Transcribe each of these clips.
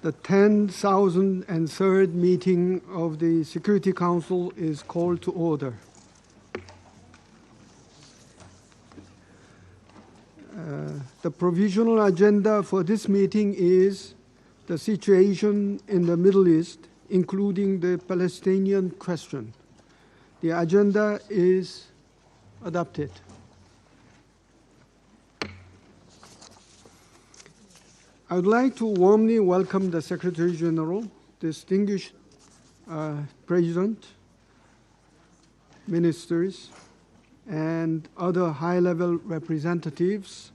The 10,003rd meeting of the Security Council is called to order. The provisional agenda for this meeting is the situation in the Middle East, including the Palestinian question. The agenda is adopted. I would like to warmly welcome the Secretary General, distinguished President, ministers, and other high-level representatives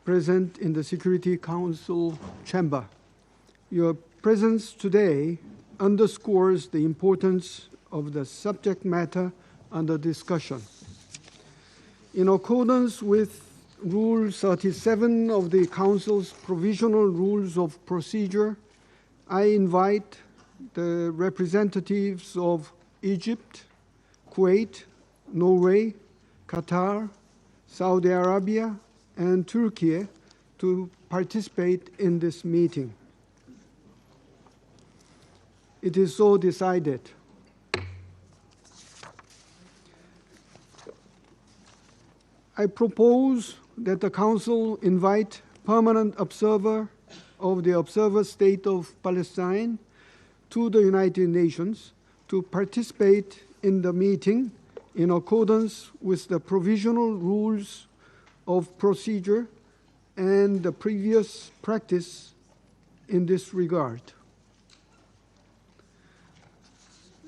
present in the Security Council chamber. Your presence today underscores the importance of the subject matter under discussion. In accordance with Rule 37 of the Council's Provisional Rules of Procedure, I invite the representatives of Egypt, Kuwait, Norway, Qatar, Saudi Arabia, and Turkey to participate in this meeting. It is so decided. I propose that the Council invite permanent observer of the Observer State of Palestine to the United Nations to participate in the meeting in accordance with the Provisional Rules of Procedure and the previous practice in this regard.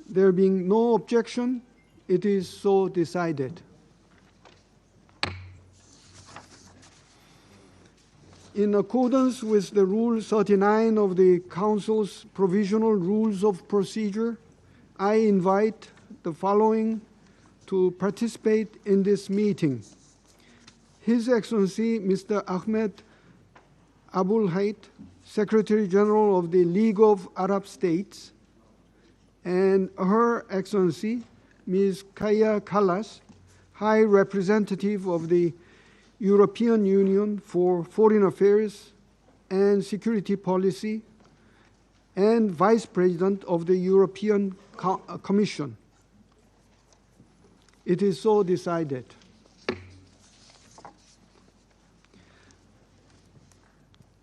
There being no objection, it is so decided. In accordance with the Rule 39 of the Council's Provisional Rules of Procedure, I invite the following to participate in this meeting: His Excellency Mr. Ahmed Abul Hayt, Secretary General of the League of Arab States, and Her Excellency Ms. Kaya Kallas, High Representative of the European Union for Foreign Affairs and Security Policy, and Vice President of the European Commission. It is so decided.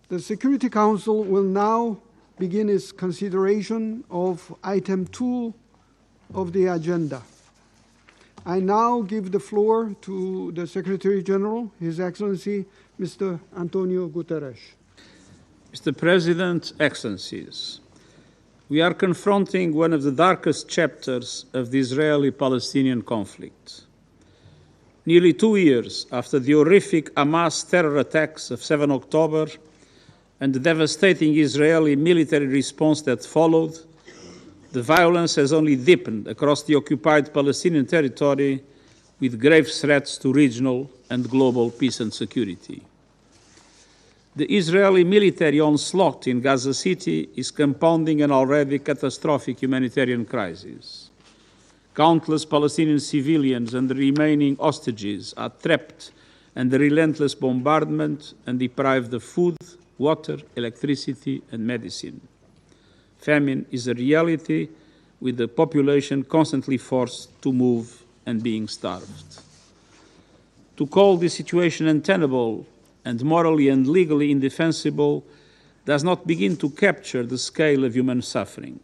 The Security Council will now begin its consideration of item 2 of the agenda. I now give the floor to the Secretary General, His Excellency Mr. Antonio Guterres. Mr. President, Excellencies, we are confronting one of the darkest chapters of the Israeli-Palestinian conflict. Nearly 2 years after the horrific Hamas terror attacks of 7 October and the devastating Israeli military response that followed, the violence has only deepened across the occupied Palestinian territory, with grave threats to regional and global peace and security. The Israeli military onslaught in Gaza City is compounding an already catastrophic humanitarian crisis. Countless Palestinian civilians and the remaining hostages are trapped under relentless bombardment and deprived of food, water, electricity, and medicine. Famine is a reality, with the population constantly forced to move and being starved. To call this situation untenable and morally and legally indefensible does not begin to capture the scale of human suffering.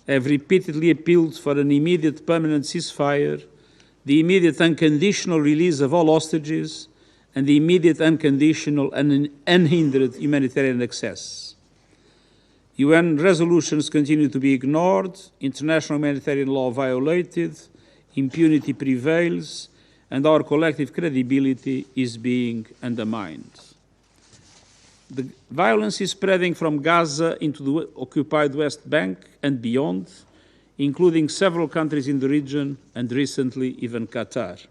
I have repeatedly appealed for an immediate permanent ceasefire, the immediate unconditional release of all hostages, and the immediate unconditional and unhindered humanitarian access. UN resolutions continue to be ignored, international humanitarian law violated, impunity prevails, and our collective credibility is being undermined. The violence is spreading from Gaza into the occupied West Bank and beyond, including several countries in the region and recently even Qatar.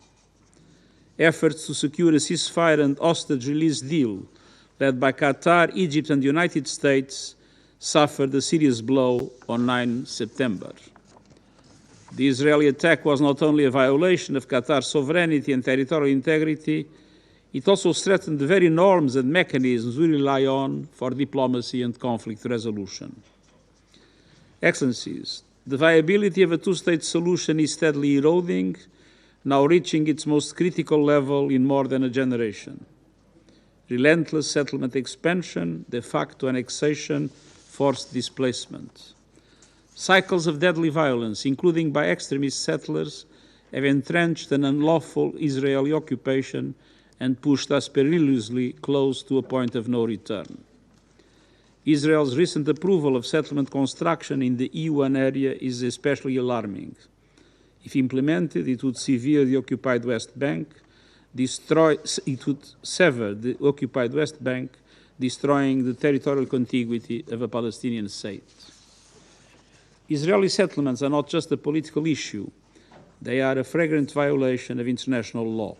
Efforts to secure a ceasefire and hostage release deal led by Qatar, Egypt, and the United States suffered a serious blow on 9 September. The Israeli attack was not only a violation of Qatar's sovereignty and territorial integrity, It also threatened the very norms and mechanisms we rely on for diplomacy and conflict resolution. Excellencies, the viability of a two-state solution is steadily eroding, now reaching its most critical level in more than a generation. Relentless settlement expansion, de facto annexation, forced displacement. Cycles of deadly violence, including by extremist settlers, have entrenched an unlawful Israeli occupation and pushed us perilously close to a point of no return. Israel's recent approval of settlement construction in the E1 area is especially alarming. If implemented, it would sever the occupied West Bank, it would sever the occupied West Bank, destroying the territorial contiguity of a Palestinian state. Israeli settlements are not just a political issue, they are a flagrant violation of international law.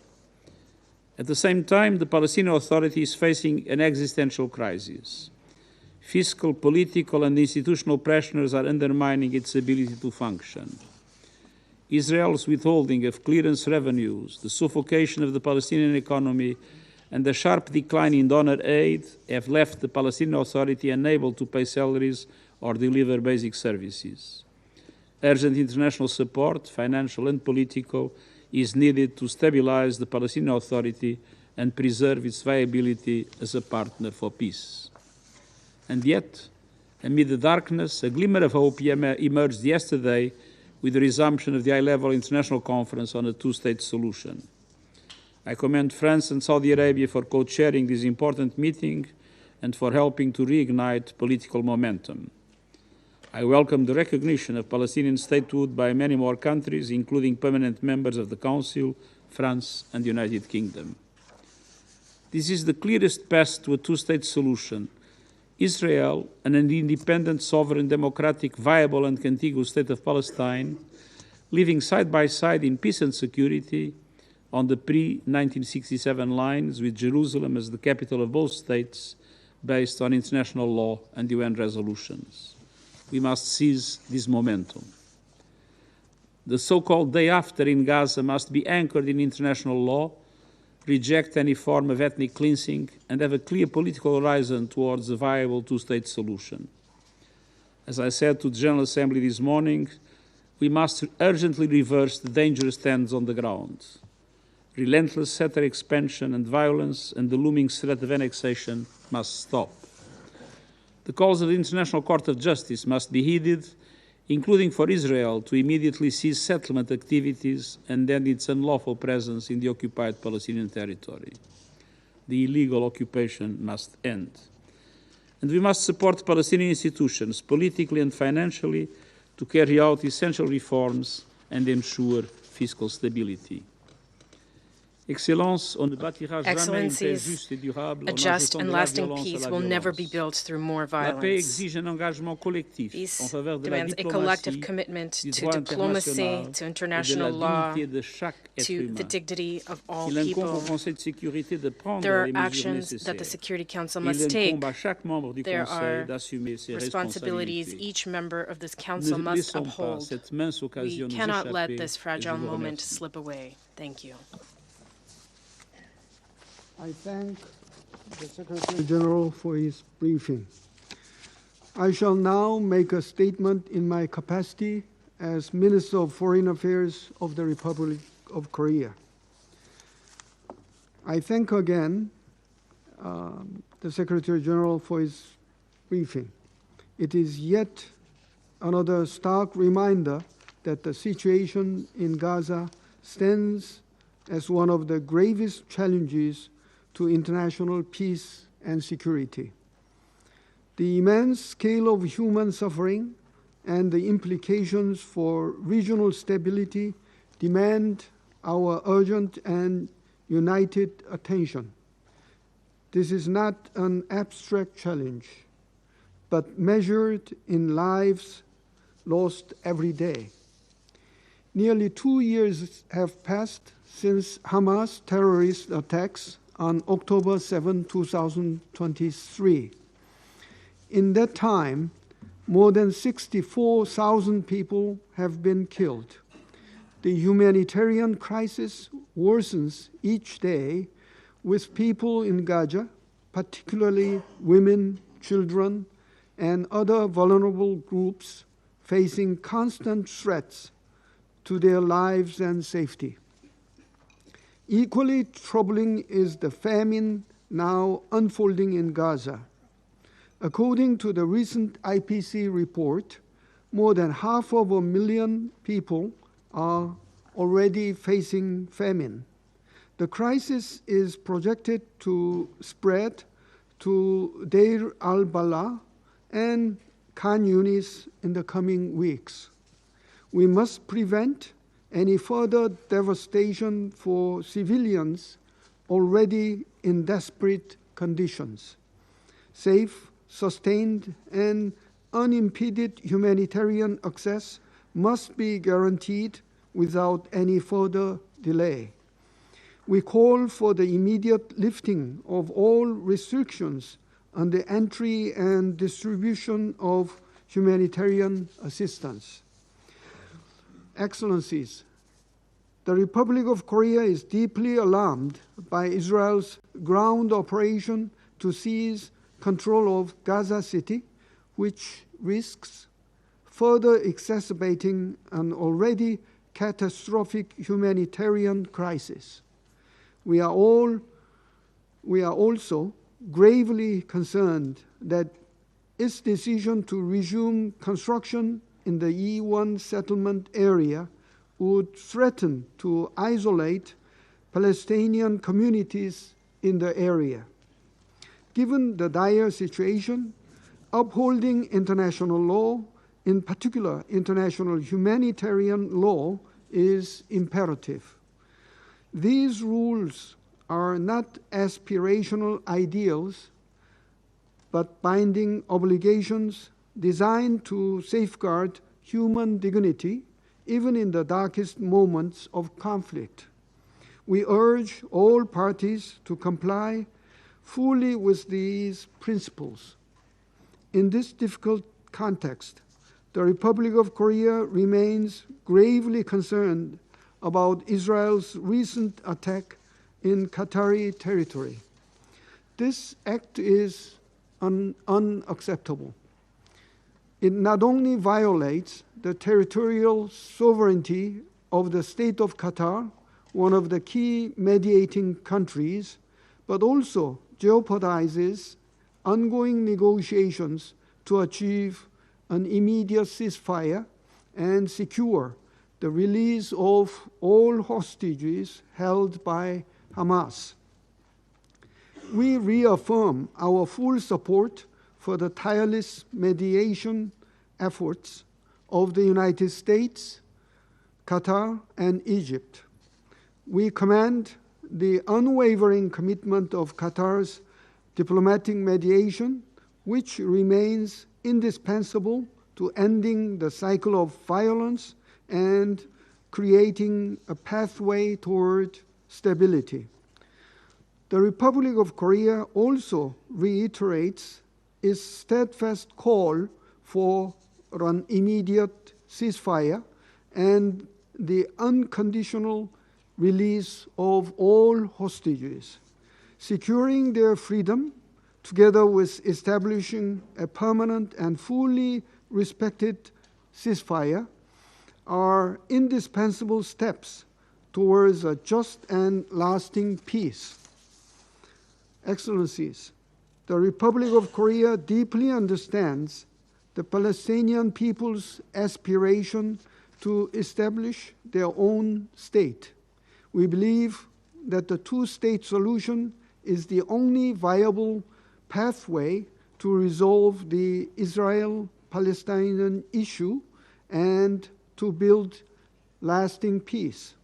At the same time, the Palestinian Authority is facing an existential crisis. Fiscal, political, and institutional pressures are undermining its ability to function. Israel's withholding of clearance revenues, the suffocation of the Palestinian economy, and the sharp decline in donor aid have left the Palestinian Authority unable to pay salaries or deliver basic services. Urgent international support, financial and political, is needed to stabilize the Palestinian Authority and preserve its viability as a partner for peace. And yet, amid the darkness, a glimmer of hope emerged yesterday with the resumption of the high-level international conference on a two-state solution. I commend France and Saudi Arabia for co-chairing this important meeting and for helping to reignite political momentum. I welcome the recognition of Palestinian statehood by many more countries, including permanent members of the Council, France and the United Kingdom. This is the clearest path to a two-state solution. Israel, an independent, sovereign, democratic, viable and contiguous state of Palestine, living side by side in peace and security on the pre-1967 lines, with Jerusalem as the capital of both states, based on international law and UN resolutions. We must seize this momentum. The so-called day after in Gaza must be anchored in international law, reject any form of ethnic cleansing, and have a clear political horizon towards a viable two-state solution. As I said to the General Assembly this morning, we must urgently reverse the dangerous trends on the ground. Relentless settler expansion and violence and the looming threat of annexation must stop. The calls of the International Court of Justice must be heeded, including for Israel to immediately cease settlement activities and end its unlawful presence in the occupied Palestinian territory. The illegal occupation must end. And we must support Palestinian institutions politically and financially to carry out essential reforms and ensure fiscal stability. Excellencies, a just and lasting peace will never be built through more violence. Peace demands a collective commitment to diplomacy, to international law, to the dignity of all people. There are actions that the Security Council must take. There are responsibilities each member of this council must uphold. We cannot let this fragile moment slip away. Thank you. I thank the Secretary General for his briefing. I shall now make a statement in my capacity as Minister of Foreign Affairs of the Republic of Korea. I thank again the Secretary General for his briefing. It is yet another stark reminder that the situation in Gaza stands as one of the gravest challenges to international peace and security. The immense scale of human suffering and the implications for regional stability demand our urgent and united attention. This is not an abstract challenge, but measured in lives lost every day. Nearly 2 years have passed since Hamas terrorist attacks on October 7, 2023. In that time, more than 64,000 people have been killed. The humanitarian crisis worsens each day, with people in Gaza, particularly women, children, and other vulnerable groups facing constant threats to their lives and safety. Equally troubling is the famine now unfolding in Gaza. According to the recent IPC report, more than 500,000 people are already facing famine. The crisis is projected to spread to Deir al-Balah and Khan Yunis in the coming weeks. We must prevent any further devastation for civilians already in desperate conditions. Safe, sustained, and unimpeded humanitarian access must be guaranteed without any further delay. We call for the immediate lifting of all restrictions on the entry and distribution of humanitarian assistance. Excellencies, the Republic of Korea is deeply alarmed by Israel's ground operation to seize control of Gaza City, which risks further exacerbating an already catastrophic humanitarian crisis. We are also gravely concerned that its decision to resume construction in the E1 settlement area would threaten to isolate Palestinian communities in the area. Given the dire situation, upholding international law, in particular international humanitarian law, is imperative. These rules are not aspirational ideals, but binding obligations designed to safeguard human dignity, even in the darkest moments of conflict. We urge all parties to comply fully with these principles. In this difficult context, the Republic of Korea remains gravely concerned about Israel's recent attack in Qatari territory. This act is unacceptable. It not only violates the territorial sovereignty of the state of Qatar, one of the key mediating countries, but also jeopardizes ongoing negotiations to achieve an immediate ceasefire and secure the release of all hostages held by Hamas. We reaffirm our full support for the tireless mediation efforts of the United States, Qatar, and Egypt. We commend the unwavering commitment of Qatar's diplomatic mediation, which remains indispensable to ending the cycle of violence and creating a pathway toward stability. The Republic of Korea also reiterates its steadfast call for an immediate ceasefire and the unconditional release of all hostages. Securing their freedom, together with establishing a permanent and fully respected ceasefire, are indispensable steps towards a just and lasting peace. Excellencies, the Republic of Korea deeply understands the Palestinian people's aspiration to establish their own state. We believe that the two-state solution is the only viable pathway to resolve the Israel-Palestinian issue and to build lasting peace.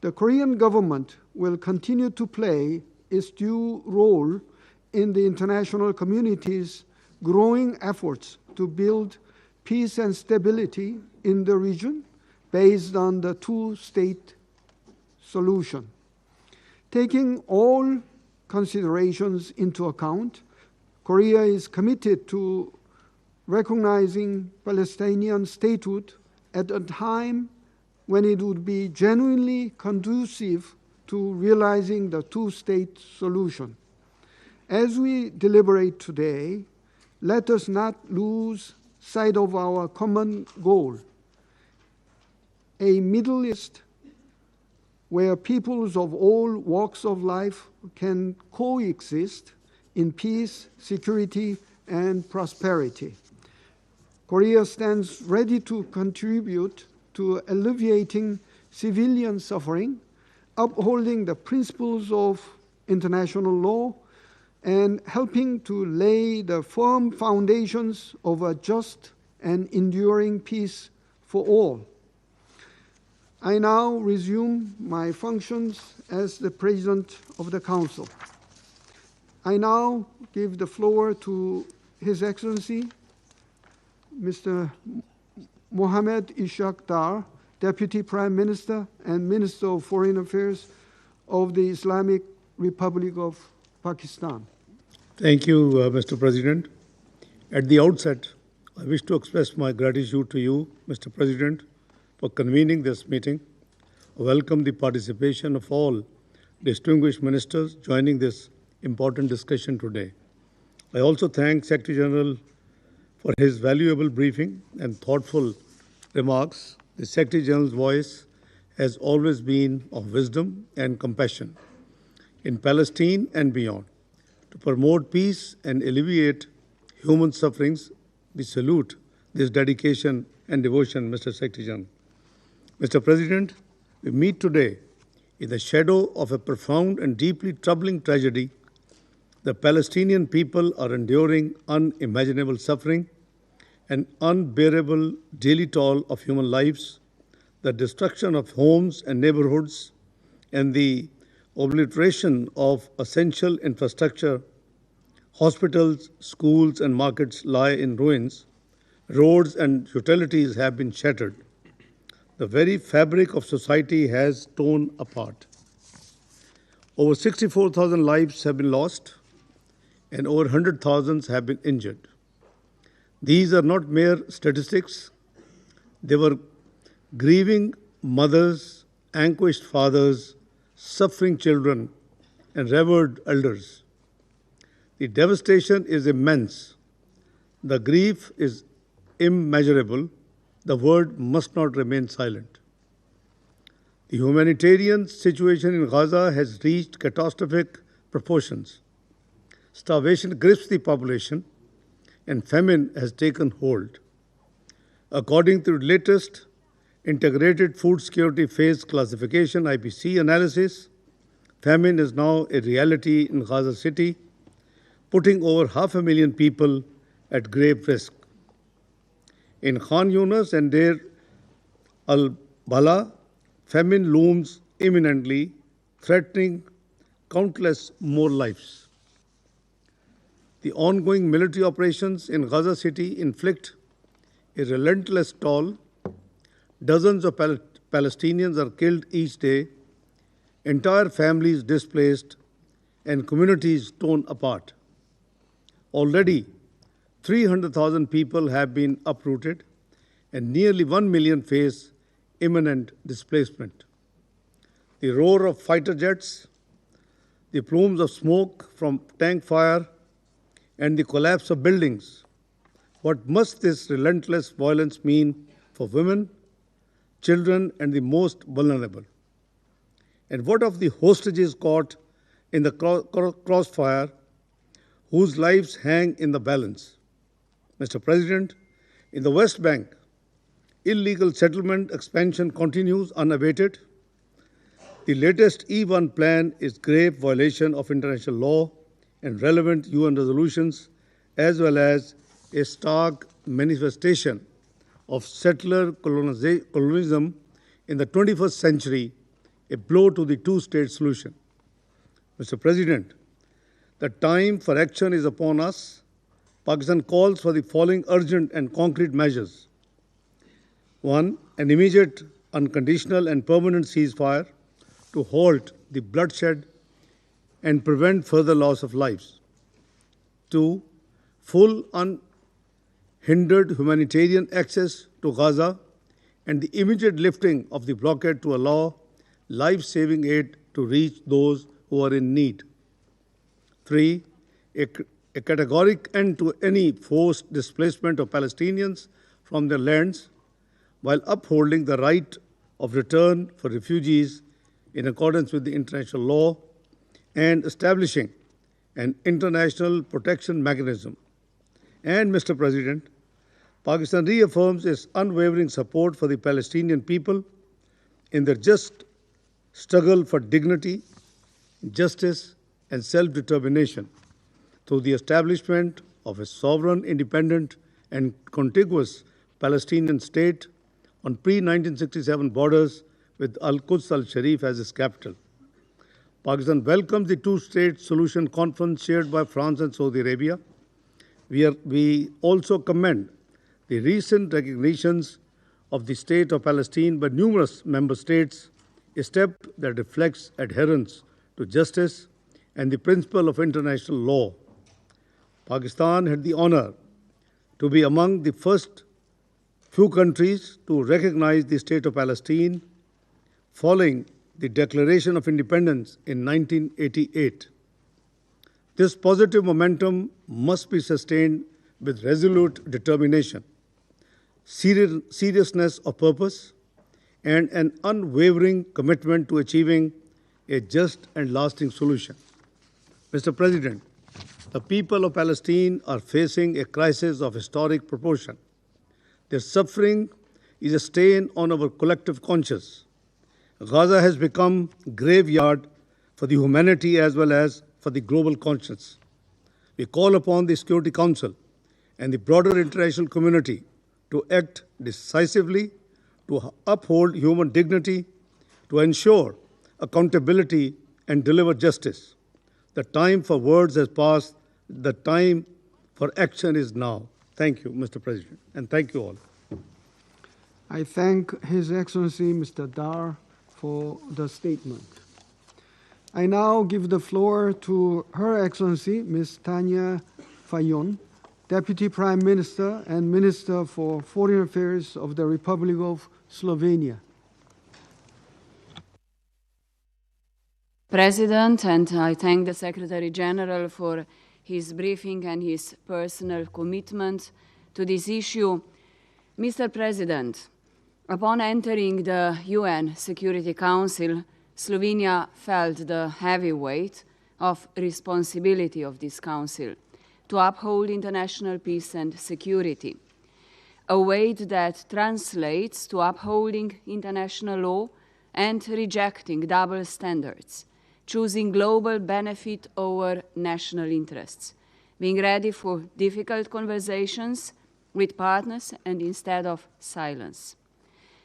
The Korean government will continue to play its due role in the international community's growing efforts to build peace and stability in the region based on the two-state solution. Taking all considerations into account, Korea is committed to recognizing Palestinian statehood at a time when it would be genuinely conducive to realizing the two-state solution. As we deliberate today, let us not lose sight of our common goal, a Middle East where peoples of all walks of life can coexist in peace, security, and prosperity. Korea stands ready to contribute to alleviating civilian suffering, upholding the principles of international law, and helping to lay the firm foundations of a just and enduring peace for all. I now resume my functions as the President of the Council. I now give the floor to His Excellency, Mr. Mohammed Ishaq Dar, Deputy Prime Minister and Minister of Foreign Affairs of the Islamic Republic of Pakistan. Thank you, Mr. President. At the outset, I wish to express my gratitude to you, Mr. President, for convening this meeting. I welcome the participation of all distinguished ministers joining this important discussion today. I also thank Secretary General for his valuable briefing and thoughtful remarks. The Secretary General's voice has always been of wisdom and compassion in Palestine and beyond. To promote peace and alleviate human sufferings, we salute this dedication and devotion, Mr. Secretary General. Mr. President, we meet today in the shadow of a profound and deeply troubling tragedy. The Palestinian people are enduring unimaginable suffering, an unbearable daily toll of human lives, the destruction of homes and neighborhoods, and the obliteration of essential infrastructure. Hospitals, schools, and markets lie in ruins. Roads and utilities have been shattered. The very fabric of society has torn apart. Over 64,000 lives have been lost, and over 100,000 have been injured. These are not mere statistics. They were grieving mothers, anguished fathers, suffering children, and revered elders. The devastation is immense. The grief is immeasurable. The world must not remain silent. The humanitarian situation in Gaza has reached catastrophic proportions. Starvation grips the population, and famine has taken hold. According to the latest Integrated Food Security Phase Classification (IPC) analysis, famine is now a reality in Gaza City, putting over 500,000 people at grave risk. In Khan Yunis and Deir al-Bala, famine looms imminently, threatening countless more lives. The ongoing military operations in Gaza City inflict a relentless toll. Dozens of Palestinians are killed each day, entire families displaced, and communities torn apart. Already, 300,000 people have been uprooted, and nearly 1 million face imminent displacement. The roar of fighter jets, the plumes of smoke from tank fire, and the collapse of buildings. What must this relentless violence mean for women, children, and the most vulnerable? And what of the hostages caught in the crossfire, whose lives hang in the balance? Mr. President, in the West Bank, illegal settlement expansion continues unabated. The latest E1 plan is grave violation of international law and relevant UN resolutions, as well as a stark manifestation of settler colonialism in the 21st century, a blow to the two-state solution. Mr. President, the time for action is upon us. Pakistan calls for the following urgent and concrete measures. 1. An immediate, unconditional, and permanent ceasefire to halt the bloodshed and prevent further loss of lives. 2. Full, unhindered humanitarian access to Gaza and the immediate lifting of the blockade to allow life-saving aid to reach those who are in need. 3. A categoric end to any forced displacement of Palestinians from their lands, while upholding the right of return for refugees in accordance with the international law and establishing an international protection mechanism. And, Mr. President, Pakistan reaffirms its unwavering support for the Palestinian people in their just struggle for dignity, justice, and self-determination through the establishment of a sovereign, independent, and contiguous Palestinian state on pre-1967 borders with Al-Quds al-Sharif as its capital. Pakistan welcomes the two-state solution conference chaired by France and Saudi Arabia. We also commend the recent recognitions of the State of Palestine by numerous member states, a step that reflects adherence to justice and the principle of international law. Pakistan had the honor to be among the first few countries to recognize the State of Palestine following the Declaration of Independence in 1988. This positive momentum must be sustained with resolute determination, seriousness of purpose, and an unwavering commitment to achieving a just and lasting solution. Mr. President, the people of Palestine are facing a crisis of historic proportion. Their suffering is a stain on our collective conscience. Gaza has become a graveyard for the humanity as well as for the global conscience. We call upon the Security Council and the broader international community to act decisively, to uphold human dignity, to ensure accountability and deliver justice. The time for words has passed. The time for action is now. Thank you, Mr. President, and thank you all. I thank His Excellency Mr. Dar for the statement. I now give the floor to Her Excellency Ms. Tanya Fayon, Deputy Prime Minister and Minister for Foreign Affairs of the Republic of Slovenia. President, and I thank the Secretary General for his briefing and his personal commitment to this issue. Mr. President, upon entering the UN Security Council, Slovenia felt the heavy weight of responsibility of this council to uphold international peace and security, a weight that translates to upholding international law and rejecting double standards, choosing global benefit over national interests, being ready for difficult conversations with partners and instead of silence.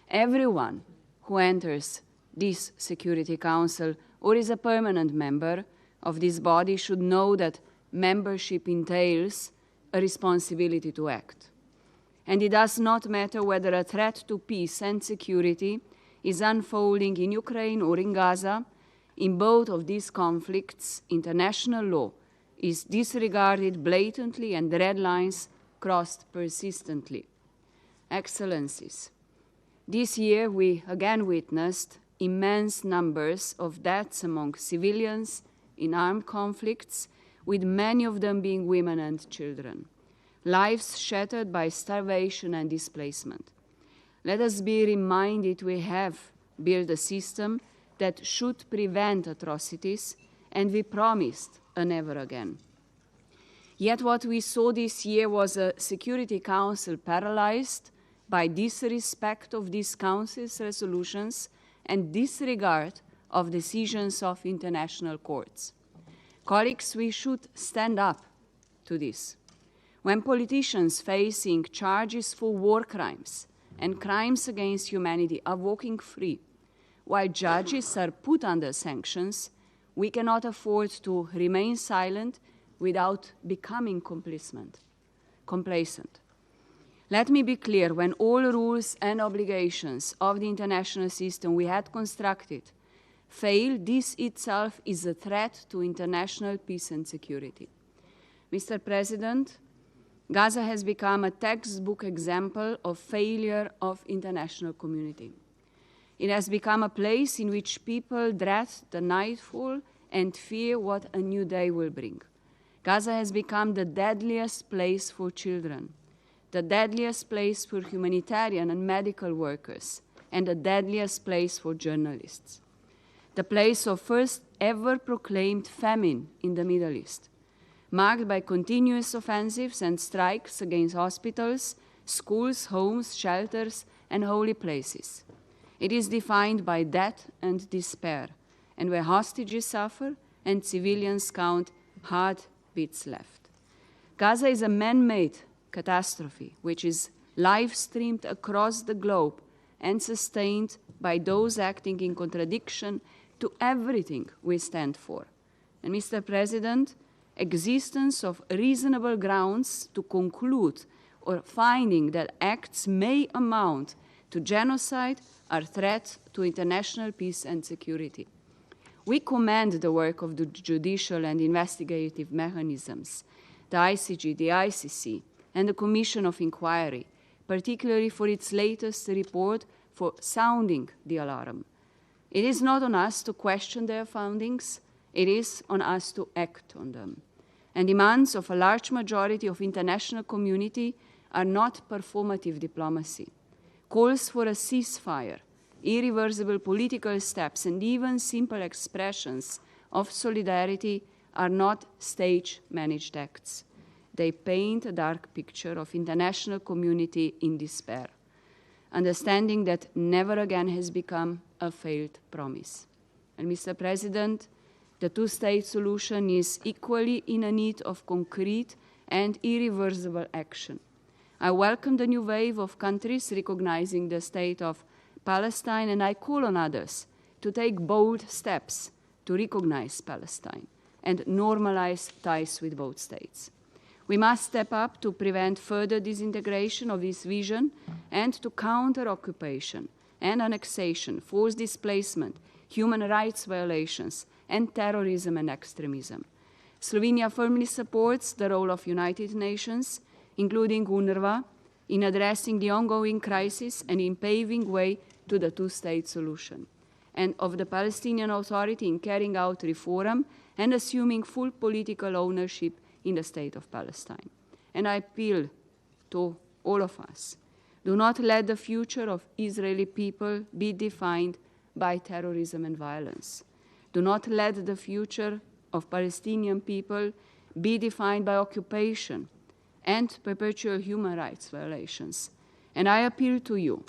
Everyone who enters this Security Council or is a permanent member of this body should know that membership entails a responsibility to act. And it does not matter whether a threat to peace and security is unfolding in Ukraine or in Gaza. In both of these conflicts, international law is disregarded blatantly and red lines crossed persistently. Excellencies, this year we again witnessed immense numbers of deaths among civilians in armed conflicts, with many of them being women and children, lives shattered by starvation and displacement. Let us be reminded we have built a system that should prevent atrocities, and we promised a never again. Yet what we saw this year was a Security Council paralyzed by disrespect of this Council's resolutions and disregard of decisions of international courts. Colleagues, we should stand up to this. When politicians facing charges for war crimes and crimes against humanity are walking free, while judges are put under sanctions, we cannot afford to remain silent without becoming complacent. Let me be clear, when all rules and obligations of the international system we had constructed fail, this itself is a threat to international peace and security. Mr. President, Gaza has become a textbook example of failure of international community. It has become a place in which people dread the nightfall and fear what a new day will bring. Gaza has become the deadliest place for children, the deadliest place for humanitarian and medical workers, and the deadliest place for journalists. The place of first ever proclaimed famine in the Middle East, marked by continuous offensives and strikes against hospitals, schools, homes, shelters, and holy places. It is defined by death and despair, and where hostages suffer and civilians count heartbeats left. Gaza is a man-made catastrophe which is live-streamed across the globe and sustained by those acting in contradiction to everything we stand for. And Mr. President, existence of reasonable grounds to conclude or finding that acts may amount to genocide are threats to international peace and security. We commend the work of the judicial and investigative mechanisms, the ICG, the ICC, and the Commission of Inquiry, particularly for its latest report for sounding the alarm. It is not on us to question their findings, it is on us to act on them. And demands of a large majority of international community are not performative diplomacy. Calls for a ceasefire, irreversible political steps, and even simple expressions of solidarity are not stage-managed acts. They paint a dark picture of international community in despair, understanding that never again has become a failed promise. And Mr. President, the two-state solution is equally in a need of concrete and irreversible action. I welcome the new wave of countries recognizing the state of Palestine, and I call on others to take bold steps to recognize Palestine and normalize ties with both states. We must step up to prevent further disintegration of this vision and to counter occupation and annexation, forced displacement, human rights violations, and terrorism and extremism. Slovenia firmly supports the role of United Nations, including UNRWA, in addressing the ongoing crisis and in paving way to the two-state solution, and of the Palestinian Authority in carrying out reform and assuming full political ownership in the state of Palestine. And I appeal to all of us, do not let the future of Israeli people be defined by terrorism and violence. Do not let the future of Palestinian people be defined by occupation and perpetual human rights violations. And I appeal to you,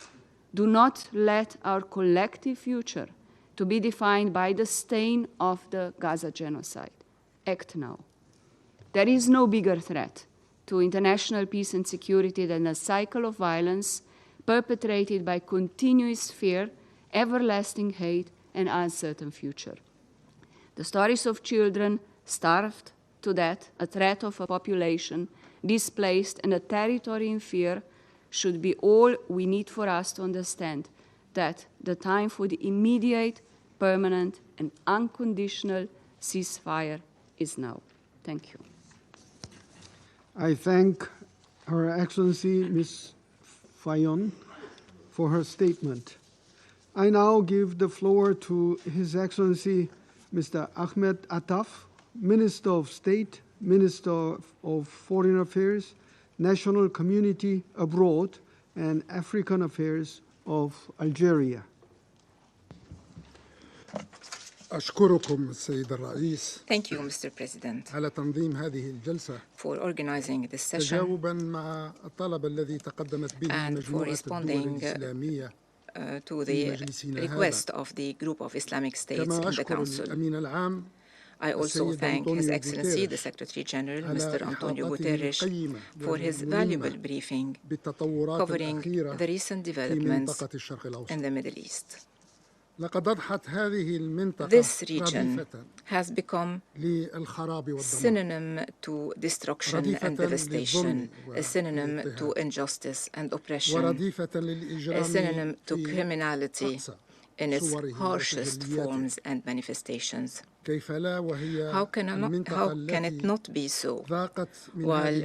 do not let our collective future to be defined by the stain of the Gaza genocide. Act now. There is no bigger threat to international peace and security than a cycle of violence perpetrated by continuous fear, everlasting hate, and uncertain future. The stories of children starved to death, a threat of a population displaced, and a territory in fear should be all we need for us to understand that the time for the immediate, permanent, and unconditional ceasefire is now. Thank you. I thank Her Excellency Ms. Fayon for her statement. I now give the floor to His Excellency Mr. Ahmed Attaf, Minister of State, Minister of Foreign Affairs, National Community Abroad, and African Affairs of Algeria. أشكركم السيد الرئيس. Thank you, Mr. President, على تنظيم هذه الجلسة for organizing this session تجاوبا مع الطلب الذي تقدمت به and for مجموعة الدول الإسلامية to the request of the group of Islamic states كما in the أشكر Council. الأمين العام I also thank His Excellency, the Secretary General, Mr. Antonio Guterres, for his valuable briefing covering the recent developments in the Middle East. This region has become synonym to destruction and devastation, a synonym to injustice and oppression, a synonym to criminality in its harshest forms and manifestations. How can it not be so while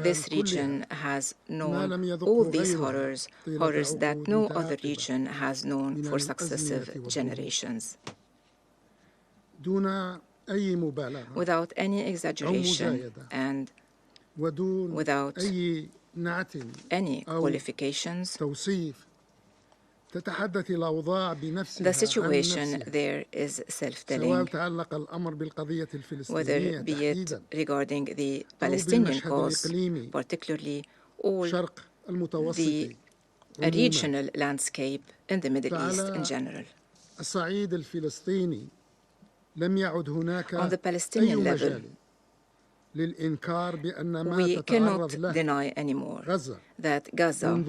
this region has known all these horrors that no other region has known for successive generations? Without any exaggeration and without any qualifications, the situation there is self-telling, whether be it regarding the Palestinian cause, particularly, or the regional landscape in the Middle East in general. On the Palestinian level, we cannot deny anymore that Gaza, and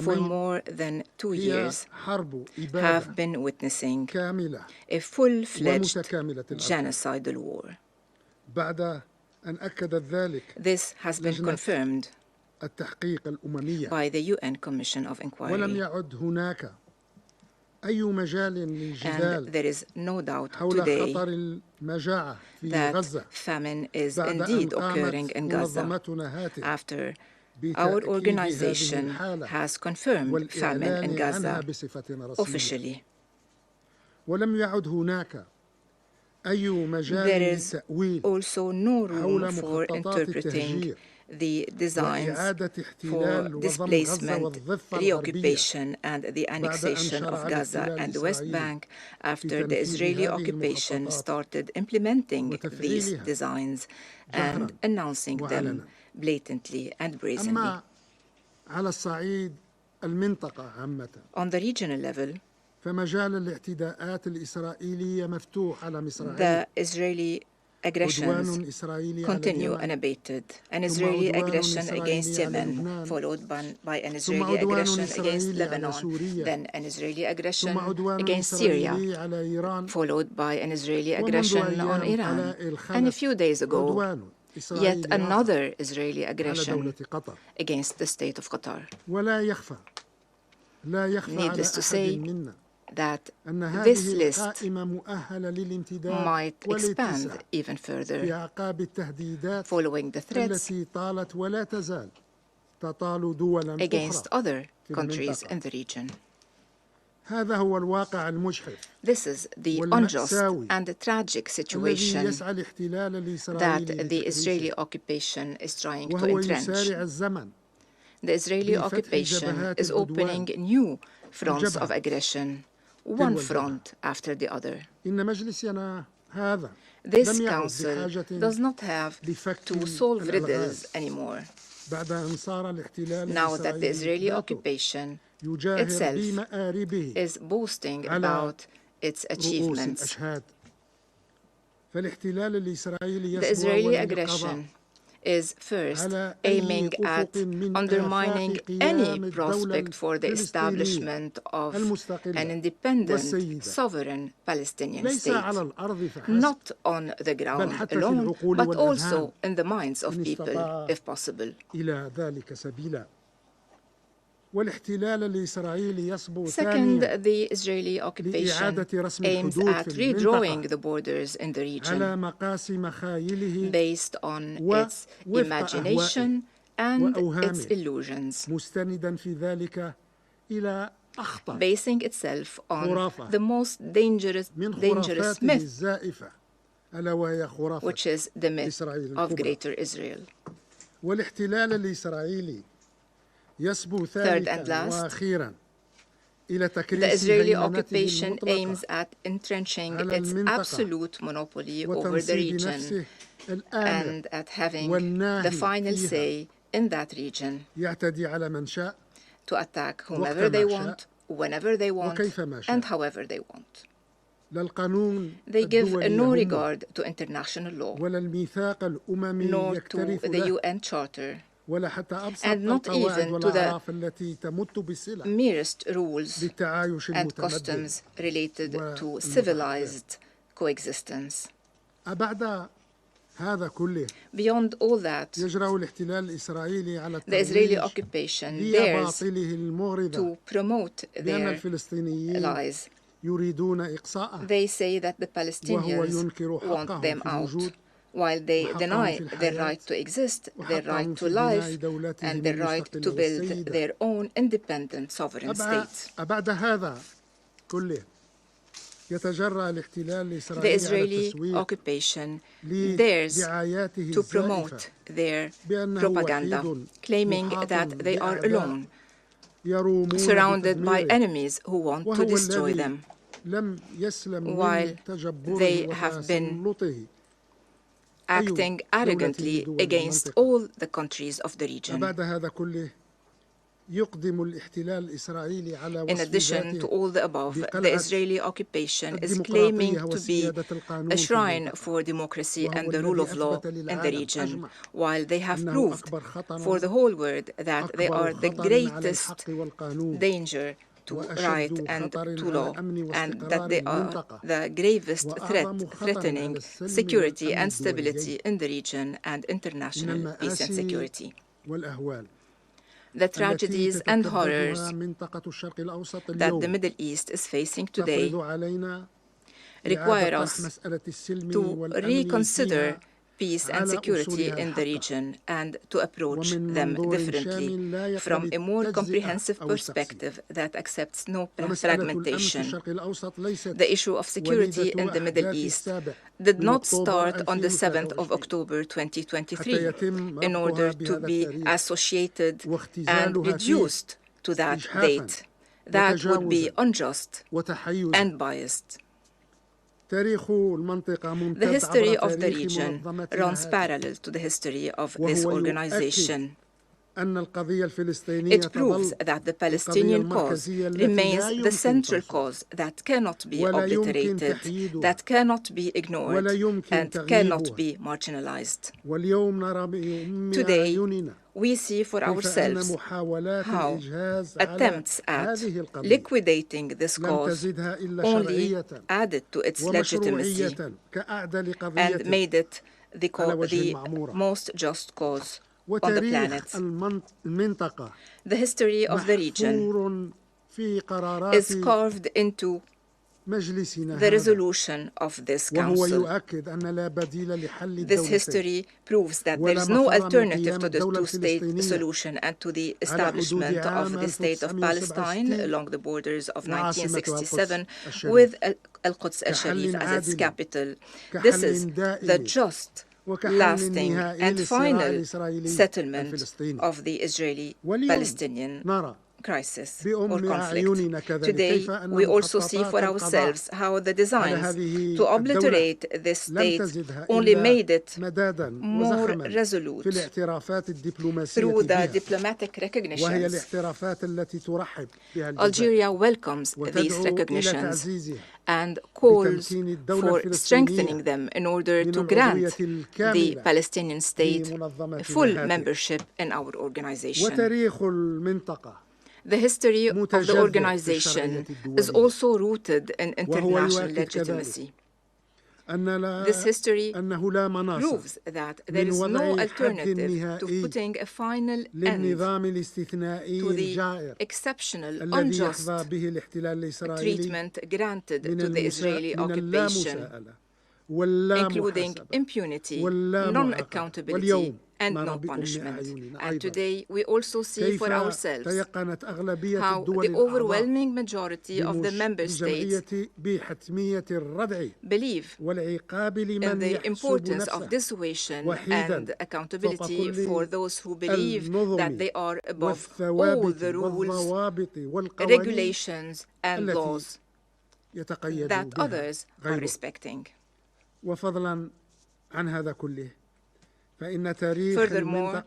for more than 2 years, have been witnessing a full-fledged genocidal war. This has been confirmed by the UN Commission of Inquiry. And there is no doubt today that famine is indeed occurring in Gaza after our organization has confirmed famine in Gaza officially. There is also no room for interpreting the designs for displacement, reoccupation, and the annexation of Gaza and the West Bank after the Israeli occupation started implementing these designs and announcing them blatantly and brazenly. On the regional level, the Israeli aggressions continue unabated. An Israeli aggression against Yemen, followed by an Israeli aggression against Lebanon, then an Israeli aggression against Syria, followed by an Israeli aggression on Iran. And a few days ago, yet another Israeli aggression against the state of Qatar. Needless to say, that this list might expand even further following the threats against other countries in the region. This is the unjust and the tragic situation that the Israeli occupation is trying to entrench. The Israeli occupation is opening new fronts of aggression, one front after the other. This council does not have to solve riddles anymore, now that the Israeli occupation itself is boasting about its achievements. The Israeli aggression is first aiming at undermining any prospect for the establishment of an independent, sovereign Palestinian state, not on the ground alone, but also in the minds of people, if possible. Second, the Israeli occupation aims at redrawing the borders in the region based on its imagination and its illusions, basing itself on the most dangerous myth, which is the myth of Greater Israel. Third and last, the Israeli occupation aims at entrenching its absolute monopoly over the region and at having the final say in that region, to attack whomever they want, whenever they want, and however they want. They give no regard to international law, nor to the UN Charter, and not even to the merest rules and customs related to civilized coexistence. Beyond all that, the Israeli occupation dares to promote their lies. They say that the Palestinians want them out, while they deny their right to exist, their right to life, and their right to build their own independent sovereign state. The Israeli occupation dares to promote their propaganda, claiming that they are alone, surrounded by enemies who want to destroy them, while they have been acting arrogantly against all the countries of the region. In addition to all the above, the Israeli occupation is claiming to be a shrine for democracy and the rule of law in the region, while they have proved for the whole world that they are the greatest danger to right and to law, and that they are the gravest threat threatening security and stability in the region and international peace and security. The tragedies and horrors that the Middle East is facing today require us to reconsider peace and security in the region and to approach them differently from a more comprehensive perspective that accepts no fragmentation. The issue of security in the Middle East did not start on the 7th of October 2023 in order to be associated and reduced to that date. That would be unjust and biased. The history of the region runs parallel to the history of this organization. It proves that the Palestinian cause remains the central cause that cannot be obliterated, that cannot be ignored, and cannot be marginalized. Today, we see for ourselves how attempts at liquidating this cause only added to its legitimacy and made it the most just cause on the planet. The history of the region is carved into the resolution of this council. This history proves that there is no alternative to the two-state solution and to the establishment of the state of Palestine along the borders of 1967 with Al-Quds al-Sharif as its capital. This is the just, lasting, and final settlement of the Israeli-Palestinian crisis or conflict. Today, we also see for ourselves how the designs to obliterate this state only made it more resolute through the diplomatic recognitions. Algeria welcomes these recognitions and calls for strengthening them in order to grant the Palestinian state full membership in our organization. The history of the organization is also rooted in international legitimacy. This history proves that there is no alternative to putting a final end to the exceptional, unjust treatment granted to the Israeli occupation, including impunity, non-accountability, and no punishment. And today, we also see for ourselves how the overwhelming majority of the member states believe in the importance of dissuasion and accountability for those who believe that they are above all the rules, regulations, and laws that others are respecting. Furthermore,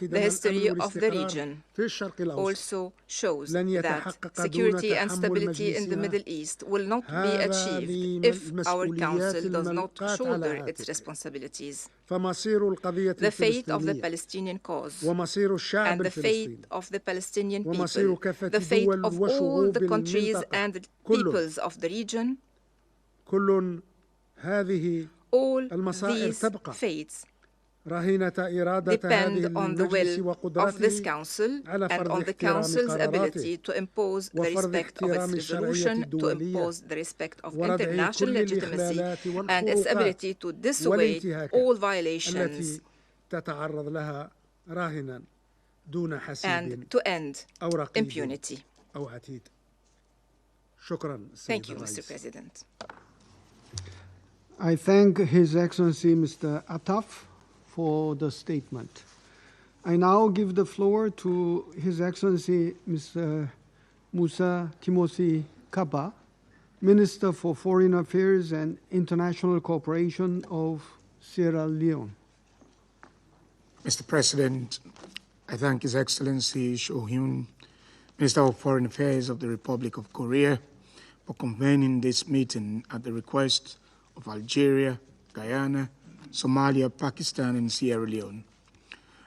the history of the region also shows that security and stability in the Middle East will not be achieved if our Council does not shoulder its responsibilities. The fate of the Palestinian cause and the fate of the Palestinian people, the fate of all the countries and peoples of the region, All these fates depend on the will of this Council and on the Council's ability to impose the respect of its resolution, to impose the respect of international legitimacy, and its ability to dissuade all violations and to end impunity. Thank you, Mr. President. I thank His Excellency Mr. Attaf for the statement. I now give the floor to His Excellency Mr. Musa Timothy Kaba, Minister for Foreign Affairs and International Cooperation of Sierra Leone. Mr. President, I thank His Excellency Cho Hyun, Minister of Foreign Affairs of the Republic of Korea, for convening this meeting at the request of Algeria, Guyana, Somalia, Pakistan, and Sierra Leone.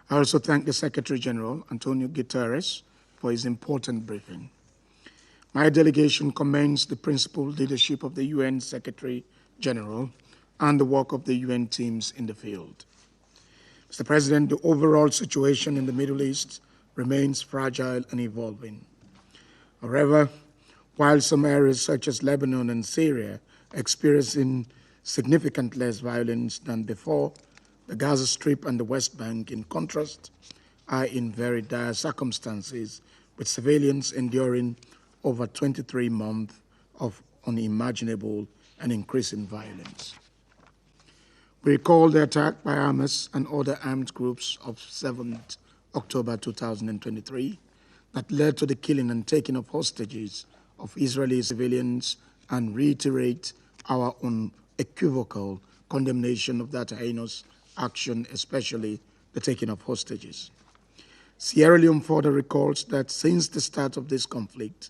I also thank the Secretary General, Antonio Guterres, for his important briefing. My delegation commends the principled leadership of the UN Secretary General and the work of the UN teams in the field. Mr. President, the overall situation in the Middle East remains fragile and evolving. However, while some areas such as Lebanon and Syria are experiencing significantly less violence than before, the Gaza Strip and the West Bank, in contrast, are in very dire circumstances, with civilians enduring over 23 months of unimaginable and increasing violence. We recall the attack by Hamas and other armed groups of 7th October 2023 that led to the killing and taking of hostages of Israeli civilians, and reiterate our unequivocal condemnation of that heinous action, especially the taking of hostages. Sierra Leone further recalls that since the start of this conflict,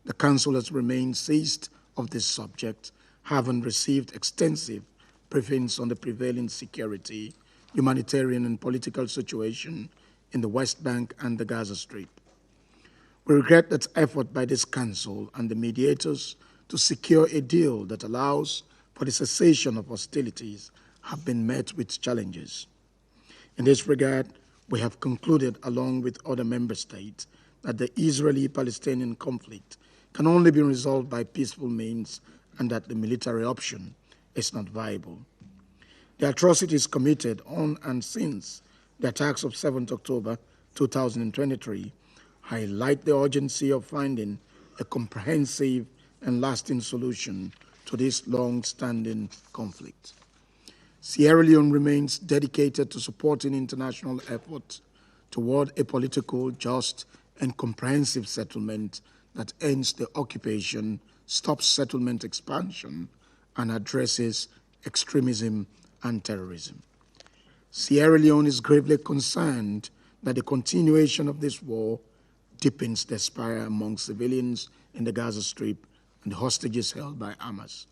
the Council has remained seized of this subject, having received extensive briefings on the prevailing security, humanitarian, and political situation in the West Bank and the Gaza Strip. We regret that effort by this Council and the mediators to secure a deal that allows for the cessation of hostilities have been met with challenges. In this regard, we have concluded, along with other member states, that the Israeli-Palestinian conflict can only be resolved by peaceful means and that the military option is not viable. The atrocities committed on and since the attacks of 7th October 2023 highlight the urgency of finding a comprehensive and lasting solution to this long-standing conflict. Sierra Leone remains dedicated to supporting international efforts toward a political, just, and comprehensive settlement that ends the occupation, stops settlement expansion, and addresses extremism and terrorism. Sierra Leone is gravely concerned that the continuation of this war deepens despair among civilians in the Gaza Strip and the hostages held by Hamas.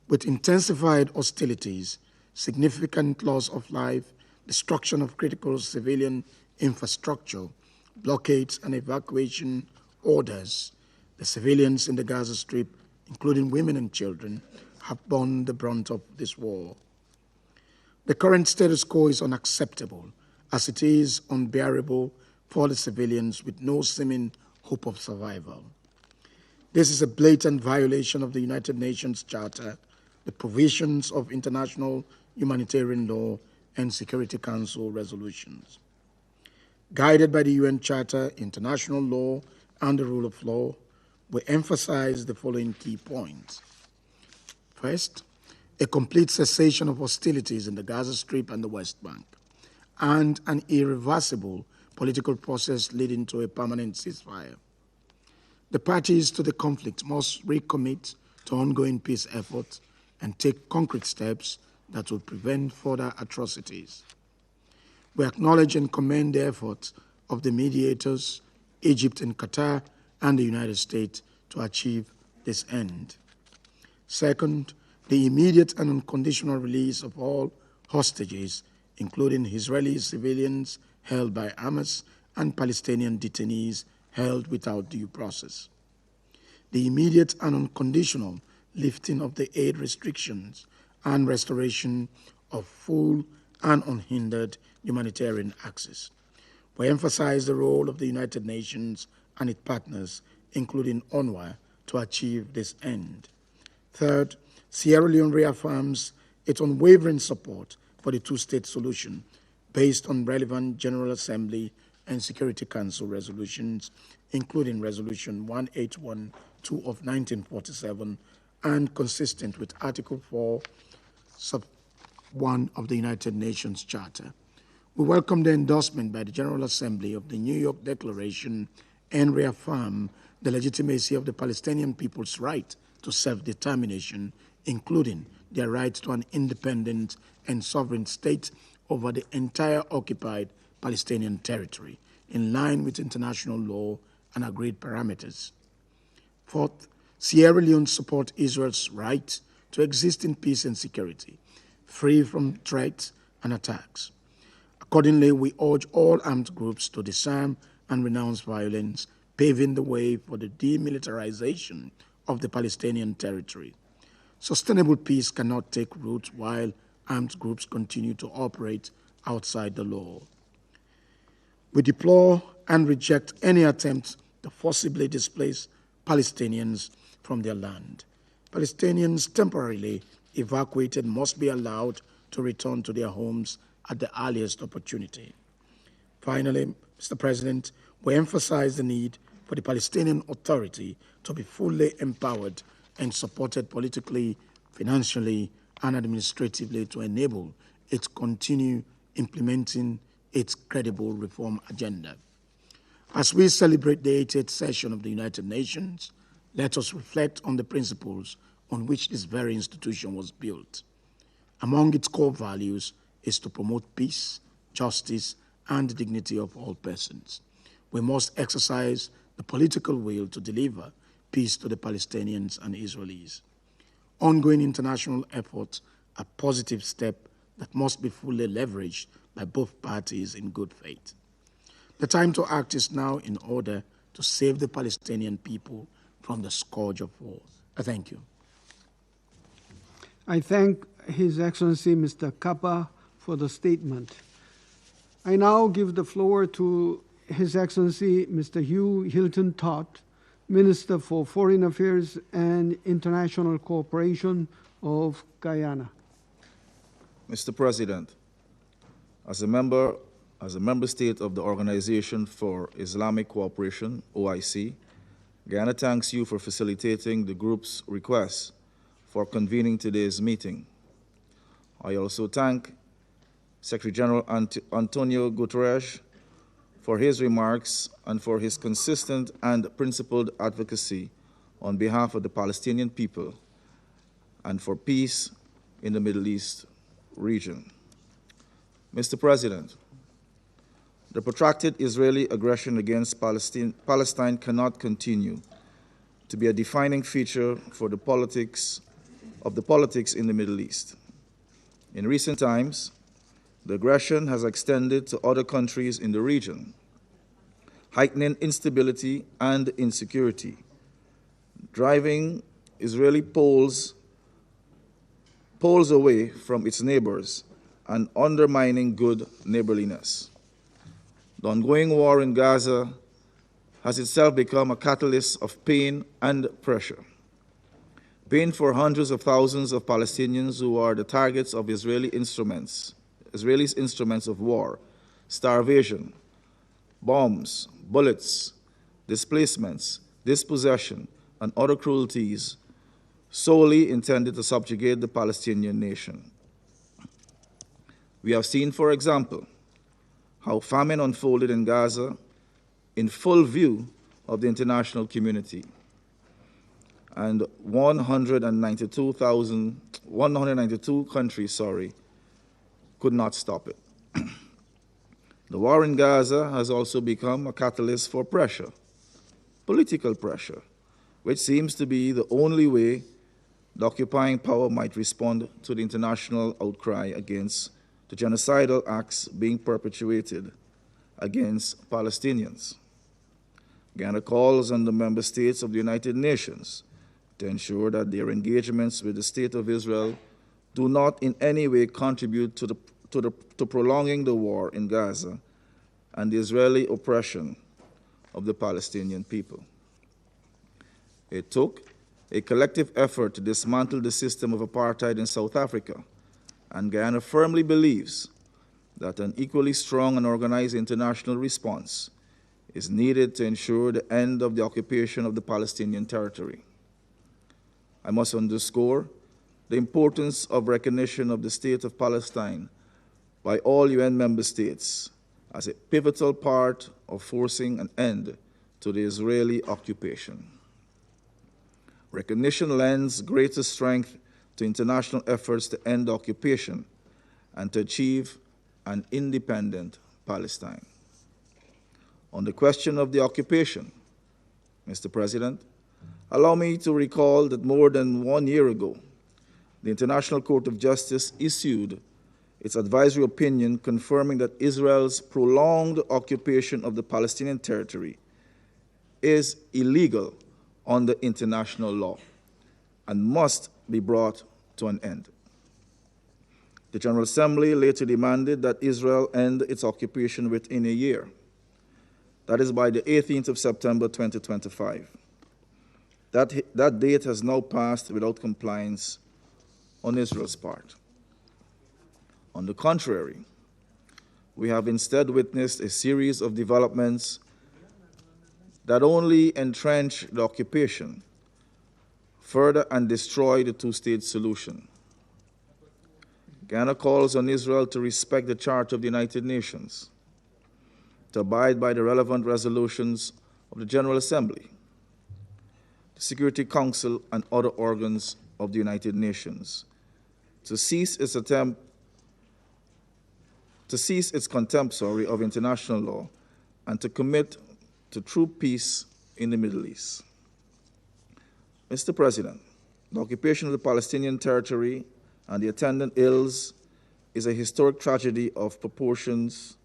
With intensified hostilities, significant loss of life, destruction of critical civilian infrastructure, blockades, and evacuation orders, the civilians in the Gaza Strip, including women and children, have borne the brunt of this war. The current status quo is unacceptable, as it is unbearable for the civilians with no seeming hope of survival. This is a blatant violation of the United Nations Charter, the provisions of international humanitarian law, and Security Council resolutions. Guided by the UN Charter, international law, and the rule of law, we emphasize the following key points. First, a complete cessation of hostilities in the Gaza Strip and the West Bank, and an irreversible political process leading to a permanent ceasefire. The parties to the conflict must recommit to ongoing peace efforts and take concrete steps that will prevent further atrocities. We acknowledge and commend the efforts of the mediators, Egypt and Qatar, and the United States to achieve this end. Second, the immediate and unconditional release of all hostages, including Israeli civilians held by Hamas and Palestinian detainees held without due process. The immediate and unconditional lifting of the aid restrictions and restoration of full and unhindered humanitarian access. We emphasize the role of the United Nations and its partners, including UNRWA, to achieve this end. Third, Sierra Leone reaffirms its unwavering support for the two-state solution based on relevant General Assembly and Security Council resolutions, including Resolution 1812 of 1947, and consistent with Article 4, Sub 1 of the United Nations Charter. We welcome the endorsement by the General Assembly of the New York Declaration and reaffirm the legitimacy of the Palestinian people's right to self-determination, including their right to an independent and sovereign state over the entire occupied Palestinian territory, in line with international law and agreed parameters. Fourth, Sierra Leone supports Israel's right to exist in peace and security, free from threats and attacks. Accordingly, we urge all armed groups to disarm and renounce violence, paving the way for the demilitarization of the Palestinian territory. Sustainable peace cannot take root while armed groups continue to operate outside the law. We deplore and reject any attempt to forcibly displace Palestinians from their land. Palestinians temporarily evacuated must be allowed to return to their homes at the earliest opportunity. Finally, Mr. President, we emphasize the need for the Palestinian Authority to be fully empowered and supported politically, financially, and administratively to enable it continue implementing its credible reform agenda. As we celebrate the 88th session of the United Nations, let us reflect on the principles on which this very institution was built. Among its core values is to promote peace, justice, and the dignity of all persons. We must exercise the political will to deliver peace to the Palestinians and Israelis. Ongoing international efforts are a positive step that must be fully leveraged by both parties in good faith. The time to act is now in order to save the Palestinian people from the scourge of war. I thank you. I thank His Excellency Mr. Cooper for the statement. I now give the floor to His Excellency Mr. Hugh Hilton Todd, Minister for Foreign Affairs and International Cooperation of Guyana. Mr. President, as a member state of the Organization for Islamic Cooperation, OIC, Guyana thanks you for facilitating the group's request for convening today's meeting. I also thank Secretary General Antonio Guterres for his remarks and for his consistent and principled advocacy on behalf of the Palestinian people and for peace in the Middle East region. Mr. President, the protracted Israeli aggression against Palestine cannot continue to be a defining feature for the politics in the Middle East. In recent times, the aggression has extended to other countries in the region, heightening instability and insecurity, driving Israeli poles away from its neighbors and undermining good neighborliness. The ongoing war in Gaza has itself become a catalyst of pain and pressure. Pain for hundreds of thousands of Palestinians who are the targets of Israelis' instruments of war, starvation, bombs, bullets, displacements, dispossession, and other cruelties solely intended to subjugate the Palestinian nation. We have seen, for example, how famine unfolded in Gaza in full view of the international community, and 192 countries, could not stop it. The war in Gaza has also become a catalyst for pressure, political pressure, which seems to be the only way the occupying power might respond to the international outcry against the genocidal acts being perpetuated against Palestinians. Guyana calls on the member states of the United Nations to ensure that their engagements with the State of Israel do not in any way contribute to prolonging the war in Gaza and the Israeli oppression of the Palestinian people. It took a collective effort to dismantle the system of apartheid in South Africa, and Guyana firmly believes that an equally strong and organized international response is needed to ensure the end of the occupation of the Palestinian territory. I must underscore the importance of recognition of the state of Palestine by all UN member states as a pivotal part of forcing an end to the Israeli occupation. Recognition lends greater strength to international efforts to end occupation and to achieve an independent Palestine. On the question of the occupation, Mr. President, allow me to recall that more than 1 year ago, the International Court of Justice issued its advisory opinion confirming that Israel's prolonged occupation of the Palestinian territory is illegal under international law and must be brought to an end. The General Assembly later demanded that Israel end its occupation within a year. That is by the 18th of September 2025. That date has now passed without compliance on Israel's part. On the contrary, we have instead witnessed a series of developments that only entrench the occupation further and destroy the two-state solution. Guyana calls on Israel to respect the Charter of the United Nations, to abide by the relevant resolutions of the General Assembly, the Security Council, and other organs of the United Nations, to cease its contempt of international law, and to commit to true peace in the Middle East. Mr. President, the occupation of the Palestinian territory and the attendant ills is a historic tragedy of proportions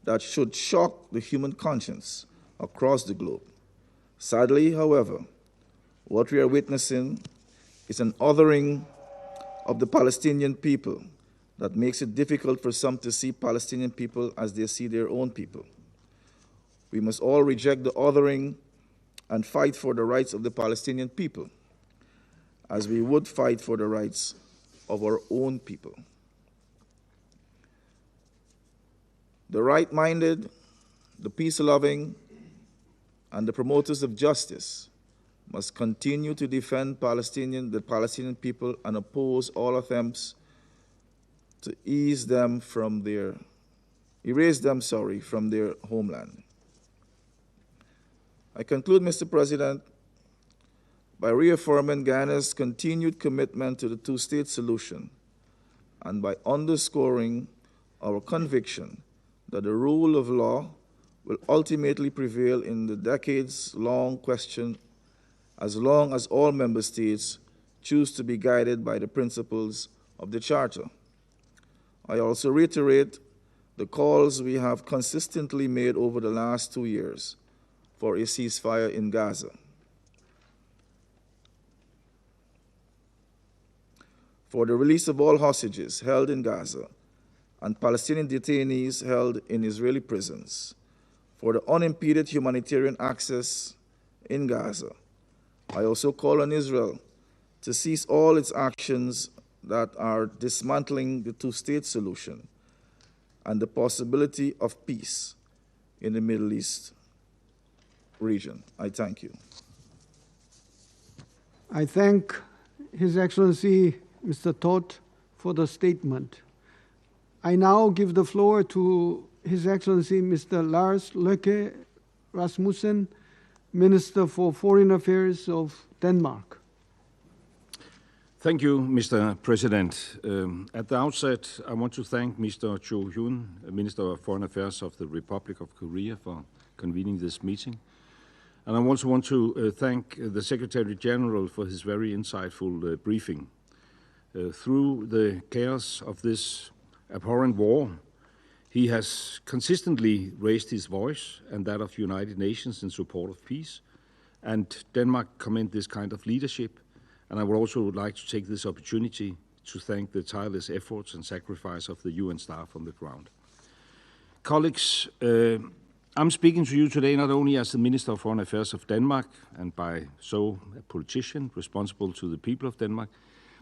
that should shock the human conscience across the globe. Sadly, however, what we are witnessing is an othering of the Palestinian people that makes it difficult for some to see Palestinian people as they see their own people. We must all reject the othering and fight for the rights of the Palestinian people, as we would fight for the rights of our own people. The right-minded, the peace-loving, and the promoters of justice must continue to defend the Palestinian people and oppose all attempts to erase them from their homeland. I conclude, Mr. President, by reaffirming Guyana's continued commitment to the two-state solution and by underscoring our conviction that the rule of law will ultimately prevail in the decades-long question as long as all member states choose to be guided by the principles of the Charter. I also reiterate the calls we have consistently made over the last 2 years for a ceasefire in Gaza. For the release of all hostages held in Gaza and Palestinian detainees held in Israeli prisons, for the unimpeded humanitarian access in Gaza. I also call on Israel to cease all its actions that are dismantling the two-state solution and the possibility of peace in the Middle East region. I thank you. I thank His Excellency Mr. Todt for the statement. I now give the floor to His Excellency Mr. Lars Løkke Rasmussen, Minister for Foreign Affairs of Denmark. Thank you, Mr. President. At the outset, I want to thank Mr. Cho Hyun, Minister of Foreign Affairs of the Republic of Korea, for convening this meeting. And I also want to thank the Secretary General for his very insightful briefing. Through the chaos of this abhorrent war, he has consistently raised his voice and that of the United Nations in support of peace, and Denmark commend this kind of leadership. And I would also like to take this opportunity to thank the tireless efforts and sacrifice of the UN staff on the ground. Colleagues, I'm speaking to you today not only as the Minister of Foreign Affairs of Denmark, and by so a politician responsible to the people of Denmark,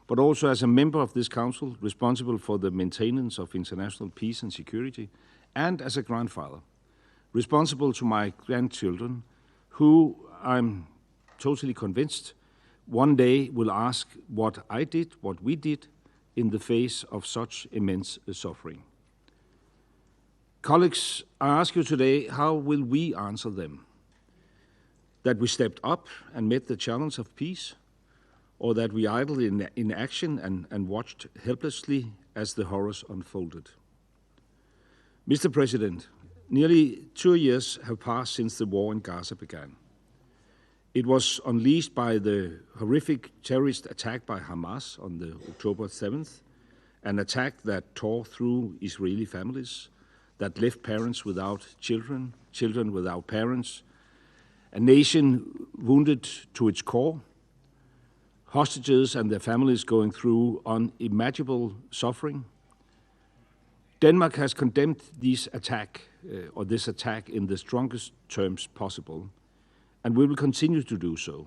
but also as a member of this Council responsible for the maintenance of international peace and security, and as a grandfather, responsible to my grandchildren, who I'm totally convinced one day will ask what I did, what we did, in the face of such immense suffering. Colleagues, I ask you today, how will we answer them? That we stepped up and met the challenge of peace, or that we idled in inaction and watched helplessly as the horrors unfolded? Mr. President, nearly 2 years have passed since the war in Gaza began. It was unleashed by the horrific terrorist attack by Hamas on the October 7th, an attack that tore through Israeli families, that left parents without children, children without parents, a nation wounded to its core, hostages and their families going through unimaginable suffering. Denmark has condemned this attack in the strongest terms possible, and we will continue to do so,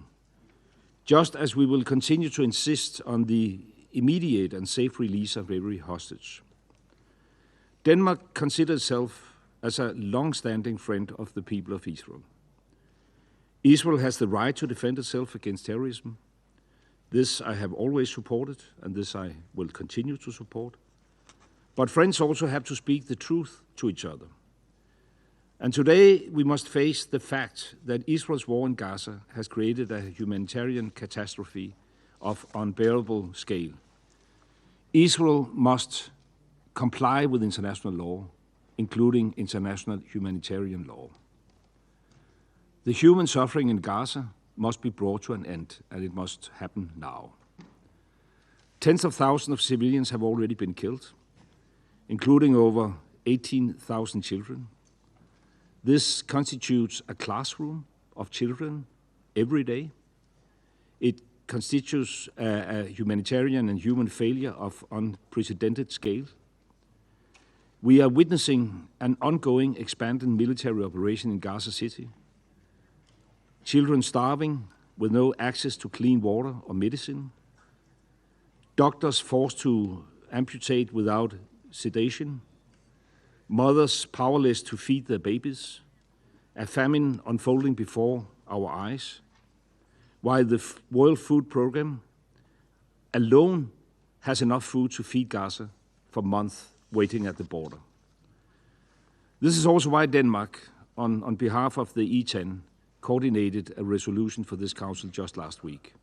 just as we will continue to insist on the immediate and safe release of every hostage. Denmark considers itself as a long-standing friend of the people of Israel. Israel has the right to defend itself against terrorism. This I have always supported, and this I will continue to support. But friends also have to speak the truth to each other. And today we must face the fact that Israel's war in Gaza has created a humanitarian catastrophe of unbearable scale. Israel must comply with international law, including international humanitarian law. The human suffering in Gaza must be brought to an end, and it must happen now. Tens of thousands of civilians have already been killed, including over 18,000 children. This constitutes a classroom of children every day. It constitutes a humanitarian and human failure of unprecedented scale. We are witnessing an ongoing expanding military operation in Gaza City. Children starving with no access to clean water or medicine. Doctors forced to amputate without sedation. Mothers powerless to feed their babies. A famine unfolding before our eyes. While the World Food Programme alone has enough food to feed Gaza for months waiting at the border. This is also why Denmark, on behalf of the E10, coordinated a resolution for this Council just last week.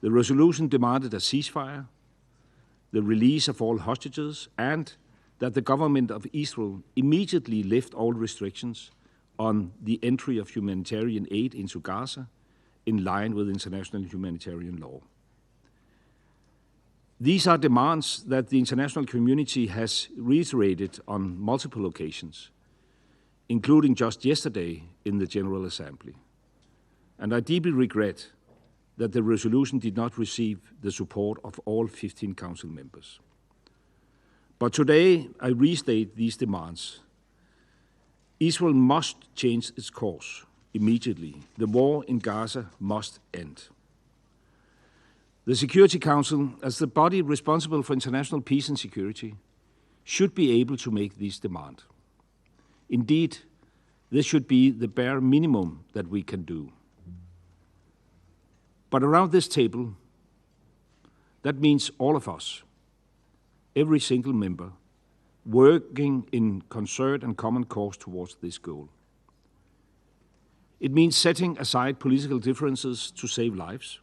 The resolution demanded a ceasefire, the release of all hostages, and that the government of Israel immediately lift all restrictions on the entry of humanitarian aid into Gaza in line with international humanitarian law. These are demands that the international community has reiterated on multiple occasions, including just yesterday in the General Assembly. And I deeply regret that the resolution did not receive the support of all 15 Council members. But today I restate these demands. Israel must change its course immediately. The war in Gaza must end. The Security Council, as the body responsible for international peace and security, should be able to make these demands. Indeed, this should be the bare minimum that we can do. But around this table, that means all of us, every single member, working in concert and common cause towards this goal. It means setting aside political differences to save lives.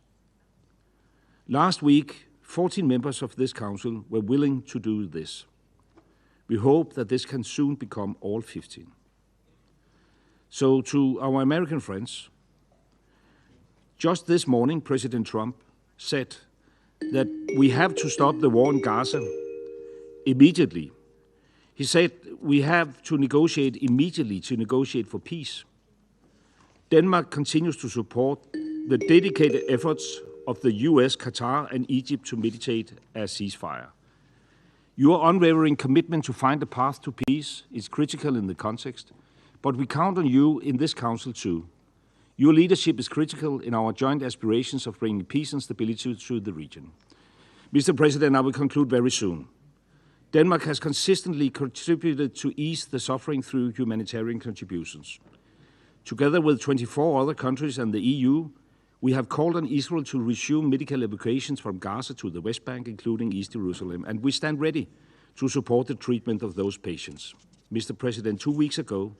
Last week, 14 members of this Council were willing to do this. We hope that this can soon become all 15. So to our American friends, just this morning, President Trump said that we have to stop the war in Gaza immediately. He said we have to negotiate immediately to negotiate for peace. Denmark continues to support the dedicated efforts of the US, Qatar, and Egypt to mediate a ceasefire. Your unwavering commitment to find a path to peace is critical in the context, but we count on you in this Council too. Your leadership is critical in our joint aspirations of bringing peace and stability to the region. Mr. President, I will conclude very soon. Denmark has consistently contributed to ease the suffering through humanitarian contributions. Together with 24 other countries and the EU, we have called on Israel to resume medical evacuations from Gaza to the West Bank, including East Jerusalem, and we stand ready to support the treatment of those patients. Mr. President, 2 weeks ago,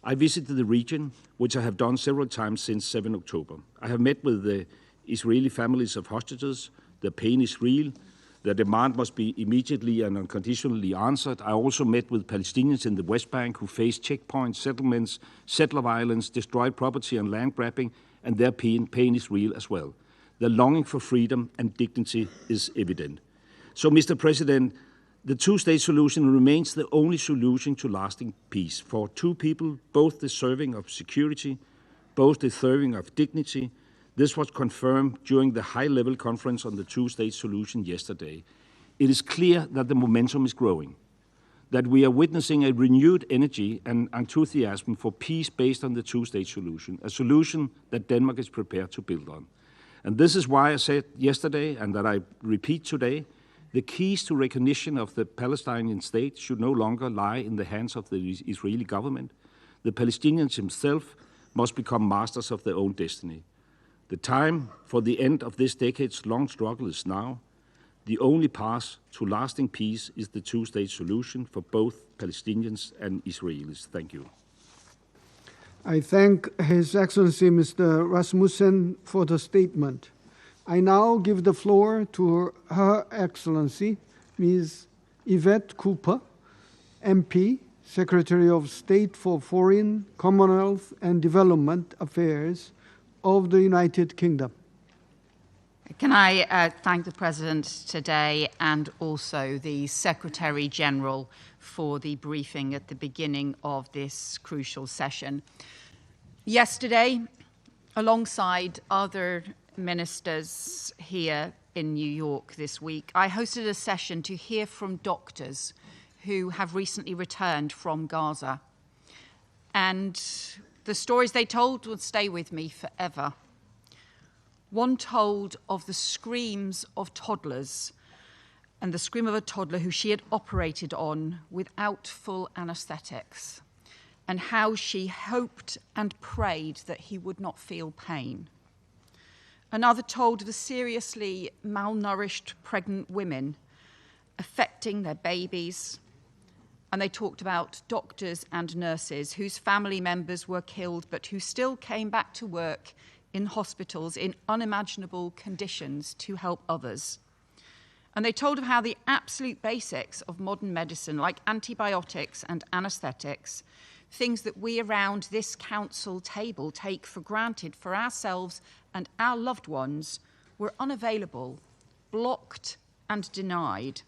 I visited the region, which I have done several times since 7 October. I have met with the Israeli families of hostages. The pain is real. The demand must be immediately and unconditionally answered. I also met with Palestinians in the West Bank who face checkpoints, settlements, settler violence, destroyed property and land grabbing, and their pain is real as well. The longing for freedom and dignity is evident. So, Mr. President, the two-state solution remains the only solution to lasting peace for two people, both deserving of security, both deserving of dignity. This was confirmed during the high-level conference on the two-state solution yesterday. It is clear that the momentum is growing, that we are witnessing a renewed energy and enthusiasm for peace based on the two-state solution, a solution that Denmark is prepared to build on. And this is why I said yesterday, and that I repeat today, the keys to recognition of the Palestinian state should no longer lie in the hands of the Israeli government. The Palestinians themselves must become masters of their own destiny. The time for the end of this decade's-long struggle is now. The only path to lasting peace is the two-state solution for both Palestinians and Israelis. Thank you. I thank His Excellency Mr. Rasmussen for the statement. I now give the floor to Her Excellency Ms. Yvette Cooper, MP, Secretary of State for Foreign, Commonwealth and Development Affairs of the United Kingdom. Can I thank the President today and also the Secretary General for the briefing at the beginning of this crucial session. Yesterday, alongside other ministers here in New York this week, I hosted a session to hear from doctors who have recently returned from Gaza. And the stories they told would stay with me forever. One told of the screams of toddlers and the scream of a toddler who she had operated on without full anesthetics, and how she hoped and prayed that he would not feel pain. Another told of the seriously malnourished pregnant women affecting their babies, and they talked about doctors and nurses whose family members were killed but who still came back to work in hospitals in unimaginable conditions to help others. And they told of how the absolute basics of modern medicine, like antibiotics and anesthetics, things that we around this council table take for granted for ourselves and our loved ones, were unavailable, blocked and denied.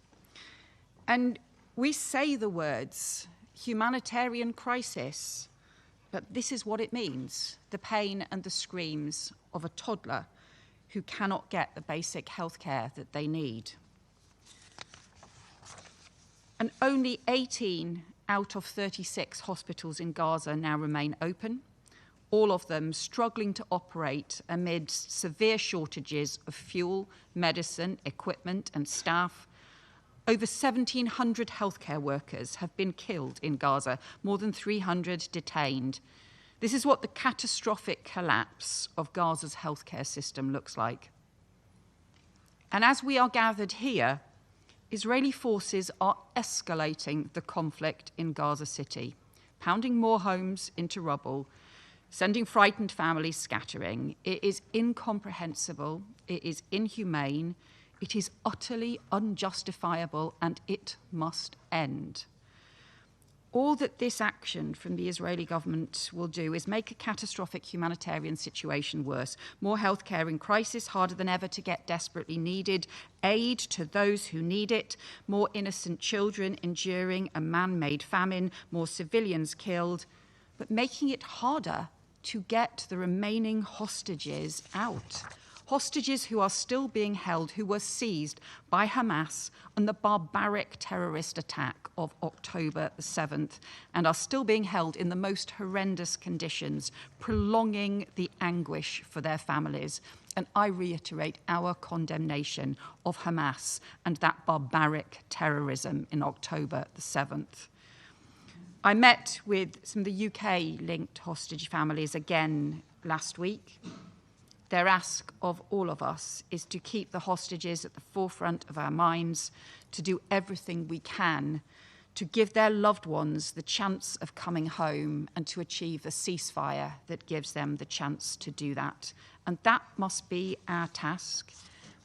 And we say the words humanitarian crisis, but this is what it means, the pain and the screams of a toddler who cannot get the basic health care that they need. And only 18 out of 36 hospitals in Gaza now remain open, all of them struggling to operate amid severe shortages of fuel, medicine, equipment and staff. Over 1,700 healthcare workers have been killed in Gaza, more than 300 detained. This is what the catastrophic collapse of Gaza's healthcare system looks like. And as we are gathered here, Israeli forces are escalating the conflict in Gaza City, pounding more homes into rubble, sending frightened families scattering. It is incomprehensible, it is inhumane, it is utterly unjustifiable, and it must end. All that this action from the Israeli government will do is make a catastrophic humanitarian situation worse. More healthcare in crisis, harder than ever to get desperately needed aid to those who need it, more innocent children enduring a man-made famine, more civilians killed, but making it harder to get the remaining hostages out. hostages who are still being held, who were seized by Hamas on the barbaric terrorist attack of October the 7th, and are still being held in the most horrendous conditions, prolonging the anguish for their families. And I reiterate our condemnation of Hamas and that barbaric terrorism in October the 7th. I met with some of the UK-linked hostage families again last week. Their ask of all of us is to keep the hostages at the forefront of our minds, to do everything we can to give their loved ones the chance of coming home and to achieve a ceasefire that gives them the chance to do that. And that must be our task.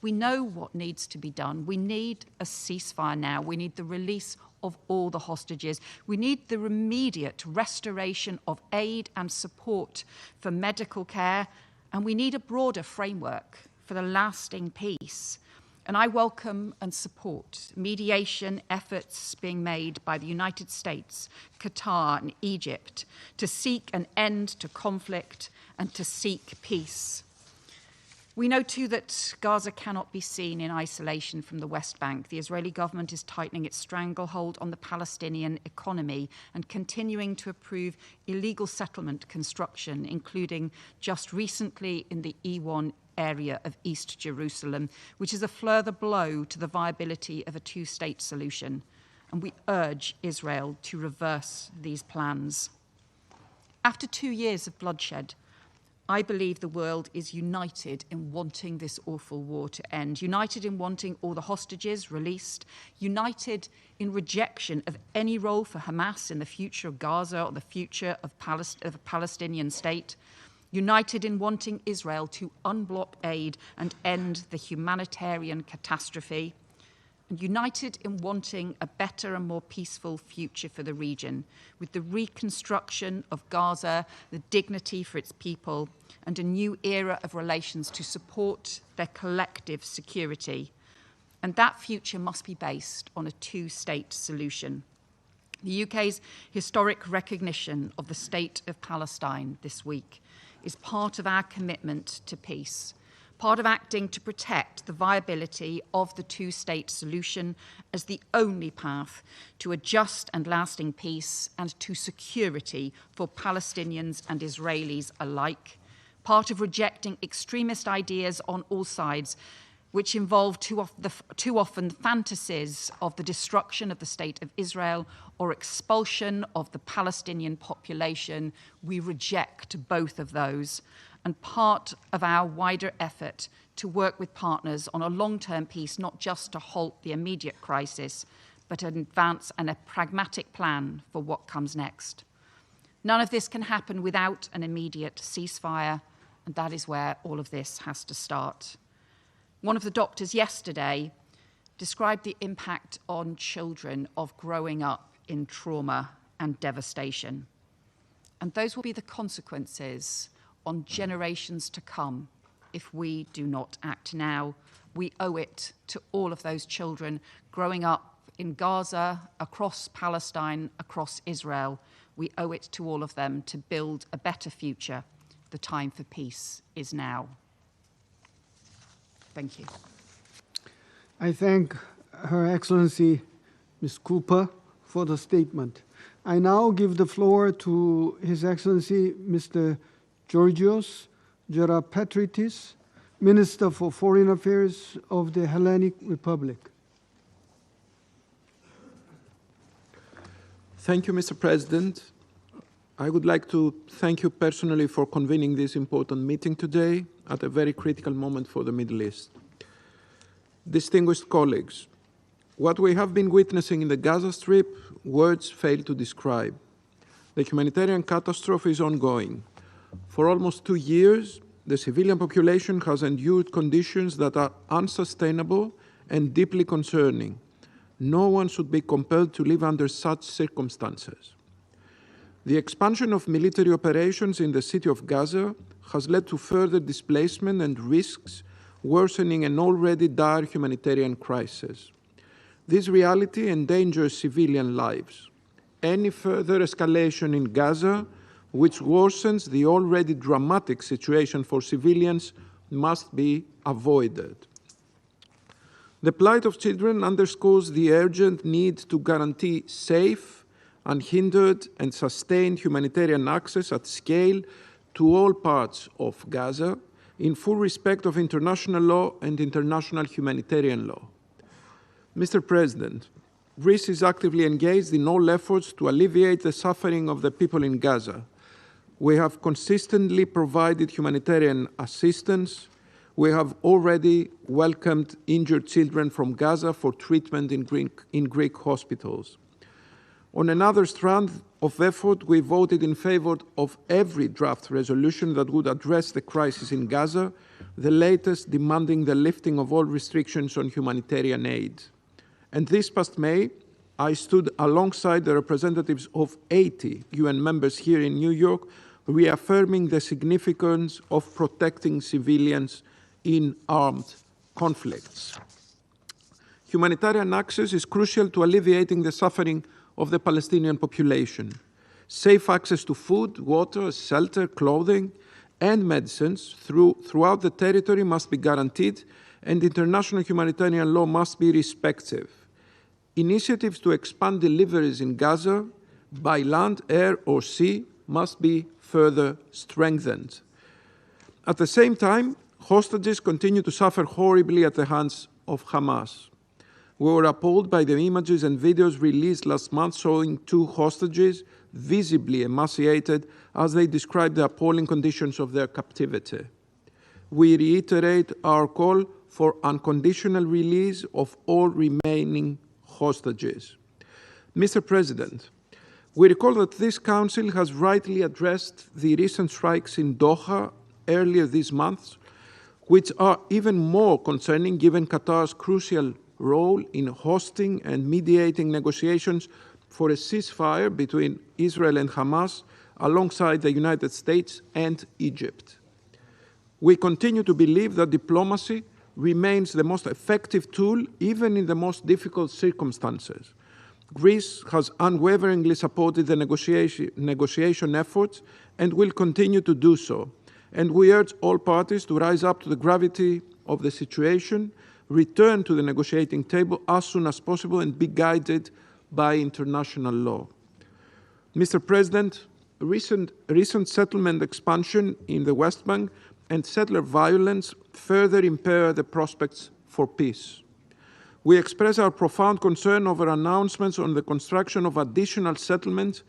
We know what needs to be done. We need a ceasefire now. We need the release of all the hostages. We need the immediate restoration of aid and support for medical care, and we need a broader framework for the lasting peace. And I welcome and support mediation efforts being made by the United States, Qatar, and Egypt to seek an end to conflict and to seek peace. We know too that Gaza cannot be seen in isolation from the West Bank. The Israeli government is tightening its stranglehold on the Palestinian economy and continuing to approve illegal settlement construction, including just recently in the E1 area of East Jerusalem, which is a further blow to the viability of a two-state solution. And we urge Israel to reverse these plans. After 2 years of bloodshed, I believe the world is united in wanting this awful war to end, united in wanting all the hostages released, united in rejection of any role for Hamas in the future of Gaza or the future of a Palestinian state, united in wanting Israel to unblock aid and end the humanitarian catastrophe, and united in wanting a better and more peaceful future for the region, with the reconstruction of Gaza, the dignity for its people, and a new era of relations to support their collective security. And that future must be based on a two-state solution. The UK's historic recognition of the state of Palestine this week is part of our commitment to peace, part of acting to protect the viability of the two-state solution as the only path to a just and lasting peace and to security for Palestinians and Israelis alike, part of rejecting extremist ideas on all sides, which involve too often fantasies of the destruction of the state of Israel or expulsion of the Palestinian population. We reject both of those, and part of our wider effort to work with partners on a long-term peace, not just to halt the immediate crisis, but to advance a pragmatic plan for what comes next. None of this can happen without an immediate ceasefire, and that is where all of this has to start. One of the doctors yesterday described the impact on children of growing up in trauma and devastation. And those will be the consequences on generations to come if we do not act now. We owe it to all of those children growing up in Gaza, across Palestine, across Israel. We owe it to all of them to build a better future. The time for peace is now. Thank you. I thank Her Excellency Ms. Cooper for the statement. I now give the floor to His Excellency Mr. Georgios Gerapatritis, Minister for Foreign Affairs of the Hellenic Republic. Thank you, Mr. President. I would like to thank you personally for convening this important meeting today at a very critical moment for the Middle East. Distinguished colleagues, what we have been witnessing in the Gaza Strip, words fail to describe. The humanitarian catastrophe is ongoing. For almost 2 years, the civilian population has endured conditions that are unsustainable and deeply concerning. No one should be compelled to live under such circumstances. The expansion of military operations in the city of Gaza has led to further displacement and risks, worsening an already dire humanitarian crisis. This reality endangers civilian lives. Any further escalation in Gaza, which worsens the already dramatic situation for civilians, must be avoided. The plight of children underscores the urgent need to guarantee safe, unhindered, and sustained humanitarian access at scale to all parts of Gaza, in full respect of international law and international humanitarian law. Mr. President, Greece is actively engaged in all efforts to alleviate the suffering of the people in Gaza. We have consistently provided humanitarian assistance. We have already welcomed injured children from Gaza for treatment in Greek hospitals. On another strand of effort, we voted in favor of every draft resolution that would address the crisis in Gaza, the latest demanding the lifting of all restrictions on humanitarian aid. And this past May, I stood alongside the representatives of 80 UN members here in New York, reaffirming the significance of protecting civilians in armed conflicts. Humanitarian access is crucial to alleviating the suffering of the Palestinian population. Safe access to food, water, shelter, clothing, and medicines throughout the territory must be guaranteed, and international humanitarian law must be respected. Initiatives to expand deliveries in Gaza by land, air, or sea must be further strengthened. At the same time, hostages continue to suffer horribly at the hands of Hamas. We were appalled by the images and videos released last month showing 2 hostages visibly emaciated as they described the appalling conditions of their captivity. We reiterate our call for unconditional release of all remaining hostages. Mr. President, we recall that this Council has rightly addressed the recent strikes in Doha earlier this month, which are even more concerning given Qatar's crucial role in hosting and mediating negotiations for a ceasefire between Israel and Hamas alongside the United States and Egypt. We continue to believe that diplomacy remains the most effective tool even in the most difficult circumstances. Greece has unwaveringly supported the negotiation efforts and will continue to do so. And we urge all parties to rise up to the gravity of the situation, return to the negotiating table as soon as possible, and be guided by international law. Mr. President, recent settlement expansion in the West Bank and settler violence further impair the prospects for peace. We express our profound concern over announcements on the construction of additional settlements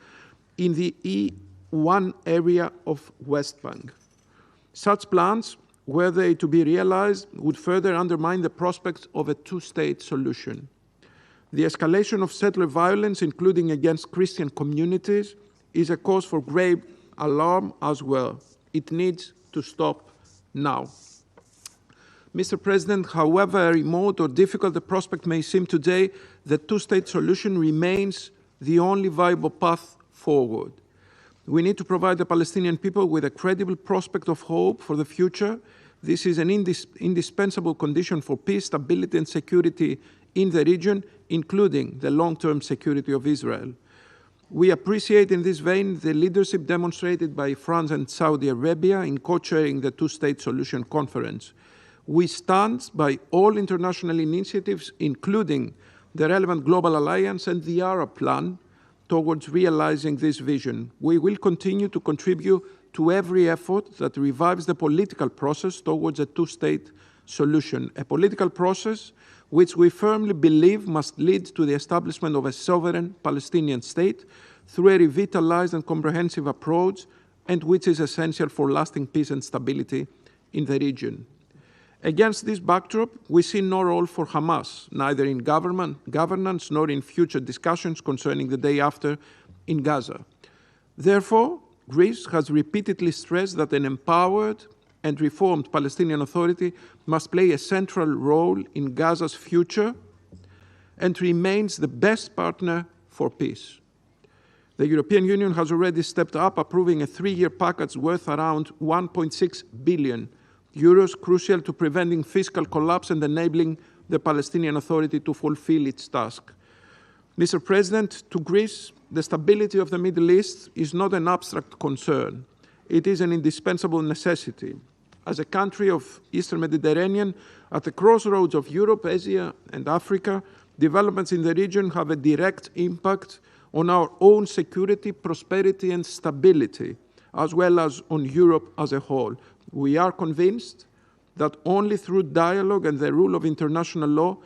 in the E1 area of West Bank. Such plans, were they to be realized, would further undermine the prospects of a 2-state solution. The escalation of settler violence, including against Christian communities, is a cause for grave alarm as well. It needs to stop now. Mr. President, however remote or difficult the prospect may seem today, the 2-state solution remains the only viable path forward. We need to provide the Palestinian people with a credible prospect of hope for the future. This is an indispensable condition for peace, stability, and security in the region, including the long-term security of Israel. We appreciate in this vein the leadership demonstrated by France and Saudi Arabia in co-chairing the 2-state solution conference. We stand by all international initiatives, including the relevant global alliance and the Arab plan, towards realizing this vision. We will continue to contribute to every effort that revives the political process towards a 2-state solution, a political process which we firmly believe must lead to the establishment of a sovereign Palestinian state through a revitalized and comprehensive approach, and which is essential for lasting peace and stability in the region. Against this backdrop, we see no role for Hamas, neither in governance nor in future discussions concerning the day after in Gaza. Therefore, Greece has repeatedly stressed that an empowered and reformed Palestinian Authority must play a central role in Gaza's future and remains the best partner for peace. The European Union has already stepped up, approving a 3-year package worth around 1.6 billion euros, crucial to preventing fiscal collapse and enabling the Palestinian Authority to fulfill its task. Mr. President, to Greece, the stability of the Middle East is not an abstract concern. It is an indispensable necessity. as a country of Eastern Mediterranean, at the crossroads of Europe, Asia, and Africa, developments in the region have a direct impact on our own security, prosperity, and stability, as well as on Europe as a whole. We are convinced that only through dialogue and the rule of international law,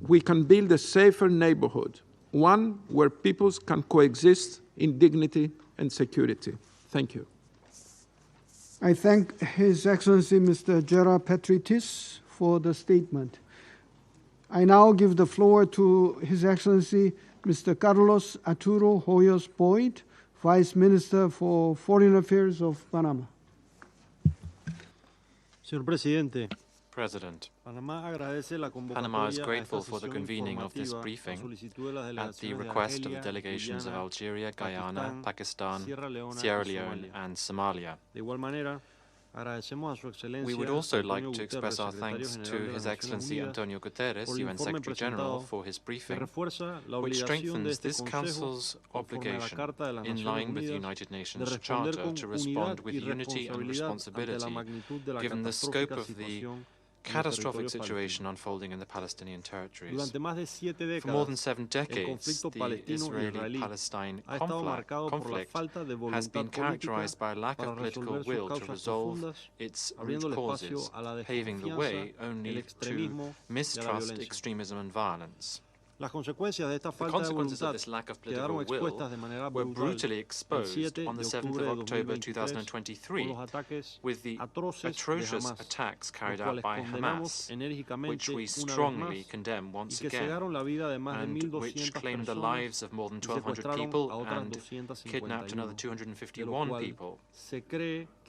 we can build a safer neighborhood, one where peoples can coexist in dignity and security. Thank you. I thank His Excellency Mr. Gera Petritis for the statement. I now give the floor to His Excellency Mr. Carlos Arturo Hoyos Boyd, Vice Minister for Foreign Affairs of Panama. Señor Presidente, President, Panama is grateful for the convening of this briefing at the request of the delegations of Algeria, Guyana, Pakistan, Sierra Leone, and Somalia. We would also like to express our thanks to His Excellency Antonio Guterres, UN Secretary General, for his briefing, which strengthens this Council's obligation in line with the United Nations Charter to respond with unity and responsibility, given the scope of the catastrophic situation unfolding in the Palestinian territories. For more than 7 decades, the Israeli-Palestine conflict has been characterized by a lack of political will to resolve its root causes, paving the way only to mistrust, extremism, and violence. The consequences of this lack of political will were brutally exposed on the 7th of October 2023 with the atrocious attacks carried out by Hamas, which we strongly condemn once again, and which claimed the lives of more than 1,200 people and kidnapped another 251 people,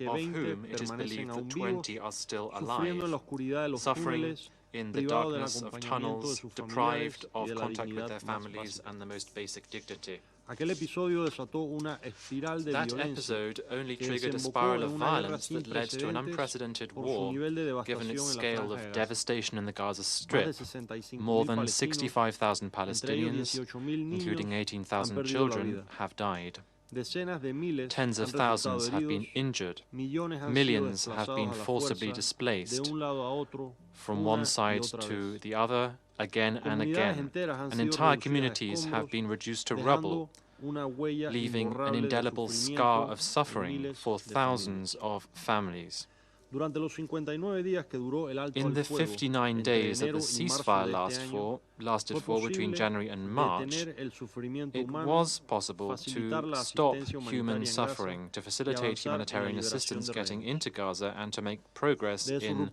of whom it is believed that 20 are still alive, suffering in the darkness of tunnels, deprived of contact with their families and the most basic dignity. That episode only triggered a spiral of violence that led to an unprecedented war, given its scale of devastation in the Gaza Strip. More than 65,000 Palestinians, including 18,000 children, have died. Tens of thousands have been injured. Millions have been forcibly displaced from one side to the other, again and again. And entire communities have been reduced to rubble, leaving an indelible scar of suffering for thousands of families. In the 59 days that the ceasefire lasted for between January and March, it was possible to stop human suffering, to facilitate humanitarian assistance getting into Gaza, and to make progress in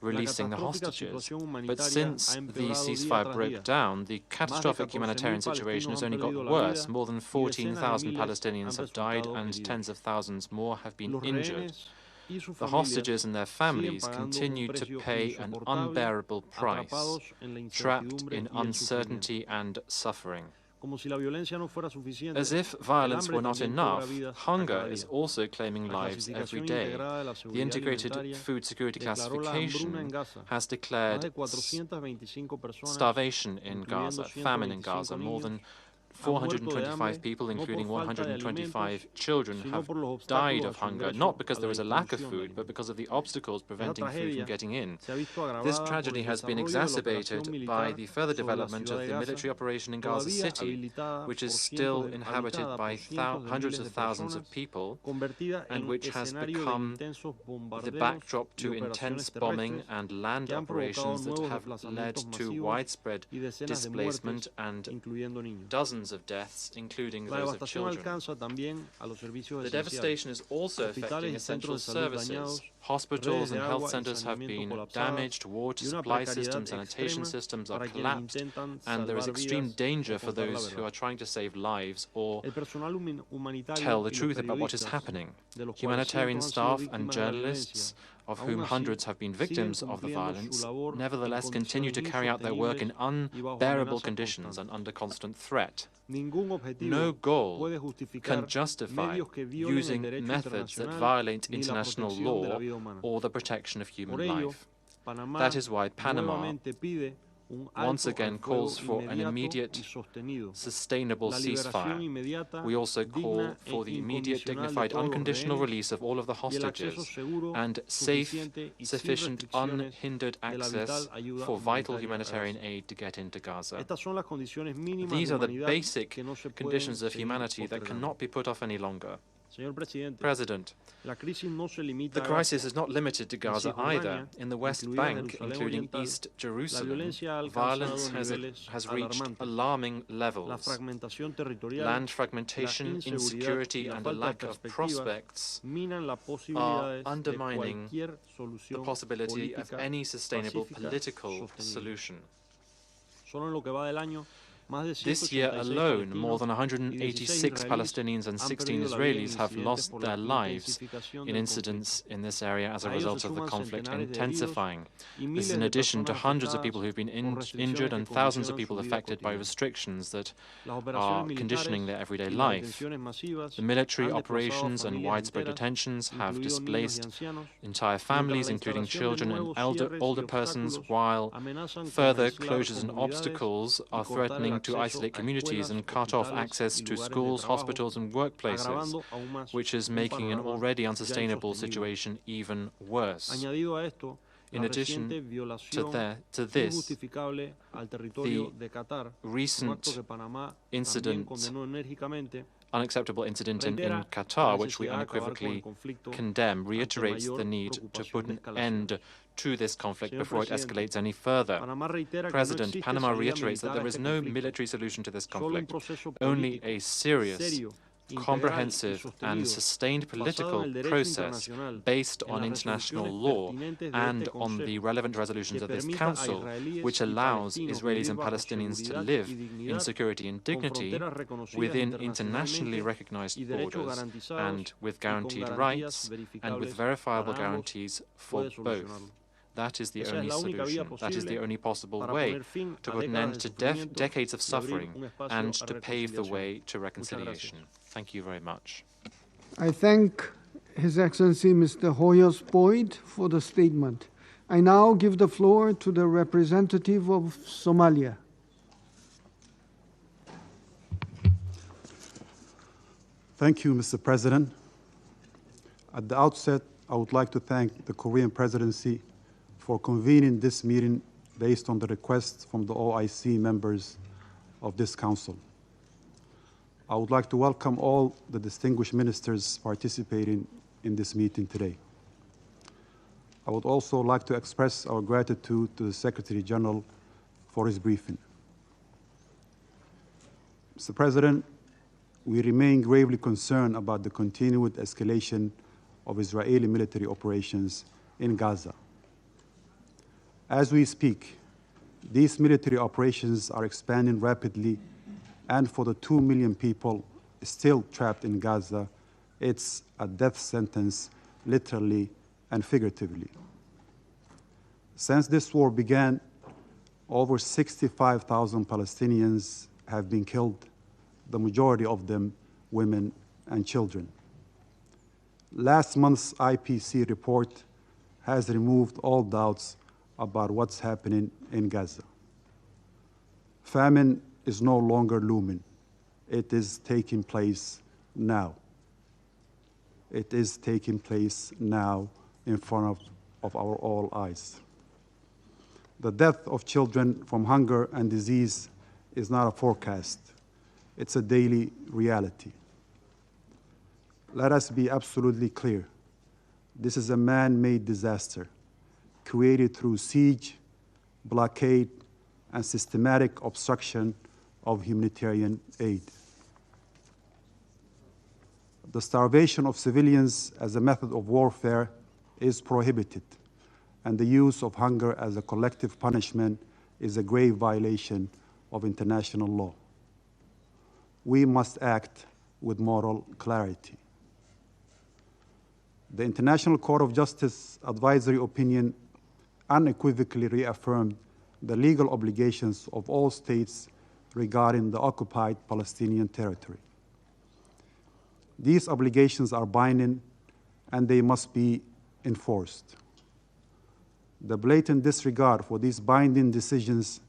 releasing the hostages. But since the ceasefire broke down, the catastrophic humanitarian situation has only got worse. More than 14,000 Palestinians have died and tens of thousands more have been injured. The hostages and their families continue to pay an unbearable price, trapped in uncertainty and suffering. As if violence were not enough, hunger is also claiming lives every day. The Integrated Food Security Classification has declared starvation in Gaza, famine in Gaza. More than 425 people, including 125 children, have died of hunger, not because there is a lack of food, but because of the obstacles preventing food from getting in. This tragedy has been exacerbated by the further development of the military operation in Gaza City, which is still inhabited by hundreds of thousands of people, and which has become the backdrop to intense bombing and land operations that have led to widespread displacement and dozens of deaths, including those of children. The devastation is also affecting essential services. Hospitals and health centers have been damaged, water supply systems, sanitation systems are collapsed, and there is extreme danger for those who are trying to save lives or tell the truth about what is happening. Humanitarian staff and journalists, of whom hundreds have been victims of the violence, nevertheless continue to carry out their work in unbearable conditions and under constant threat. No goal can justify using methods that violate international law or the protection of human life. That is why Panama once again calls for an immediate, sustainable ceasefire. We also call for the immediate, dignified, unconditional release of all of the hostages and safe, sufficient, unhindered access for vital humanitarian aid to get into Gaza. These are the basic conditions of humanity that cannot be put off any longer. President, the crisis is not limited to Gaza either. In the West Bank, including East Jerusalem, violence has reached alarming levels. Land fragmentation, insecurity, and a lack of prospects are undermining the possibility of any sustainable political solution. This year alone, more than 186 Palestinians and 16 Israelis have lost their lives in incidents in this area as a result of the conflict intensifying. This is in addition to hundreds of people who have been injured and thousands of people affected by restrictions that are conditioning their everyday life. The military operations and widespread detentions have displaced entire families, including children and older persons, while further closures and obstacles are threatening to isolate communities and cut off access to schools, hospitals, and workplaces, which is making an already unsustainable situation even worse. In addition to this, the recent unacceptable incident in Qatar, which we unequivocally condemn, reiterates the need to put an end to this conflict before it escalates any further. President, Panama reiterates that there is no military solution to this conflict, only a serious, comprehensive and sustained political process based on international law and on the relevant resolutions of this Council, which allows Israelis and Palestinians to live in security and dignity within internationally recognized borders and with guaranteed rights and with verifiable guarantees for both. That is the only solution. That is the only possible way to put an end to decades of suffering and to pave the way to reconciliation. Thank you very much. I thank His Excellency Mr. Hoyos Boyd for the statement. I now give the floor to the representative of Somalia. Thank you, Mr. President. At the outset, I would like to thank the Korean presidency for convening this meeting based on the request from the OIC members of this council. I would like to welcome all the distinguished ministers participating in this meeting today. I would also like to express our gratitude to the Secretary General for his briefing. Mr. President, we remain gravely concerned about the continued escalation of Israeli military operations in Gaza. As we speak, these military operations are expanding rapidly, and for the 2 million people still trapped in Gaza, it's a death sentence, literally and figuratively. Since this war began, over 65,000 Palestinians have been killed, the majority of them women and children. Last month's IPC report has removed all doubts about what's happening in Gaza. Famine is no longer looming. It is taking place now. It is taking place now in front of our all eyes. The death of children from hunger and disease is not a forecast. It's a daily reality. Let us be absolutely clear. This is a man-made disaster created through siege, blockade, and systematic obstruction of humanitarian aid. The starvation of civilians as a method of warfare is prohibited, and the use of hunger as a collective punishment is a grave violation of international law. We must act with moral clarity. The International Court of Justice advisory opinion unequivocally reaffirmed the legal obligations of all states regarding the occupied Palestinian territory. These obligations are binding and they must be enforced. The blatant disregard for these binding decisions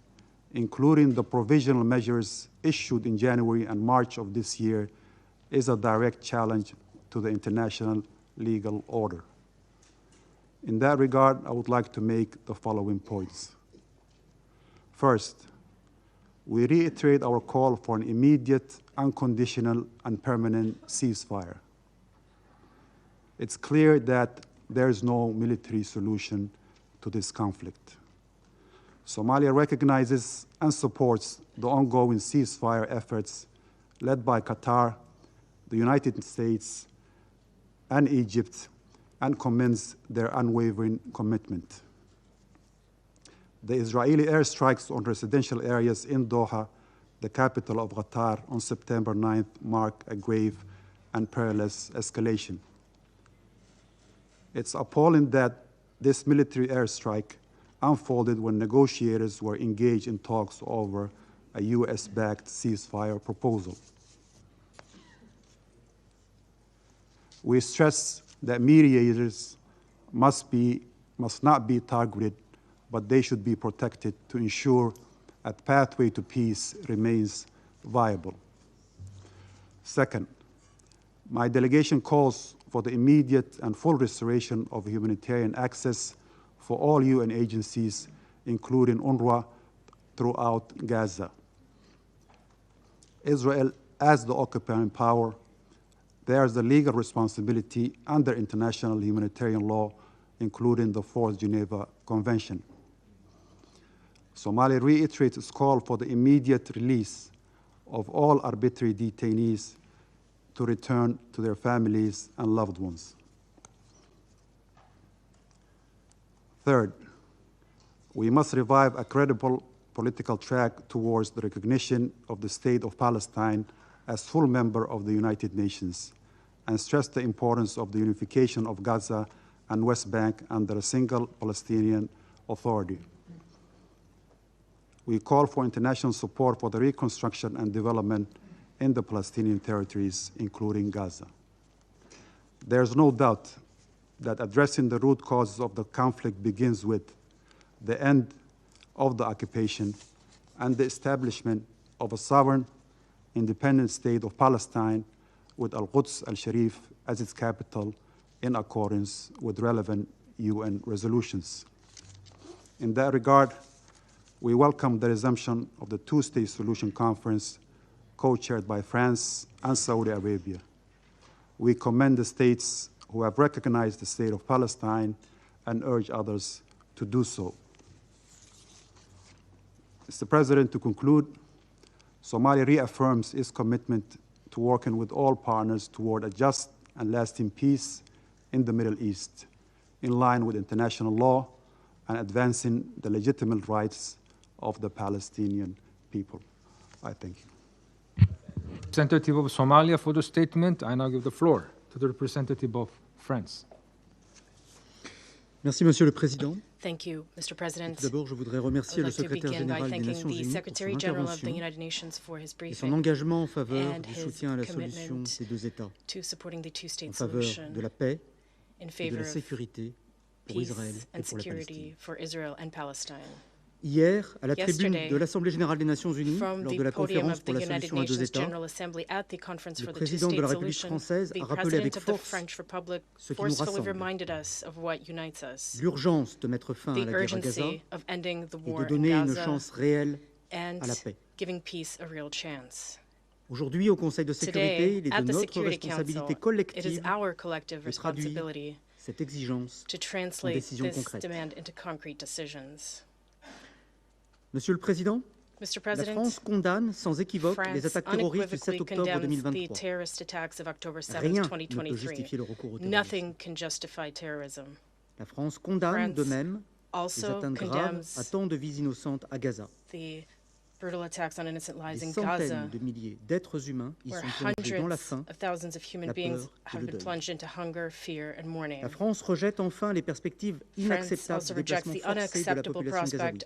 including the provisional measures issued in January and March of this year, is a direct challenge to the international legal order. In that regard, I would like to make the following points. First, we reiterate our call for an immediate, unconditional, and permanent ceasefire. It's clear that there is no military solution to this conflict. Somalia recognizes and supports the ongoing ceasefire efforts led by Qatar, the United States, and Egypt, and commends their unwavering commitment. The Israeli airstrikes on residential areas in Doha, the capital of Qatar, on September 9th mark a grave and perilous escalation. It's appalling that this military airstrike unfolded when negotiators were engaged in talks over a US-backed ceasefire proposal. We stress that mediators must not be targeted, but they should be protected to ensure a pathway to peace remains viable. Second, my delegation calls for the immediate and full restoration of humanitarian access for all UN agencies, including UNRWA, throughout Gaza. Israel, as the occupying power, bears the legal responsibility under international humanitarian law, including the Fourth Geneva Convention. Somalia reiterates its call for the immediate release of all arbitrary detainees to return to their families and loved ones. Third, we must revive a credible political track towards the recognition of the State of Palestine as full member of the United Nations, and stress the importance of the unification of Gaza and West Bank under a single Palestinian Authority. We call for international support for the reconstruction and development in the Palestinian territories, including Gaza. There's no doubt that addressing the root causes of the conflict begins with the end of the occupation and the establishment of a sovereign, independent state of Palestine with Al-Quds al-Sharif as its capital in accordance with relevant UN resolutions. In that regard, we welcome the resumption of the two-state solution conference co-chaired by France and Saudi Arabia. We commend the states who have recognized the state of Palestine and urge others to do so. Mr. President, to conclude, Somalia reaffirms its commitment to working with all partners toward a just and lasting peace in the Middle East, in line with international law and advancing the legitimate rights of the Palestinian people. I thank you. Representative of Somalia for the statement. I now give the floor to the representative of France. Merci, Monsieur le Président. Thank you, Mr. President. D'abord, je voudrais remercier le secrétaire général des Nations Unies pour son intervention et son engagement en faveur du soutien à la solution des deux États, en faveur de la paix et de la sécurité pour Israël et pour la Palestine. Hier, à la tribune de l'Assemblée générale des Nations unies, lors de la conférence pour la solution à deux États, le président de la République française a rappelé avec force ce qui nous rassemble, l'urgence de mettre fin à la guerre à Gaza et de donner une chance réelle à la paix. Aujourd'hui, au Conseil de sécurité, il est de notre responsabilité collective de traduire cette exigence en décisions concrètes. Monsieur le Président, la France condamne sans équivoque les attaques terroristes du 7 octobre 2023. Rien ne peut justifier le recours au terrorisme. La France condamne de même les atteintes graves à tant de vies innocentes à Gaza. Des centaines de milliers d'êtres humains y sont plongés dans la faim, la peur et le deuil. La France rejette enfin les perspectives inacceptables de déplacement forcé de la population gazaouite.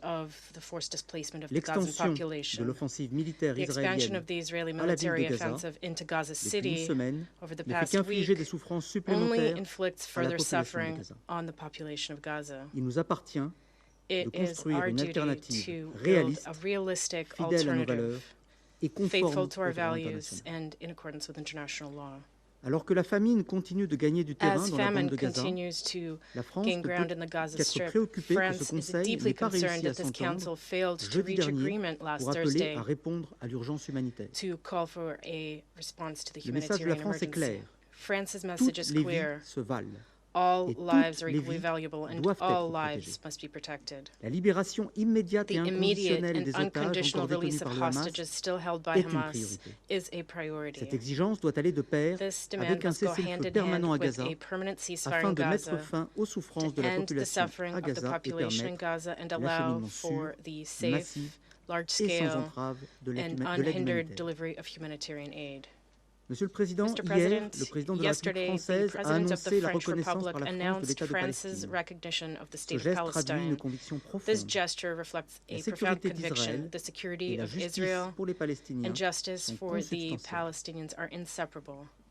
L'extension de l'offensive militaire israélienne à la ville de Gaza, depuis une semaine, ne fait qu'infliger des souffrances supplémentaires à la population de Gaza. Il nous appartient de construire une alternative réaliste, fidèle à nos valeurs et conforme au droit international. Alors que la famine continue de gagner du terrain dans la bande de Gaza, la France ne peut qu'être préoccupée que ce Conseil n'ait pas réussi à s'entendre jeudi dernier pour appeler à répondre à l'urgence humanitaire. Le message de la France est clair. Toutes les vies se valent. All et lives are equally valuable and all lives must be protected. La libération immédiate et inconditionnelle des otages encore détenus par le Hamas est une priorité. Cette exigence doit aller de pair avec un cessez-le-feu permanent à Gaza afin de mettre fin aux souffrances de la population à Gaza et permettre l'acheminement sûr, massif et sans entrave de l'aide humanitaire. Monsieur le Président, hier, le président de la République française a annoncé la reconnaissance par la France de l'État de Palestine. Ce geste traduit une conviction profonde. La sécurité d'Israël et la justice pour les Palestiniens sont consubstantielles.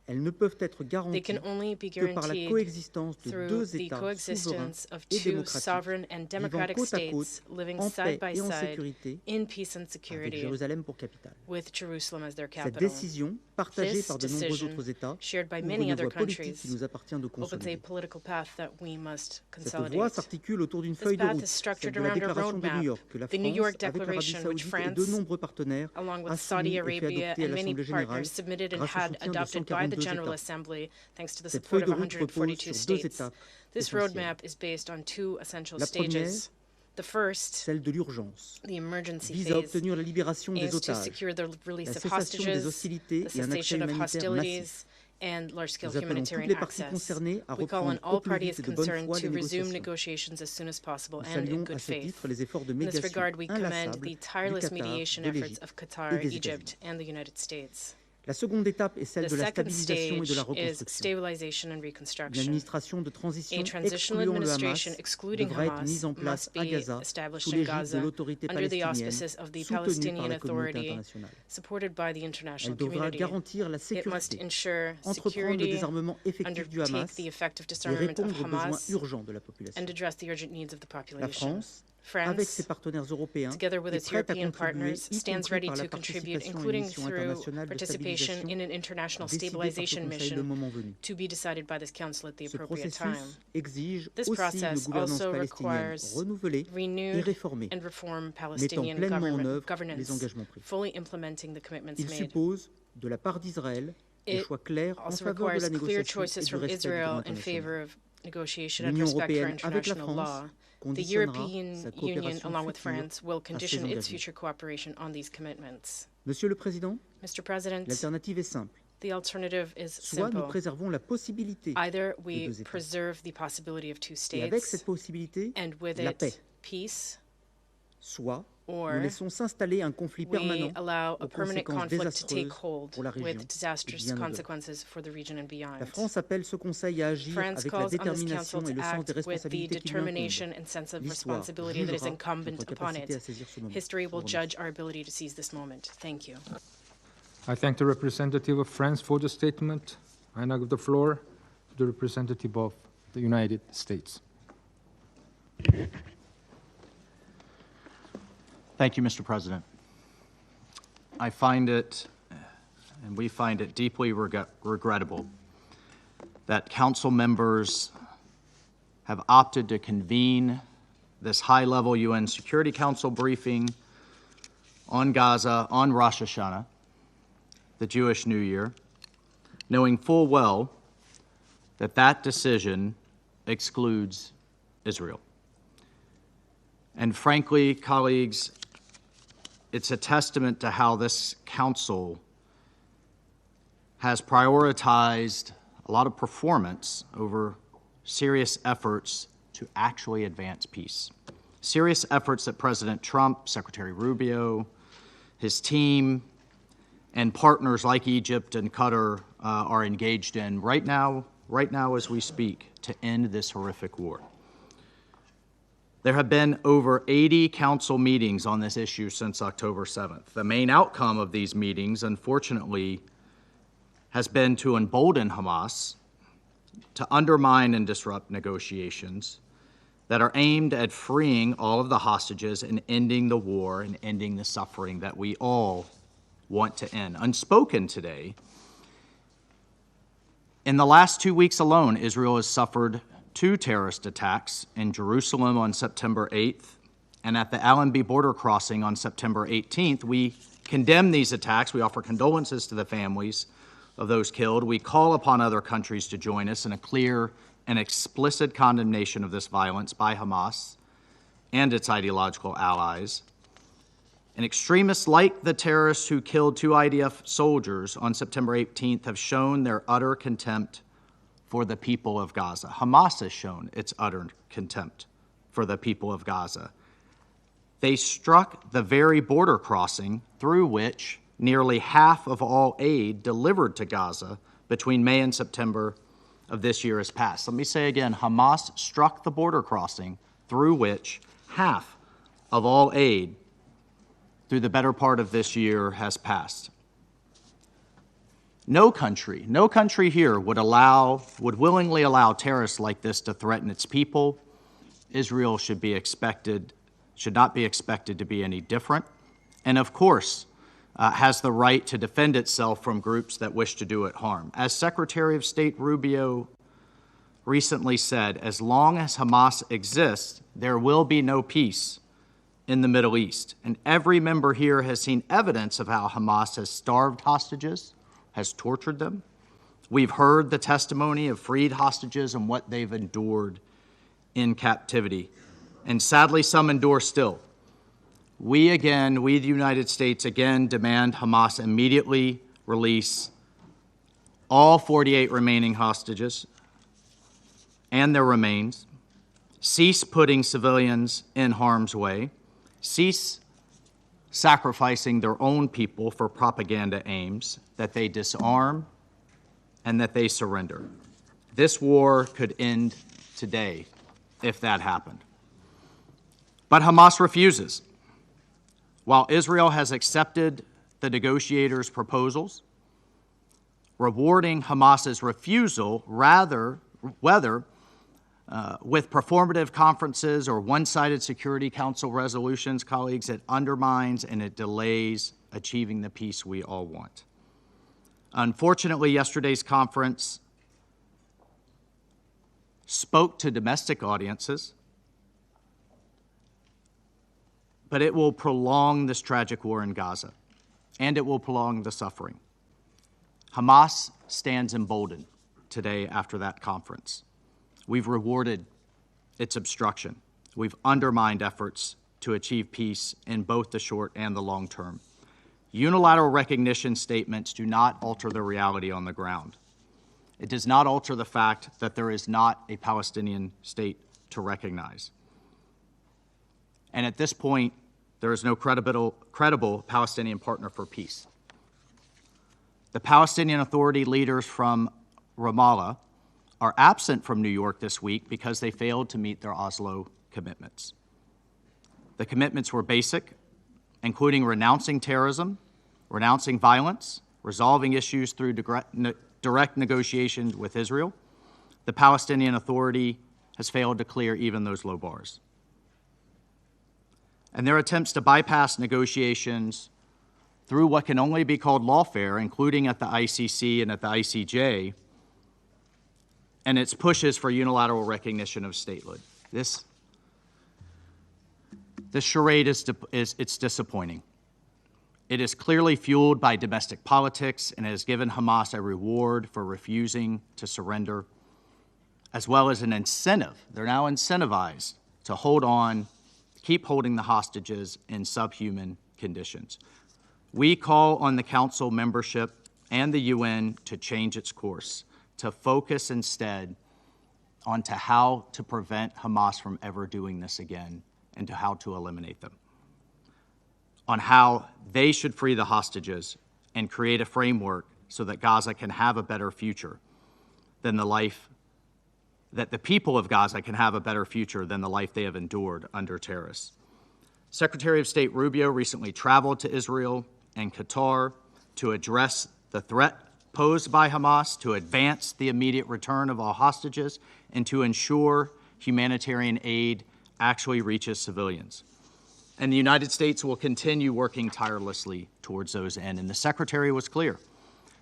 Elles ne peuvent être garanties que par la coexistence de deux États souverains et démocratiques, vivant côte à côte, en paix et en sécurité, avec Jérusalem pour capitale. Cette décision, partagée par de nombreux autres États, ouvre une voie politique qui nous appartient de consolider. Cette voie s'articule autour d'une feuille de route, celle de la déclaration de New York, que la France, avec l'Arabie saoudite et de nombreux partenaires, a soumis et fait adopter à l'Assemblée générale grâce au soutien de 142 General Assembly, thanks to the Cette support feuille of de route 142 repose sur deux states. étapes This roadmap is based on two essential La première, stages. The first, celle de l'urgence, the emergency vise à phase, obtenir la libération des is to otages, secure the release la of cessation des hostages, hostilités the et un accès cessation of humanitaire hostilities, massif. and large-scale Nous appelons toutes humanitarian les parties access. concernées à We call on reprendre au all plus parties vite et de bonne concerned foi to les resume négociations. negotiations as soon as possible Nous and in saluons good à ce faith. titre les efforts de In this médiation regard, we commend inlassables the du tireless Qatar, mediation de efforts l'Égypte of Qatar, et des Egypt, États-Unis. and the United States. La seconde étape est celle The de la second stabilisation et de la stage is reconstruction. stabilization and Une reconstruction. administration de transition A transitional excluant le administration Hamas excluding devra être Hamas mise en place must à be Gaza established sous in l'égide de Gaza l'autorité under the palestinienne auspices of the soutenue par Palestinian la communauté Authority, internationale. supported by the international Elle devra community. garantir la It must sécurité, ensure entreprendre le security, désarmement effectif du undertake Hamas the effective et disarmament of répondre aux besoins Hamas, urgents de la population. and address the urgent needs of the La population. France, avec ses partenaires européens, together with est its prête à European contribuer, partners, y stands compris ready par la to contribute, participation à une including mission through internationale de participation stabilisation in an international décidée par ce stabilization Conseil le mission moment venu. to be decided by this Council at the Ce appropriate time. processus exige This aussi une process gouvernance also palestinienne requires renouvelée et renewed réformée, and reformed mettant Palestinian pleinement en œuvre les governance, engagements pris. fully implementing the commitments Il made. suppose, de la part d'Israël, des It choix clairs en also faveur de la requires clear négociation et choices du from respect du droit Israel in international. favor of negotiation and L'Union respect for européenne, avec la international law. France, The conditionnera European sa Union, coopération along with future France, will à ces condition its engagements. future cooperation on these commitments. Monsieur le Président, Mr. President, l'alternative est simple. the alternative is Soit nous simple. préservons la possibilité Either de we deux États. preserve the possibility of two Et avec states, cette possibilité, and with la paix. it, peace, Soit or nous laissons s'installer un conflit we permanent allow a aux permanent conséquences conflict to take désastreuses hold pour la région with et disastrous bien au-delà. consequences for the region and beyond. La France appelle ce Conseil à agir France avec la calls on this détermination council et to le sens des act with the responsabilités qui lui incombent. determination and sense of L'histoire responsibility that is jugera incumbent notre upon capacité à it. saisir ce moment. History Je vous will remercie. judge our ability to seize this moment. Thank you. I thank the representative of France for the statement. I now give the floor to the representative of the United States. Thank you, Mr. President. I find it, and we find it deeply regrettable that council members have opted to convene this high-level UN Security Council briefing on Gaza on Rosh Hashanah, the Jewish New Year, knowing full well that that decision excludes Israel. And frankly, colleagues, it's a testament to how this council has prioritized a lot of performance over serious efforts to actually advance peace. Serious efforts that President Trump, Secretary Rubio, his team, and partners like Egypt and Qatar are engaged in right now as we speak, to end this horrific war. There have been over 80 council meetings on this issue since October 7th. The main outcome of these meetings, unfortunately, has been to embolden Hamas, to undermine and disrupt negotiations, that are aimed at freeing all of the hostages and ending the war and ending the suffering that we all want to end. Unspoken today, in the last 2 weeks alone, Israel has suffered 2 terrorist attacks in Jerusalem on September 8th and at the Allenby border crossing on September 18th. We condemn these attacks. We offer condolences to the families of those killed. We call upon other countries to join us in a clear and explicit condemnation of this violence by Hamas and its ideological allies. And extremists like the terrorists who killed 2 IDF soldiers on September 18th have shown their utter contempt for the people of Gaza. Hamas has shown its utter contempt for the people of Gaza. They struck the very border crossing through which nearly half of all aid delivered to Gaza between May and September of this year has passed. Let me say again, Hamas struck the border crossing through which half of all aid through the better part of this year has passed. No country here would willingly allow terrorists like this to threaten its people. Israel should not be expected to be any different. And of course, has the right to defend itself from groups that wish to do it harm. As Secretary of State Rubio recently said, as long as Hamas exists, there will be no peace in the Middle East. And every member here has seen evidence of how Hamas has starved hostages, has tortured them. We've heard the testimony of freed hostages and what they've endured in captivity. And sadly, some endure still. We, the United States, again demand Hamas immediately release all 48 remaining hostages and their remains, cease putting civilians in harm's way, cease sacrificing their own people for propaganda aims, that they disarm and that they surrender. This war could end today if that happened. But Hamas refuses. While Israel has accepted the negotiators' proposals, rewarding Hamas's refusal, whether with performative conferences or one-sided Security Council resolutions, colleagues, it undermines and it delays achieving the peace we all want. Unfortunately, yesterday's conference spoke to domestic audiences, but it will prolong this tragic war in Gaza, and it will prolong the suffering. Hamas stands emboldened today after that conference. We've rewarded its obstruction. We've undermined efforts to achieve peace in both the short and the long term. Unilateral recognition statements do not alter the reality on the ground. It does not alter the fact that there is not a Palestinian state to recognize. And at this point, there is no credible Palestinian partner for peace. The Palestinian Authority leaders from Ramallah are absent from New York this week because they failed to meet their Oslo commitments. The commitments were basic, including renouncing terrorism, renouncing violence, resolving issues through direct negotiations with Israel. The Palestinian Authority has failed to clear even those low bars. And their attempts to bypass negotiations through what can only be called lawfare, including at the ICC and at the ICJ, and its pushes for unilateral recognition of statehood. This charade it's disappointing. It is clearly fueled by domestic politics and has given Hamas a reward for refusing to surrender, as well as an incentive. They're now incentivized to hold on, keep holding the hostages in subhuman conditions. We call on the Council membership and the UN to change its course, to focus instead onto how to prevent Hamas from ever doing this again and to how to eliminate them, on how they should free the hostages and create a framework so that Gaza can have a better future than the life, that the people of Gaza can have a better future than the life they have endured under terrorists. Secretary of State Rubio recently traveled to Israel and Qatar to address the threat posed by Hamas, to advance the immediate return of all hostages, and to ensure humanitarian aid actually reaches civilians. And the United States will continue working tirelessly towards those ends. And the Secretary was clear.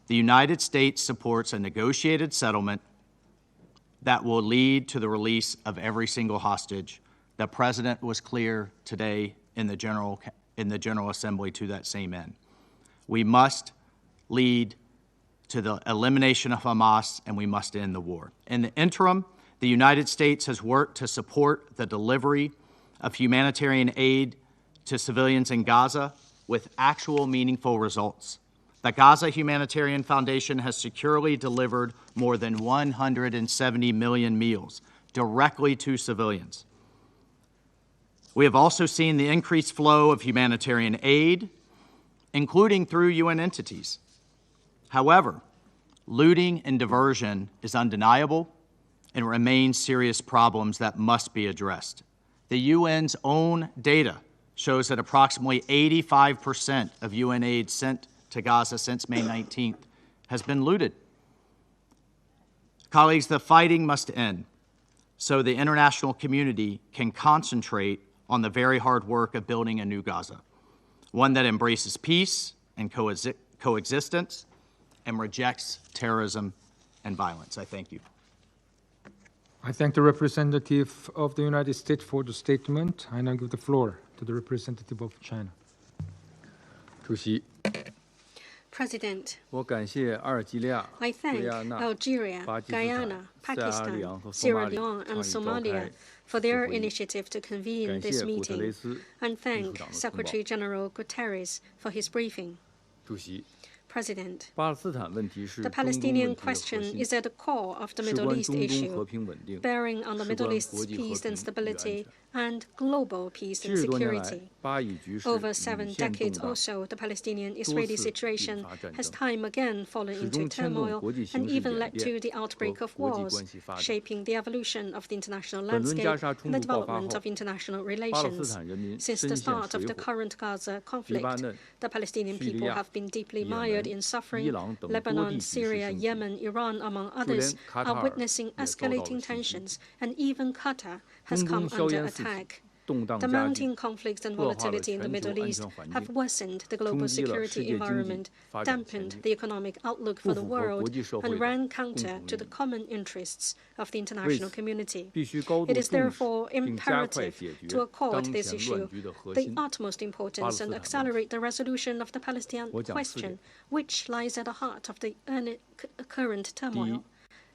The United States supports a negotiated settlement that will lead to the release of every single hostage. The President was clear today in the General Assembly to that same end. We must lead to the elimination of Hamas, and we must end the war. In the interim, the United States has worked to support the delivery of humanitarian aid to civilians in Gaza with actual meaningful results. The Gaza Humanitarian Foundation has securely delivered more than 170 million meals directly to civilians. We have also seen the increased flow of humanitarian aid, including through UN entities. However, looting and diversion is undeniable and remains serious problems that must be addressed. The UN's own data shows that approximately 85% of UN aid sent to Gaza since May 19th has been looted. Colleagues, the fighting must end so the international community can concentrate on the very hard work of building a new Gaza, one that embraces peace and coexistence and rejects terrorism and violence. I thank you. I thank the representative of the United States for the statement. I now give the floor to the representative of China. President, I thank Algeria, Guyana, Pakistan, Sierra Leone, and Somalia for their initiative to convene this meeting, and thank Secretary General Guterres for his briefing. President, the Palestinian question is at the core of the Middle East issue, bearing on the Middle East's peace and stability and global peace and security. Over 7 decades or so, the Palestinian-Israeli situation has time again fallen into turmoil and even led to the outbreak of wars, shaping the evolution of the international landscape and the development of international relations. Since the start of the current Gaza conflict, the Palestinian people have been deeply mired in suffering. Lebanon, Syria, Yemen, Iran, among others, are witnessing escalating tensions, and even Qatar has come under attack. The mounting conflicts and volatility in the Middle East have worsened the global security environment, dampened the economic outlook for the world, and ran counter to the common interests of the international community. It is therefore imperative to accord this issue the utmost importance and accelerate the resolution of the Palestinian question, which lies at the heart of the current turmoil.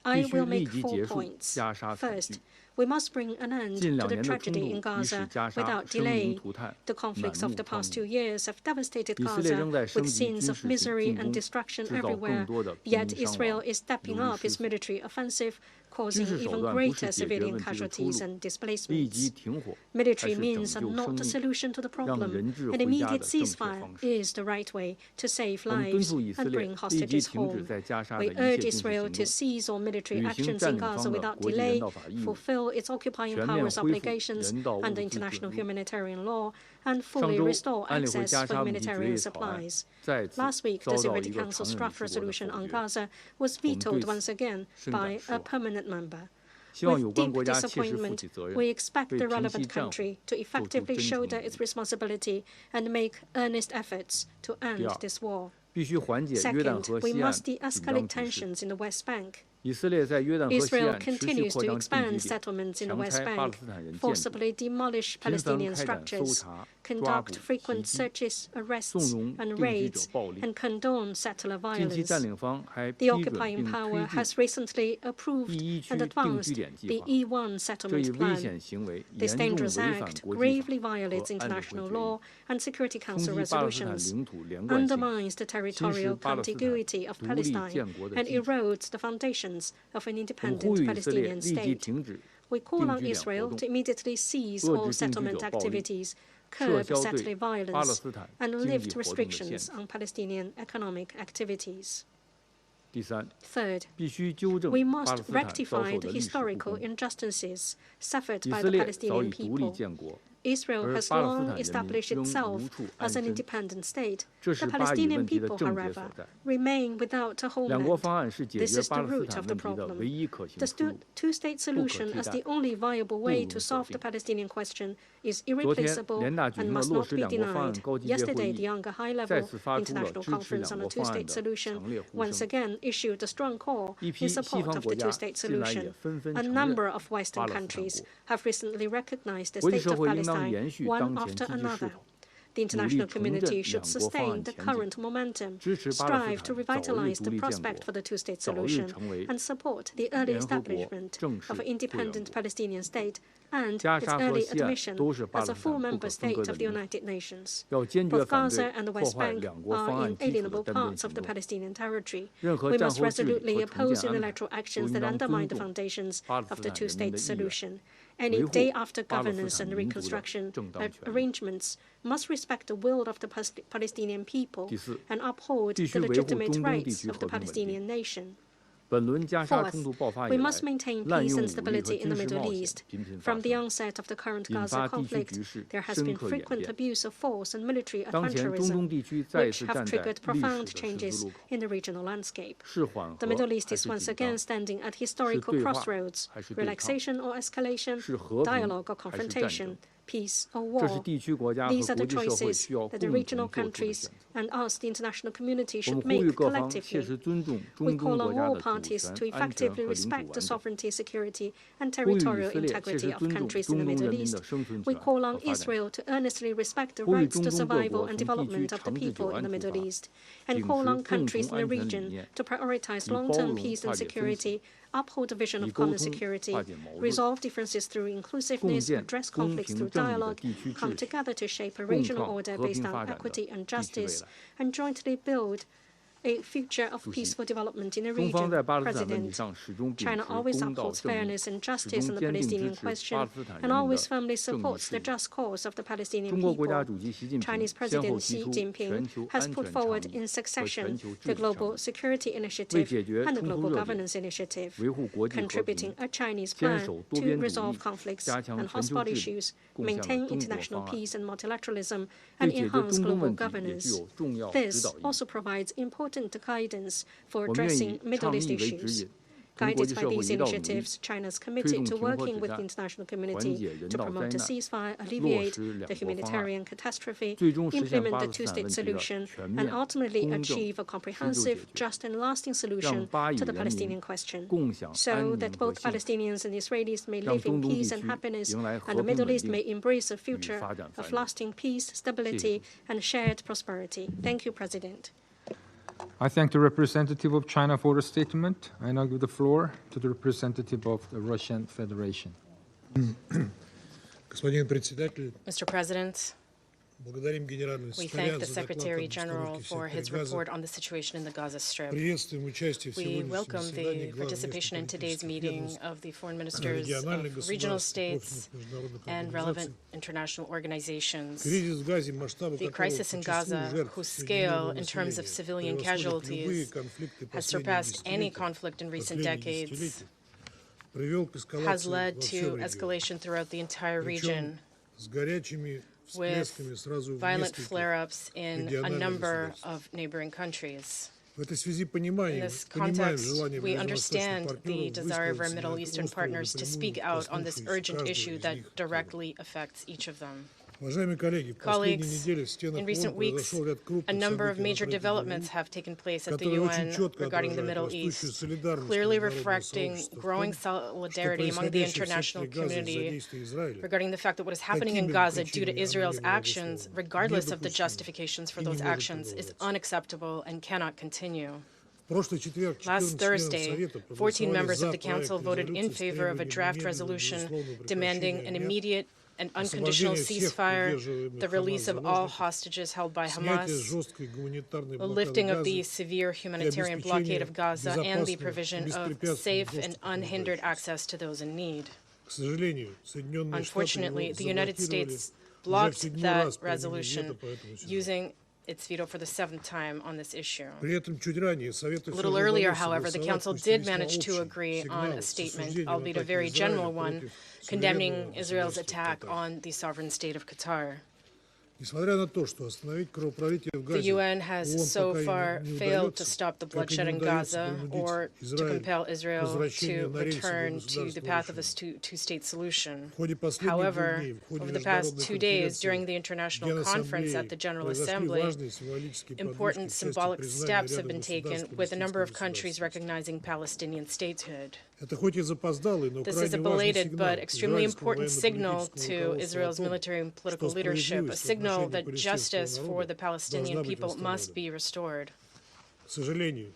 I will make 4 points. First, we must bring an end to the tragedy in Gaza without delay. The conflicts of the past 2 years have devastated Gaza with scenes of misery and destruction everywhere, yet Israel is stepping up its military offensive, causing even greater civilian casualties and displacements. Military means are not the solution to the problem. An immediate ceasefire is the right way to save lives and bring hostages home. We urge Israel to cease all military actions in Gaza without delay, fulfill its occupying powers obligations under international humanitarian law, and fully restore access for humanitarian supplies. Last week, the Security Council's draft resolution on Gaza was vetoed once again by a permanent member. With deep disappointment, we expect the relevant country to effectively shoulder its responsibility and make earnest efforts to end this war. Second, we must de-escalate tensions in the West Bank. Israel continues to expand settlements in the West Bank, forcibly demolish Palestinian structures, conduct frequent searches, arrests, and raids, and condone settler violence. The occupying power has recently approved and advanced the E1 settlement plan. This dangerous act gravely violates international law and Security Council resolutions, undermines the territorial contiguity of Palestine, and erodes the foundations of an independent Palestinian state. We call on Israel to immediately cease all settlement activities, curb settler violence, and lift restrictions on Palestinian economic activities. Third, we must rectify the historical injustices suffered by the Palestinian people. Israel has long established itself as an independent state. The Palestinian people, however, remain without a homeland. This is the root of the problem. The two-state solution as the only viable way to solve the Palestinian question is irreplaceable and must not be denied. Yesterday, the Younger High-Level International Conference on a two-state solution once again issued a strong call in support of the two-state solution. A number of Western countries have recently recognized the state of Palestine, one after another. The international community should sustain the current momentum, strive to revitalize the prospect for the two-state solution, and support the early establishment of an independent Palestinian state and its early admission as a full member state of the United Nations. Both Gaza and the West Bank are inalienable parts of the Palestinian territory. We must resolutely oppose unilateral actions that undermine the foundations of the two-state solution. Any day-after governance and reconstruction arrangements must respect the will of the Palestinian people and uphold the legitimate rights of the Palestinian nation. Fourth, we must maintain peace and stability in the Middle East. From the onset of the current Gaza conflict, there has been frequent abuse of force and military adventurism, which have triggered profound changes in the regional landscape. The Middle East is once again standing at historical crossroads: relaxation or escalation, dialogue or confrontation, peace or war. These are the choices that the regional countries and us, the international community, should make collectively. We call on all parties to effectively respect the sovereignty, security, and territorial integrity of countries in the Middle East. We call on Israel to earnestly respect the rights to survival and development of the people in the Middle East, and call on countries in the region to prioritize long-term peace and security, uphold the vision of common security, resolve differences through inclusiveness, address conflicts through dialogue, come together to shape a regional order based on equity and justice, and jointly build a future of peaceful development in the region. President, China always upholds fairness and justice on the Palestinian question and always firmly supports the just cause of the Palestinian people. Chinese President Xi Jinping has put forward in succession the Global Security Initiative and the Global Governance Initiative, contributing a Chinese plan to resolve conflicts and hotspot issues, maintain international peace and multilateralism, and enhance global governance. This also provides important guidance for addressing Middle East issues. Guided by these initiatives, China is committed to working with the international community to promote a ceasefire, alleviate the humanitarian catastrophe, implement the two-state solution, and ultimately achieve a comprehensive, just and lasting solution to the Palestinian question, so that both Palestinians and Israelis may live in peace and happiness, and the Middle East may embrace a future of lasting peace, stability, and shared prosperity. Thank you, President. I thank the representative of China for the statement. I now give the floor to the representative of the Russian Federation. Mr. President, we thank the Secretary General for his report on the situation in the Gaza Strip. We welcome the participation in today's meeting of the foreign ministers of regional states and relevant international organizations. The crisis in Gaza, whose scale in terms of civilian casualties has surpassed any conflict in recent decades, has led to escalation throughout the entire region, with violent flare-ups in a number of neighboring countries. In this context, we understand the desire of our Middle Eastern partners to speak out on this urgent issue that directly affects each of them. Colleagues, in recent weeks, a number of major developments have taken place at the UN regarding the Middle East, clearly reflecting growing solidarity among the international community regarding the fact that what is happening in Gaza due to Israel's actions, regardless of the justifications for those actions, is unacceptable and cannot continue. Last Thursday, 14 members of the Council voted in favor of a draft resolution demanding an immediate and unconditional ceasefire, the release of all hostages held by Hamas, the lifting of the severe humanitarian blockade of Gaza, and the provision of safe and unhindered access to those in need. Unfortunately, the United States blocked that resolution using its veto for the 7th time on this issue. A A little earlier, however, the Council did manage to agree on a statement, albeit a very general one, condemning Israel's attack on the sovereign state of Qatar. The UN has so far failed to stop the bloodshed in Gaza or to compel Israel to return to the path of a two-state solution. However, over the past 2 days during the international conference at the General Assembly, important symbolic steps have been taken with a number of countries recognizing Palestinian statehood. This is a belated but extremely important signal to Israel's military and political leadership, a signal that justice for the Palestinian people must be restored. Sadly,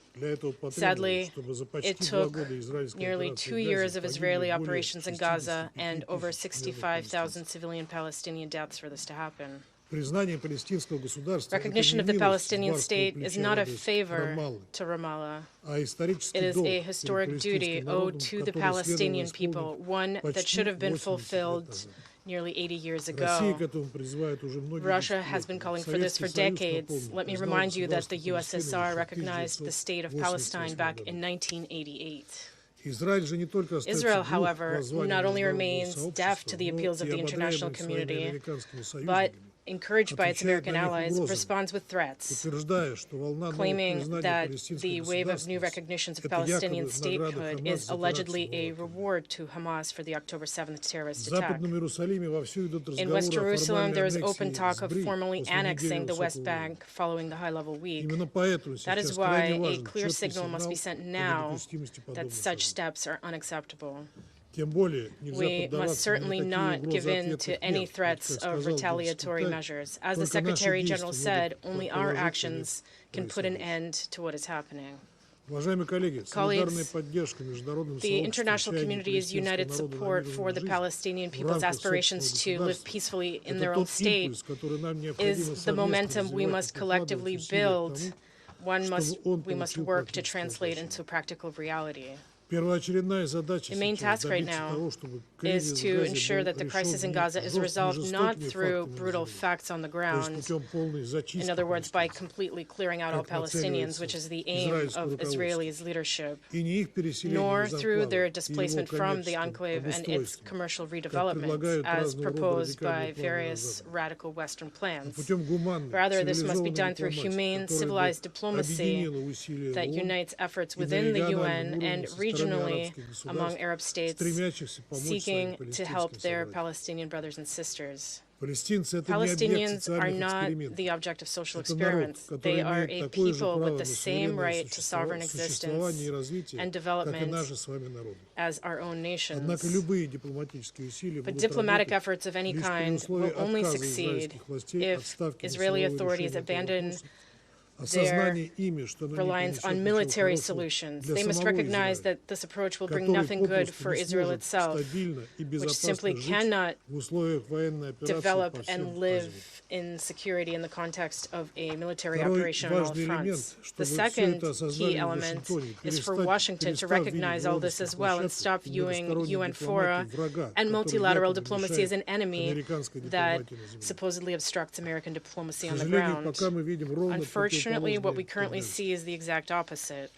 it took nearly 2 years of Israeli operations in Gaza and over 65,000 civilian Palestinian deaths for this to happen. Recognition of the Palestinian state is not a favor to Ramallah. It is a historic duty owed to the Palestinian people, one that should have been fulfilled nearly 80 years ago. Russia has been calling for this for decades. Let me remind you that the USSR recognized the state of Palestine back in 1988. Israel, however, not only remains deaf to the appeals of the international community, but encouraged by its American allies, responds with threats, claiming that the wave of new recognitions of Palestinian statehood is allegedly a reward to Hamas for the October 7th terrorist attack. In West Jerusalem, there is open talk of formally annexing the West Bank following the high-level week. That is why a clear signal must be sent now that such steps are unacceptable. We must certainly not give in to any threats of retaliatory measures. As the Secretary General said, only our actions can put an end to what is happening. Colleagues, the international community's united support for the Palestinian people's aspirations to live peacefully in their own state is the momentum we must collectively build. We must work to translate into practical reality. The main task right now is to ensure that the crisis in Gaza is resolved not through brutal facts on the ground, in other words, by completely clearing out all Palestinians, which is the aim of Israelis' leadership, nor through their displacement from the enclave and its commercial redevelopment, as proposed by various radical Western plans. Rather, this must be done through humane, civilized diplomacy that unites efforts within the UN and regionally among Arab states seeking to help their Palestinian brothers and sisters. Palestinians are not the object of social experiments. They are a people with the same right to sovereign existence and development as our own nations. But diplomatic efforts of any kind will only succeed if Israeli authorities abandon their reliance on military solutions. They must recognize that this approach will bring nothing good for Israel itself, which simply cannot develop and live in security in the context of a military operation on all fronts. The second key element is for Washington to recognize all this as well and stop viewing UN fora and multilateral diplomacy as an enemy that supposedly obstructs American diplomacy on the ground. Unfortunately, what we currently see is the exact opposite.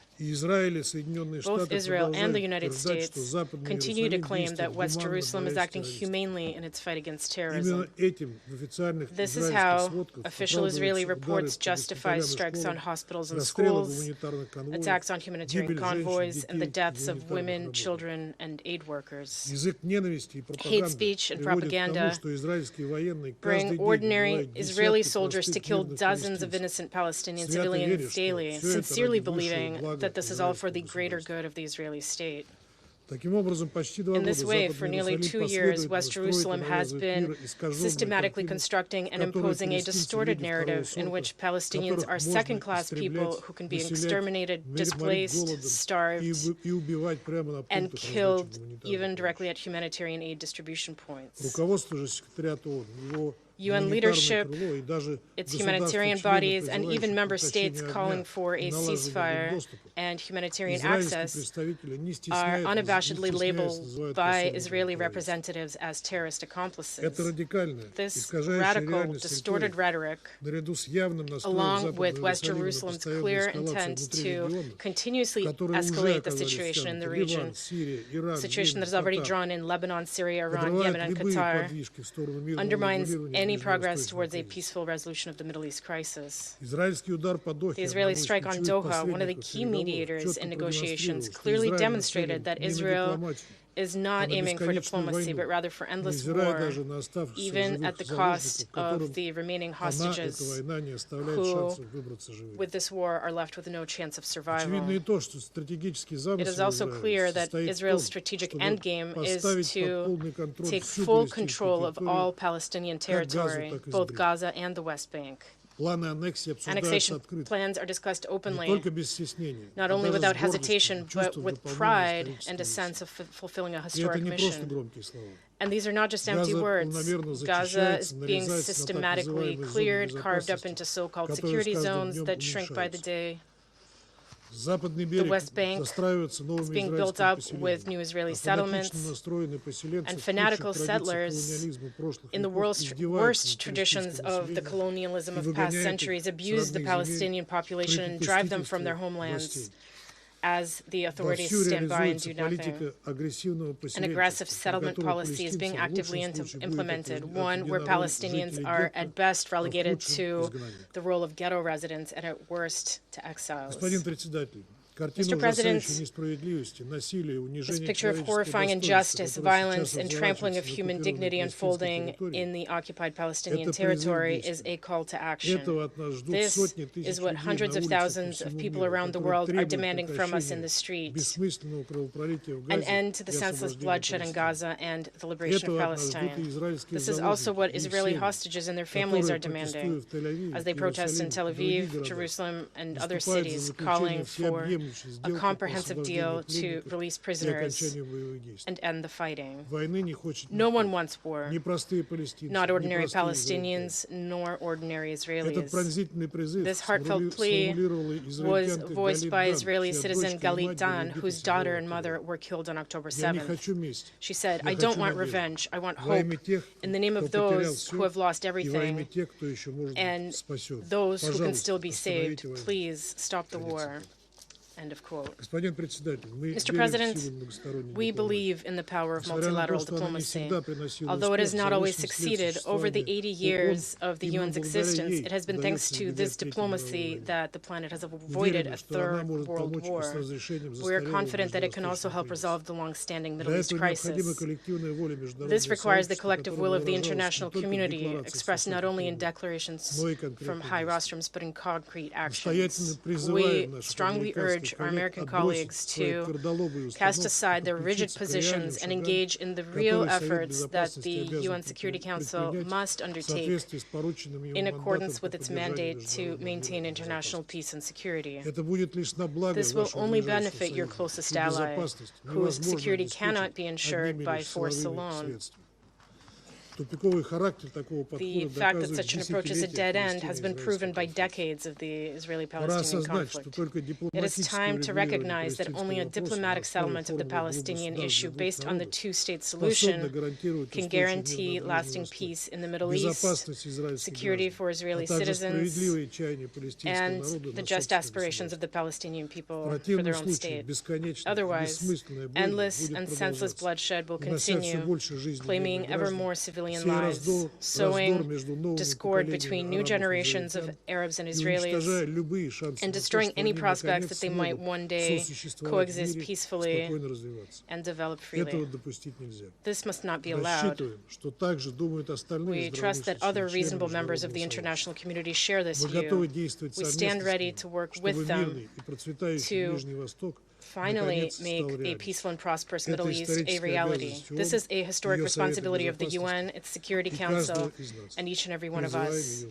Both Israel and the United States continue to claim that West Jerusalem is acting humanely in its fight against terrorism. This is how official Israeli reports justify strikes on hospitals and schools, attacks on humanitarian convoys, and the deaths of women, children, and aid workers. Hate speech and propaganda bring ordinary Israeli soldiers to kill dozens of innocent Palestinian civilians daily, sincerely believing that this is all for the greater good of the Israeli state. In this way, for nearly 2 years, West Jerusalem has been systematically constructing and imposing a distorted narrative in which Palestinians are second-class people who can be exterminated, displaced, starved, and killed even directly at humanitarian aid distribution points. UN leadership, its humanitarian bodies, and even member states calling for a ceasefire and humanitarian access are unabashedly labeled by Israeli representatives as terrorist accomplices. This radical, distorted rhetoric, along with West Jerusalem's clear intent to continuously escalate the situation in the region, a situation that has already drawn in Lebanon, Syria, Iran, Yemen, and Qatar, undermines any progress towards a peaceful resolution of the Middle East crisis. The Israeli strike on Doha, one of the key mediators in negotiations, clearly demonstrated that Israel is not aiming for diplomacy, but rather for endless war, even at the cost of the remaining hostages who, with this war, are left with no chance of survival. It is also clear that Israel's strategic endgame is to take full control of all Palestinian territory, both Gaza and the West Bank. Annexation plans are discussed openly, not only without hesitation, but with pride and a sense of fulfilling a historic mission. And these are not just empty words. Gaza is being systematically cleared, carved up into so-called security zones that shrink by the day. The West Bank is being built up with new Israeli settlements, and fanatical settlers, in the worst traditions of the colonialism of past centuries, abuse the Palestinian population and drive them from their homelands as the authorities stand by and do nothing. An aggressive settlement policy is being actively implemented, one where Palestinians are at best relegated to the role of ghetto residents and at worst to exiles. Mr. President, this picture of horrifying injustice, violence, and trampling of human dignity unfolding in the occupied Palestinian territory is a call to action. This is what hundreds of thousands of people around the world are demanding from us in the streets: an end to the senseless bloodshed in Gaza and the liberation of Palestine. This is also what Israeli hostages and their families are demanding as they protest in Tel Aviv, Jerusalem, and other cities, calling for a comprehensive deal to release prisoners and end the fighting. No one wants war, not ordinary Palestinians nor ordinary Israelis. This heartfelt plea was voiced by Israeli citizen Galit Dan, whose daughter and mother were killed on October 7th. She said, "I don't want revenge, I want hope in the name of those who have lost everything and those who can still be saved. Please stop the war." End of quote. Mr. President, we believe in the power of multilateral diplomacy. Although it has not always succeeded, over the 80 years of the UN's existence, it has been thanks to this diplomacy that the planet has avoided a third world war. We are confident that it can also help resolve the long-standing Middle East crisis. This requires the collective will of the international community, expressed not only in declarations from high rostrums, but in concrete actions. We strongly urge our American colleagues to cast aside their rigid positions and engage in the real efforts that the UN Security Council must undertake in accordance with its mandate to maintain international peace and security. This will only benefit your closest ally, whose security cannot be ensured by force alone. The fact that such an approach is a dead end has been proven by decades of the Israeli-Palestinian conflict. It is time to recognize that only a diplomatic settlement of the Palestinian issue based on the two-state solution can guarantee lasting peace in the Middle East, security for Israeli citizens, and the just aspirations of the Palestinian people for their own state. Otherwise, endless and senseless bloodshed will continue, claiming ever more civilian lives, sowing discord between new generations of Arabs and Israelis, and destroying any prospects that they might one day coexist peacefully and develop freely. This must not be allowed. We trust that other reasonable members of the international community share this view. We stand ready to work with them to finally make a peaceful and prosperous Middle East a reality. This is a historic responsibility of the UN, its Security Council, and each and every one of us.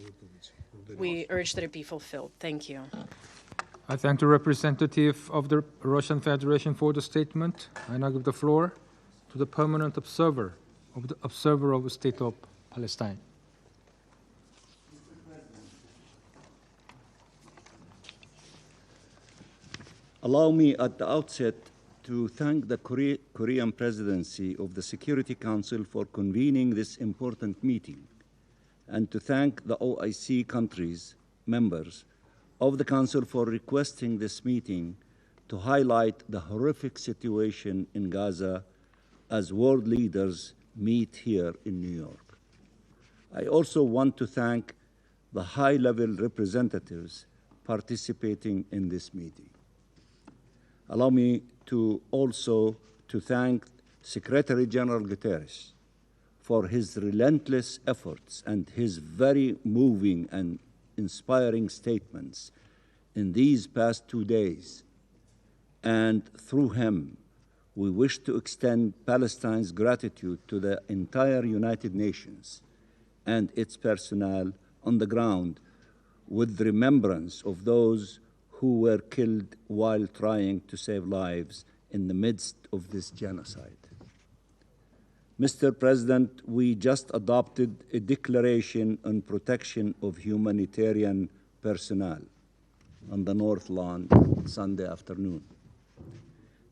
We urge that it be fulfilled. Thank you. I thank the representative of the Russian Federation for the statement. I now give the floor to the permanent observer of the State of Palestine. Allow me at the outset to thank the Korean presidency of the Security Council for convening this important meeting, and to thank the OIC countries, members of the Council, for requesting this meeting to highlight the horrific situation in Gaza as world leaders meet here in New York. I also want to thank the high-level representatives participating in this meeting. Allow me to also thank Secretary General Guterres for his relentless efforts and his very moving and inspiring statements in these past 2 days. And through him, we wish to extend Palestine's gratitude to the entire United Nations and its personnel on the ground, with remembrance of those who were killed while trying to save lives in the midst of this genocide. Mr. President, we just adopted a declaration on protection of humanitarian personnel on the North Lawn Sunday afternoon.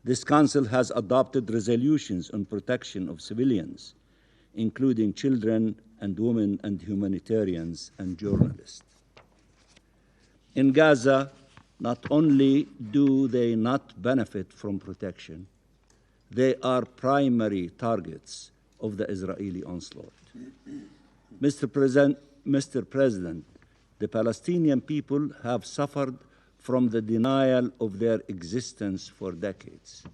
This Council has adopted resolutions on protection of civilians, including children and women and humanitarians and journalists. In Gaza, not only do they not benefit from protection, they are primary targets of the Israeli onslaught. Mr. President, the Palestinian people have suffered from the denial of their existence for decades.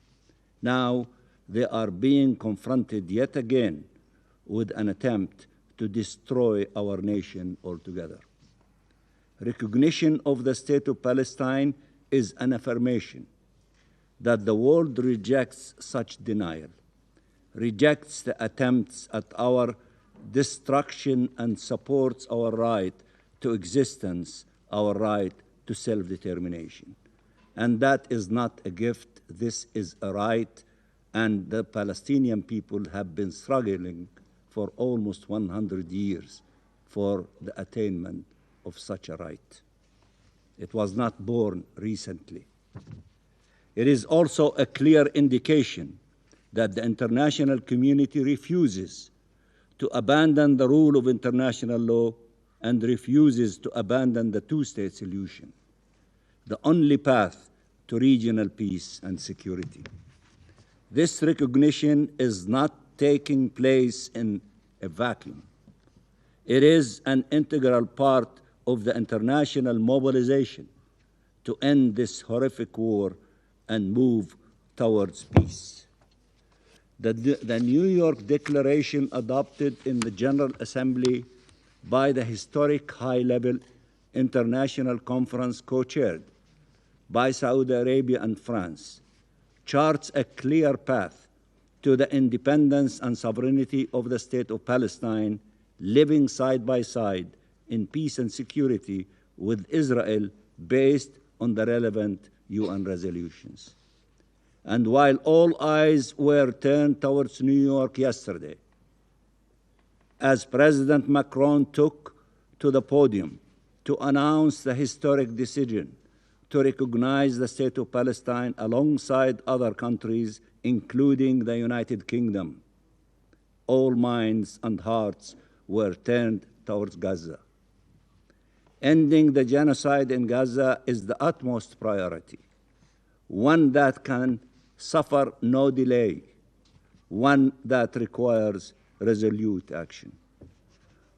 Now they are being confronted yet again with an attempt to destroy our nation altogether. Recognition of the State of Palestine is an affirmation that the world rejects such denial, rejects the attempts at our destruction, and supports our right to existence, our right to self-determination. And that is not a gift, this is a right, and the Palestinian people have been struggling for almost 100 years for the attainment of such a right. It was not born recently. It is also a clear indication that the international community refuses to abandon the rule of international law and refuses to abandon the two-state solution, the only path to regional peace and security. This recognition is not taking place in a vacuum. It is an integral part of the international mobilization to end this horrific war and move towards peace. The New York Declaration, adopted in the General Assembly by the historic high-level international conference co-chaired by Saudi Arabia and France, charts a clear path to the independence and sovereignty of the State of Palestine, living side by side in peace and security with Israel, based on the relevant UN resolutions. And while all eyes were turned towards New York yesterday, as President Macron took to the podium to announce the historic decision to recognize the State of Palestine alongside other countries, including the United Kingdom, all minds and hearts were turned towards Gaza. Ending the genocide in Gaza is the utmost priority, one that can suffer no delay, one that requires resolute action.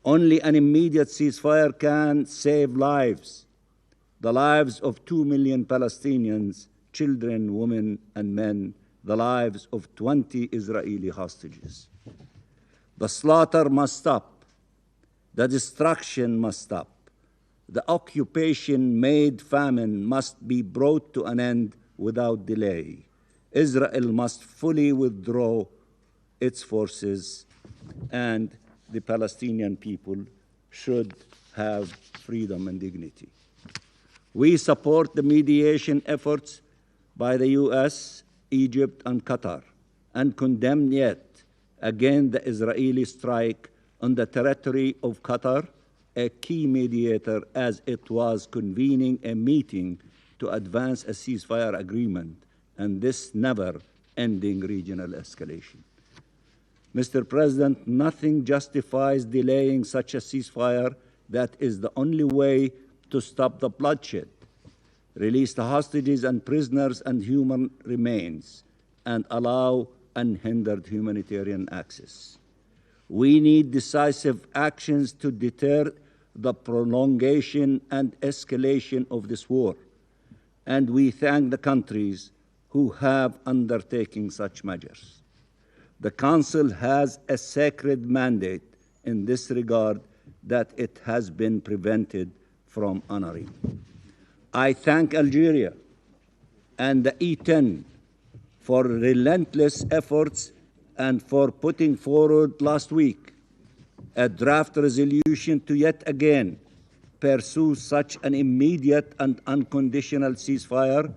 Only an immediate ceasefire can save lives, the lives of 2 million Palestinians, children, women, and men, the lives of 20 Israeli hostages. The slaughter must stop. The destruction must stop. The occupation-made famine must be brought to an end without delay. Israel must fully withdraw its forces, and the Palestinian people should have freedom and dignity. We support the mediation efforts by the US, Egypt, and Qatar, and condemn yet again the Israeli strike on the territory of Qatar, a key mediator, as it was convening a meeting to advance a ceasefire agreement and this never-ending regional escalation. Mr. President, nothing justifies delaying such a ceasefire. That is the only way to stop the bloodshed, release the hostages and prisoners and human remains, and allow unhindered humanitarian access. We need decisive actions to deter the prolongation and escalation of this war, and we thank the countries who have undertaken such measures. The Council has a sacred mandate in this regard that it has been prevented from honoring. I thank Algeria and the E10 for relentless efforts and for putting forward last week a draft resolution to yet again pursue such an immediate and unconditional ceasefire,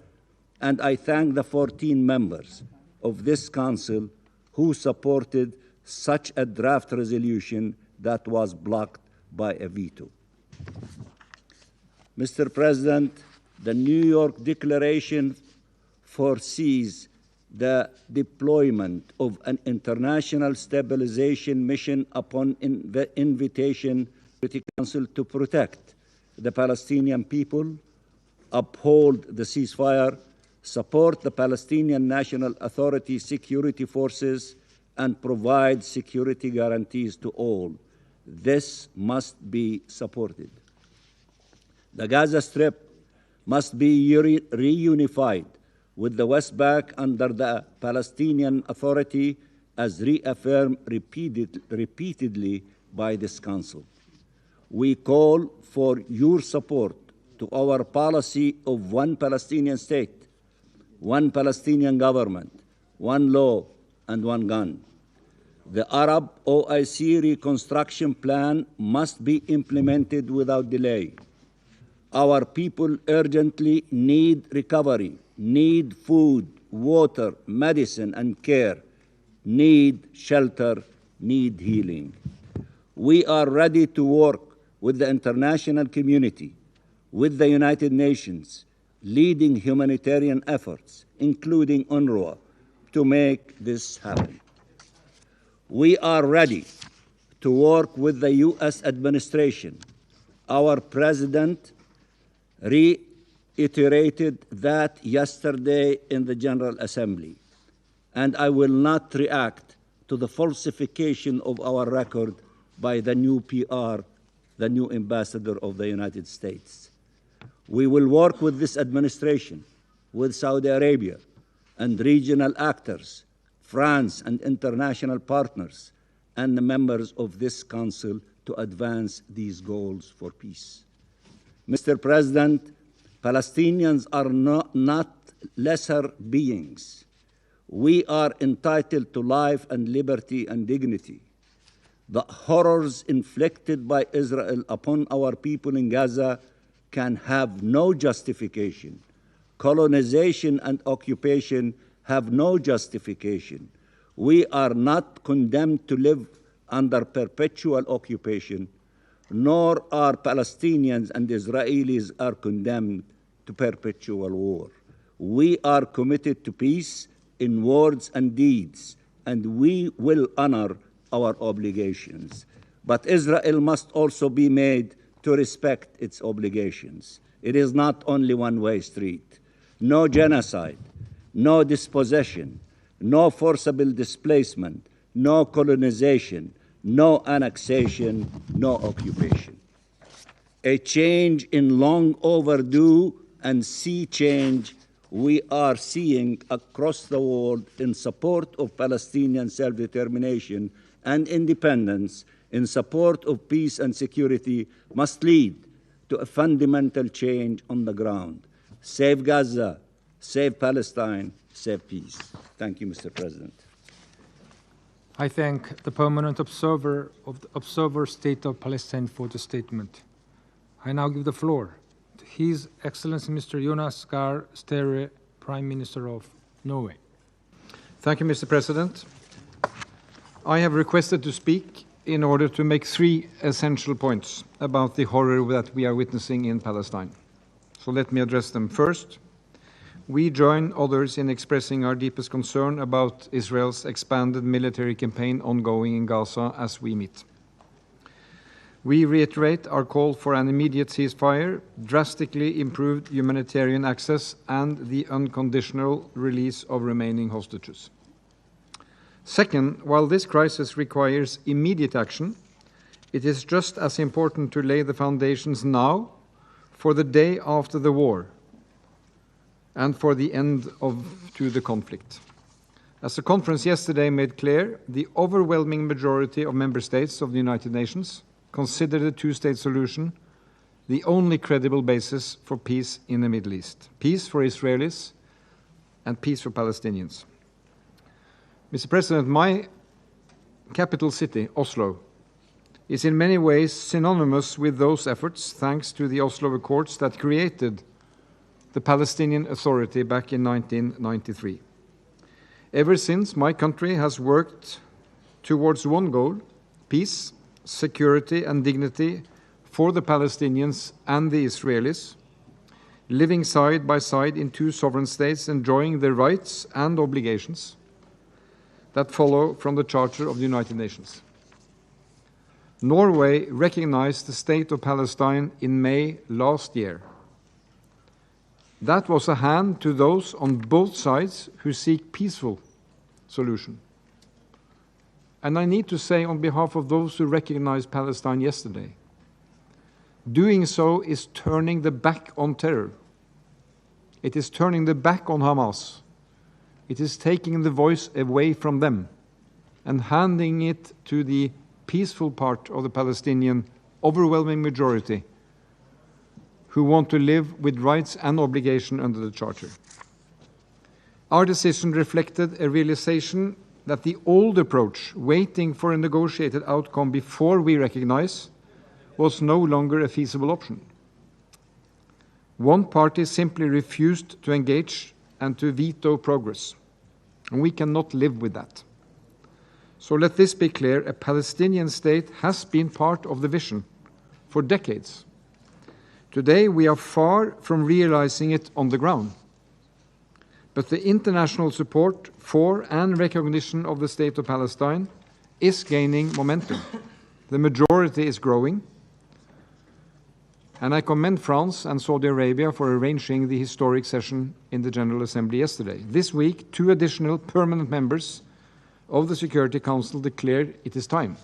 and I thank the 14 members of this Council who supported such a draft resolution that was blocked by a veto. Mr. President, the New York Declaration foresees the deployment of an international stabilization mission upon invitation of the Council to protect the Palestinian people, uphold the ceasefire, support the Palestinian National Authority security forces, and provide security guarantees to all. This must be supported. The Gaza Strip must be reunified with the West Bank under the Palestinian Authority, as reaffirmed repeatedly by this Council. We call for your support to our policy of one Palestinian state, one Palestinian government, one law, and one gun. The Arab OIC reconstruction plan must be implemented without delay. Our people urgently need recovery, need food, water, medicine, and care, need shelter, need healing. We are ready to work with the international community, with the United Nations, leading humanitarian efforts, including UNRWA, to make this happen. We are ready to work with the U.S. administration. Our President reiterated that yesterday in the General Assembly, and I will not react to the falsification of our record by the new PR, the new ambassador of the United States. We will work with this administration, with Saudi Arabia and regional actors, France and international partners, and the members of this Council to advance these goals for peace. Mr. President, Palestinians are not lesser beings. We are entitled to life and liberty and dignity. The horrors inflicted by Israel upon our people in Gaza can have no justification. Colonization and occupation have no justification. We are not condemned to live under perpetual occupation, nor are Palestinians and Israelis are condemned to perpetual war. We are committed to peace in words and deeds, and we will honor our obligations. But Israel must also be made to respect its obligations. It is not only one-way street. No genocide, no dispossession, no forcible displacement, no colonization, no annexation, no occupation. A change in long overdue and sea change we are seeing across the world in support of Palestinian self-determination and independence, in support of peace and security, must lead to a fundamental change on the ground. Save Gaza, save Palestine, save peace. Thank you, Mr. President. I thank the permanent observer of the Observer State of Palestine for the statement. I now give the floor to His Excellency Mr. Jonas Gahr Støre, Prime Minister of Norway. Thank you, Mr. President. I have requested to speak in order to make three essential points about the horror that we are witnessing in Palestine. So let me address them first. We join others in expressing our deepest concern about Israel's expanded military campaign ongoing in Gaza as we meet. We reiterate our call for an immediate ceasefire, drastically improved humanitarian access, and the unconditional release of remaining hostages. Second, while this crisis requires immediate action, it is just as important to lay the foundations now for the day after the war and for the end to the conflict. As the conference yesterday made clear, the overwhelming majority of member states of the United Nations consider the two-state solution the only credible basis for peace in the Middle East. Peace for Israelis and peace for Palestinians. Mr. President, my capital city, Oslo, is in many ways synonymous with those efforts thanks to the Oslo Accords that created the Palestinian Authority back in 1993. Ever since, my country has worked towards one goal: peace, security and dignity for the Palestinians and the Israelis, living side by side in two sovereign states, enjoying the rights and obligations that follow from the Charter of the United Nations. Norway recognized the State of Palestine in May last year. That was a hand to those on both sides who seek peaceful solution. And I need to say on behalf of those who recognized Palestine yesterday, doing so is turning the back on terror. It is turning the back on Hamas. It is taking the voice away from them and handing it to the peaceful part of the Palestinian overwhelming majority who want to live with rights and obligation under the Charter. Our decision reflected a realization that the old approach, waiting for a negotiated outcome before we recognize, was no longer a feasible option. One party simply refused to engage and to veto progress, and we cannot live with that. So let this be clear: a Palestinian state has been part of the vision for decades. Today we are far from realizing it on the ground. But the international support for and recognition of the State of Palestine is gaining momentum. The majority is growing. And I commend France and Saudi Arabia for arranging the historic session in the General Assembly yesterday. This week, 2 additional permanent members of the Security Council declared it is time.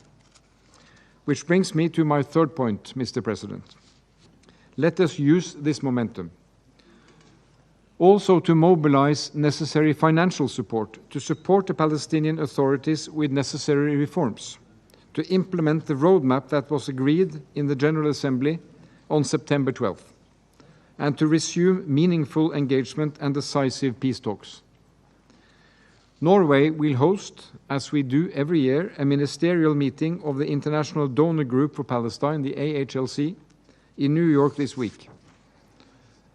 Which brings me to my third point, Mr. President. Let us use this momentum also to mobilize necessary financial support to support the Palestinian authorities with necessary reforms, to implement the roadmap that was agreed in the General Assembly on September 12th, and to resume meaningful engagement and decisive peace talks. Norway will host, as we do every year, a ministerial meeting of the International Donor Group for Palestine, the AHLC, in New York this week.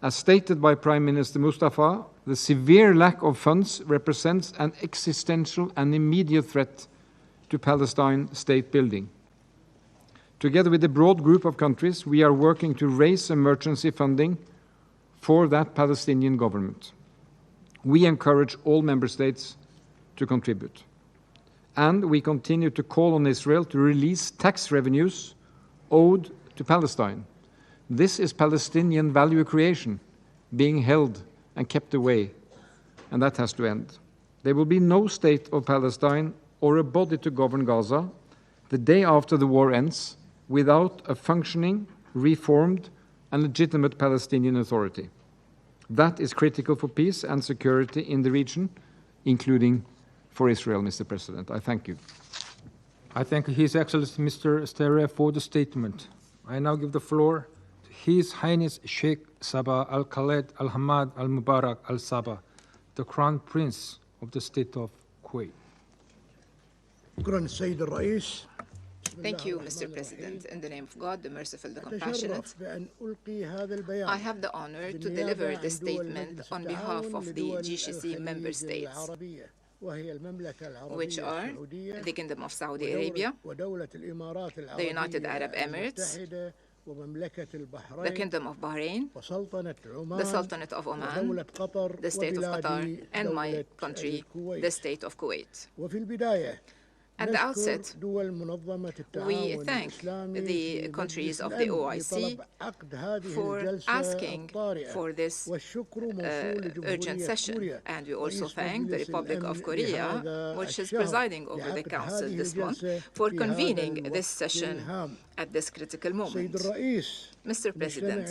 As stated by Prime Minister Mustafa, the severe lack of funds represents an existential and immediate threat to Palestine state building. Together with a broad group of countries, we are working to raise emergency funding for that Palestinian government. We encourage all member states to contribute. And we continue to call on Israel to release tax revenues owed to Palestine. This is Palestinian value creation being held and kept away, and that has to end. There will be no state of Palestine or a body to govern Gaza the day after the war ends without a functioning, reformed, and legitimate Palestinian authority. That is critical for peace and security in the region, including for Israel, Mr. President. I thank you. I thank His Excellency Mr. Stere for the statement. I now give the floor to His Highness Sheikh Sabah Al-Khaled Al-Hamad Al-Mubarak Al-Sabah, the Crown Prince of the State of Kuwait. Thank you, Mr. President. In the name of God, the merciful, the compassionate, I have the honor to deliver this statement on behalf of the GCC member states, which are the Kingdom of Saudi Arabia, the United Arab Emirates, the Kingdom of Bahrain, the Sultanate of Oman, the State of Qatar, and my country, the State of Kuwait. At the outset, we thank the countries of the OIC for asking for this urgent session, and we also thank the Republic of Korea, which is presiding over the Council this month, for convening this session at this critical moment. Mr. President,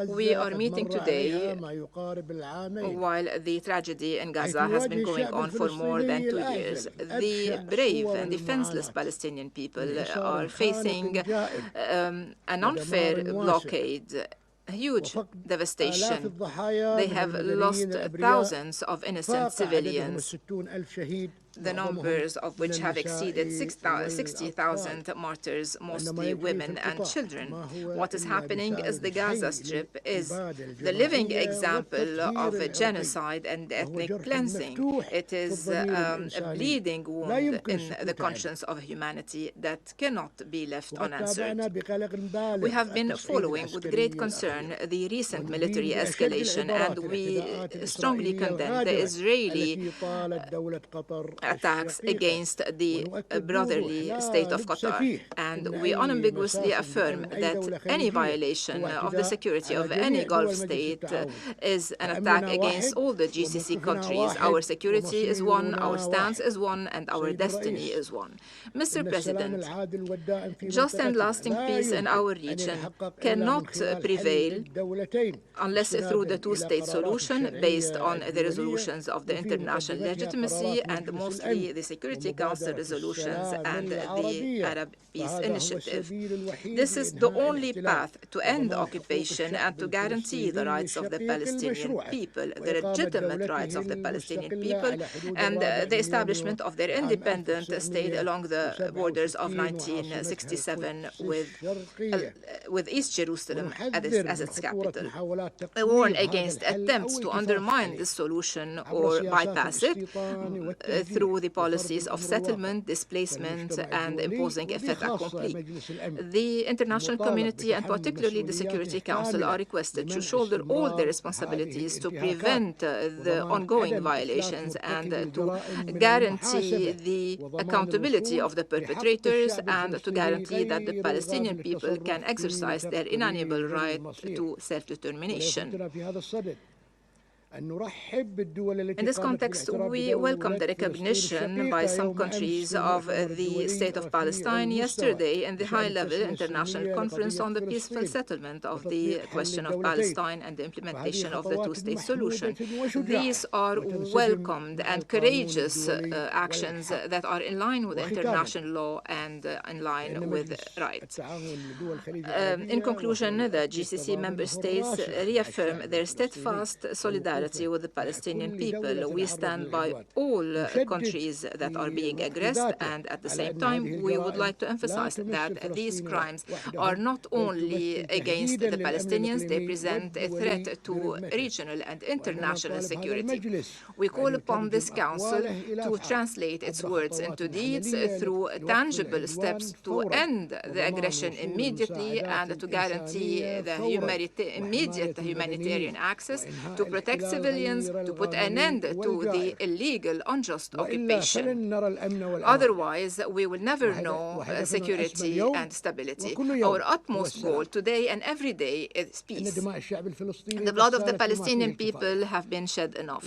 we are meeting today while the tragedy in Gaza has been going on for more than 2 years. The brave and defenseless Palestinian people are facing an unfair blockade, huge devastation. They have lost thousands of innocent civilians, the numbers of which have exceeded 60,000 martyrs, mostly women and children. What is happening is the Gaza Strip is the living example of a genocide and ethnic cleansing. It is a bleeding wound in the conscience of humanity that cannot be left unanswered. We have been following with great concern the recent military escalation, and we strongly condemn the Israeli attacks against the brotherly state of Qatar. And we unambiguously affirm that any violation of the security of any Gulf state is an attack against all the GCC countries. Our security is one, our stance is one, and our destiny is one. Mr. President, just and lasting peace in our region cannot prevail unless through the two-state solution based on the resolutions of the international legitimacy and mostly the Security Council resolutions and the Arab Peace Initiative. This is the only path to end occupation and to guarantee the rights of the Palestinian people, the legitimate rights of the Palestinian people, and the establishment of their independent state along the borders of 1967 with East Jerusalem as its capital. We warn against attempts to undermine this solution or bypass it through the policies of settlement, displacement, and imposing a fait accompli. The international community, and particularly the Security Council, are requested to shoulder all the responsibilities to prevent the ongoing violations and to guarantee the accountability of the perpetrators and to guarantee that the Palestinian people can exercise their inalienable right to self-determination. In this context, we welcome the recognition by some countries of the State of Palestine yesterday in the high-level international conference on the peaceful settlement of the question of Palestine and the implementation of the two-state solution. These are welcomed and courageous actions that are in line with international law and in line with rights. In conclusion, the GCC member states reaffirm their steadfast solidarity with the Palestinian people. We stand by all countries that are being aggressed, and at the same time, we would like to emphasize that these crimes are not only against the Palestinians, they present a threat to regional and international security. We call upon this Council to translate its words into deeds through tangible steps to end the aggression immediately and to guarantee the immediate humanitarian access, to protect civilians, to put an end to the illegal, unjust occupation. Otherwise, we will never know security and stability. Our utmost goal today and every day is peace. The blood of the Palestinian people have been shed enough,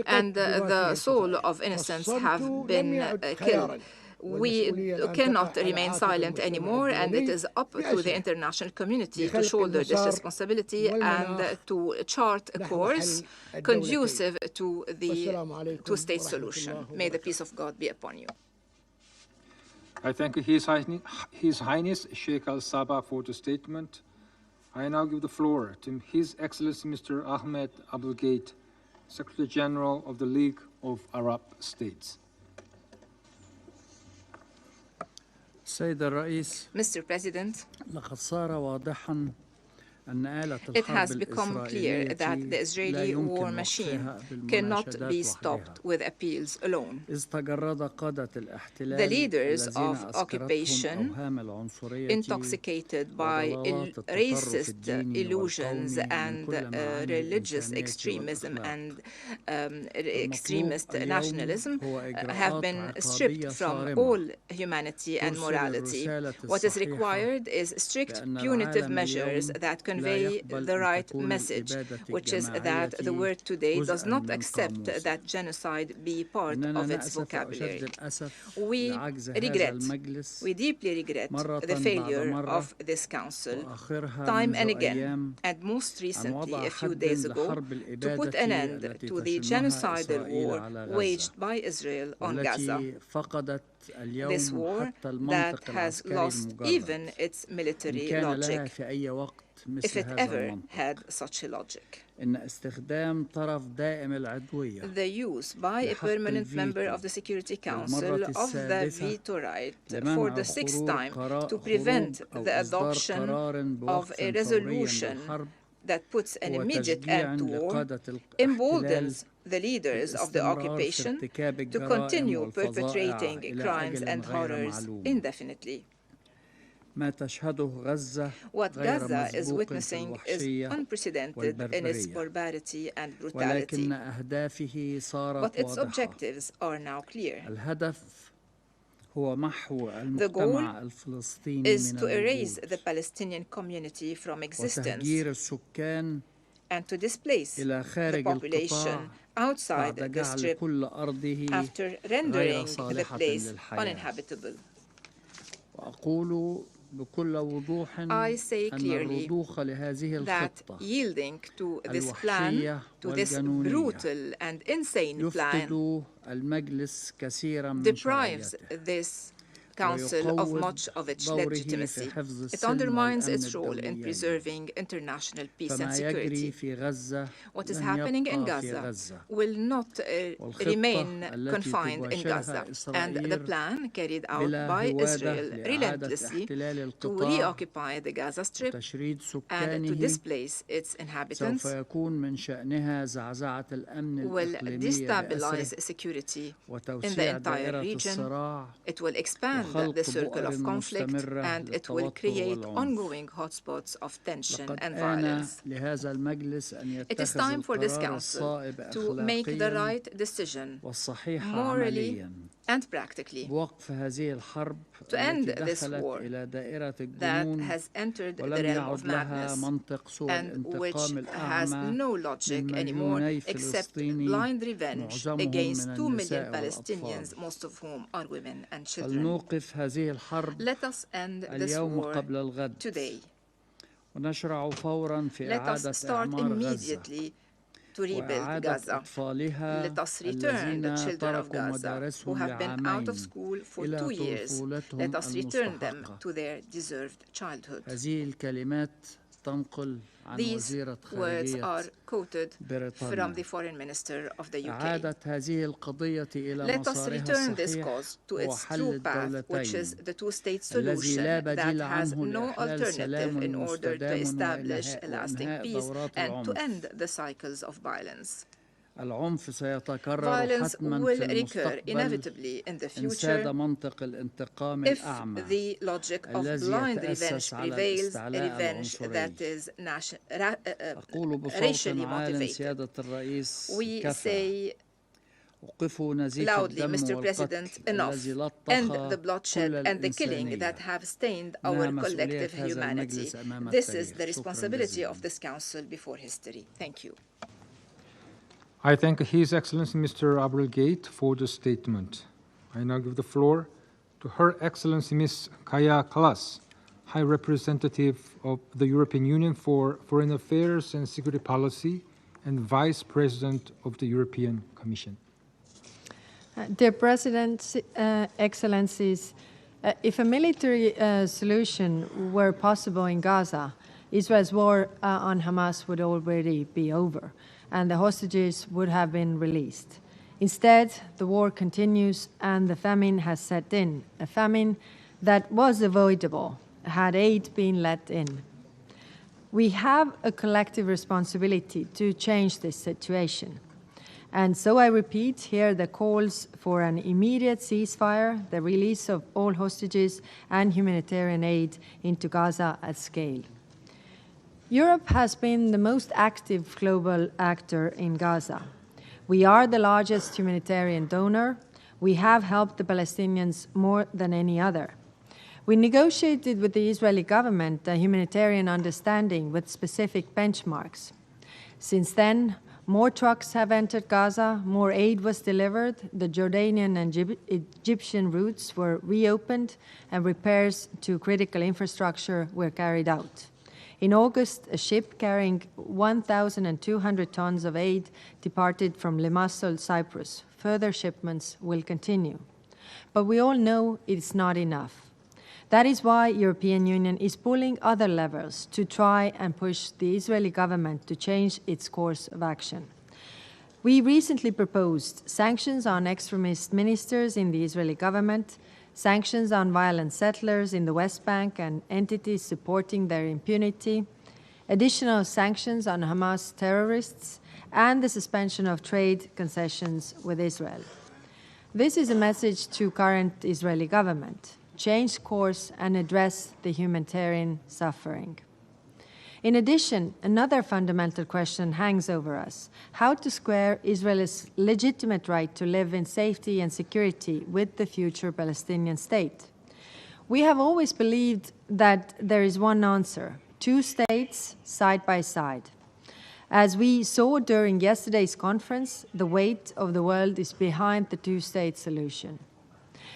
and the soul of innocents have been killed. We cannot remain silent anymore, and it is up to the international community to shoulder this responsibility and to chart a course conducive to the two-state solution. May the peace of God be upon you. I thank His Highness Sheikh Al-Sabah for the statement. I now give the floor to His Excellency Mr. Ahmed Abdul-Gate, Secretary General of the League of Arab States. Mr. President, It has become clear that the Israeli war machine cannot be stopped with appeals alone. The leaders of occupation, intoxicated by racist illusions and religious extremism and extremist nationalism, have been stripped from all humanity and morality. What is required is strict punitive measures that convey the right message, which is that the world today does not accept that genocide be part of its vocabulary. We deeply regret the failure of this council, time and again, and most recently a few days ago, to put an end to the genocidal war waged by Israel on Gaza. This war that has lost even its military logic, if it ever had such a logic. The use by a permanent member of the Security Council of the veto right for the sixth time to prevent the adoption of a resolution that puts an immediate end to war emboldens the leaders of the occupation to continue perpetrating crimes and horrors indefinitely. What Gaza is witnessing is unprecedented in its barbarity and brutality, but its objectives are now clear. The goal is to erase the Palestinian community from existence and to displace the population outside the Strip after rendering the place uninhabitable. I say clearly that yielding to this plan, to this brutal and insane plan, deprives this Council of much of its legitimacy. It undermines its role in preserving international peace and security. What is happening in Gaza will not remain confined in Gaza, and the plan carried out by Israel relentlessly to reoccupy the Gaza Strip and to displace its inhabitants will destabilize security in the entire region. It will expand the circle of conflict, and it will create ongoing hotspots of tension and violence. It is time for this Council to make the right decision, morally and practically, to end this war that has entered the realm of madness and which has no logic anymore except blind revenge against 2 million Palestinians, most of whom are women and children. Let us end this war today. Let us start immediately to rebuild Gaza. Let us return the children of Gaza who have been out of school for 2 years. Let us return them to their deserved childhood. These words are quoted from the Foreign Minister of the UK. Let us return this cause to its true path, which is the two-state solution that has no alternative in order to establish a lasting peace and to end the cycles of violence. Violence will recur inevitably in the future if the logic of blind revenge prevails, a revenge that is racially motivated. We say loudly, Mr. President, enough. End the bloodshed and the killing that have stained our collective humanity. This is the responsibility of this Council before history. Thank you. I thank His Excellency Mr. Abdel-Gate for the statement. I now give the floor to Her Excellency Ms. Kaja Kallas, High Representative of the European Union for Foreign Affairs and Security Policy and Vice President of the European Commission. Dear President, Excellencies, if a military solution were possible in Gaza, Israel's war on Hamas would already be over, and the hostages would have been released. Instead, the war continues and the famine has set in, a famine that was avoidable had aid been let in. We have a collective responsibility to change this situation. And so I repeat here the calls for an immediate ceasefire, the release of all hostages, and humanitarian aid into Gaza at scale. Europe has been the most active global actor in Gaza. We are the largest humanitarian donor. We have helped the Palestinians more than any other. We negotiated with the Israeli government a humanitarian understanding with specific benchmarks. Since then, more trucks have entered Gaza, more aid was delivered, the Jordanian and Egyptian routes were reopened, and repairs to critical infrastructure were carried out. In August, a ship carrying 1,200 tons of aid departed from Limassol, Cyprus. Further shipments will continue. But we all know it's not enough. That is why the European Union is pulling other levers to try and push the Israeli government to change its course of action. We recently proposed sanctions on extremist ministers in the Israeli government, sanctions on violent settlers in the West Bank and entities supporting their impunity, additional sanctions on Hamas terrorists, and the suspension of trade concessions with Israel. This is a message to current Israeli government. Change course and address the humanitarian suffering. In addition, another fundamental question hangs over us: how to square Israel's legitimate right to live in safety and security with the future Palestinian state. We have always believed that there is one answer: two states side by side. As we saw during yesterday's conference, the weight of the world is behind the two-state solution.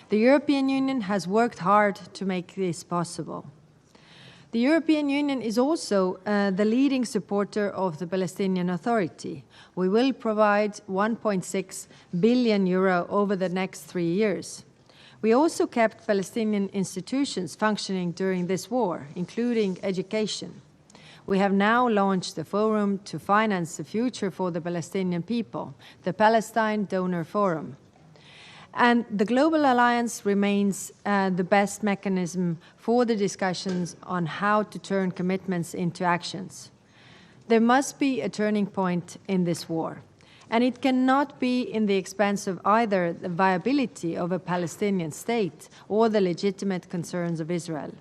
The European Union has worked hard to make this possible. The European Union is also the leading supporter of the Palestinian Authority. We will provide €1.6 billion over the next 3 years. We also kept Palestinian institutions functioning during this war, including education. We have now launched a forum to finance the future for the Palestinian people, the Palestine Donor Forum. And the Global Alliance remains the best mechanism for the discussions on how to turn commitments into actions. There must be a turning point in this war, and it cannot be in the expense of either the viability of a Palestinian state or the legitimate concerns of Israel.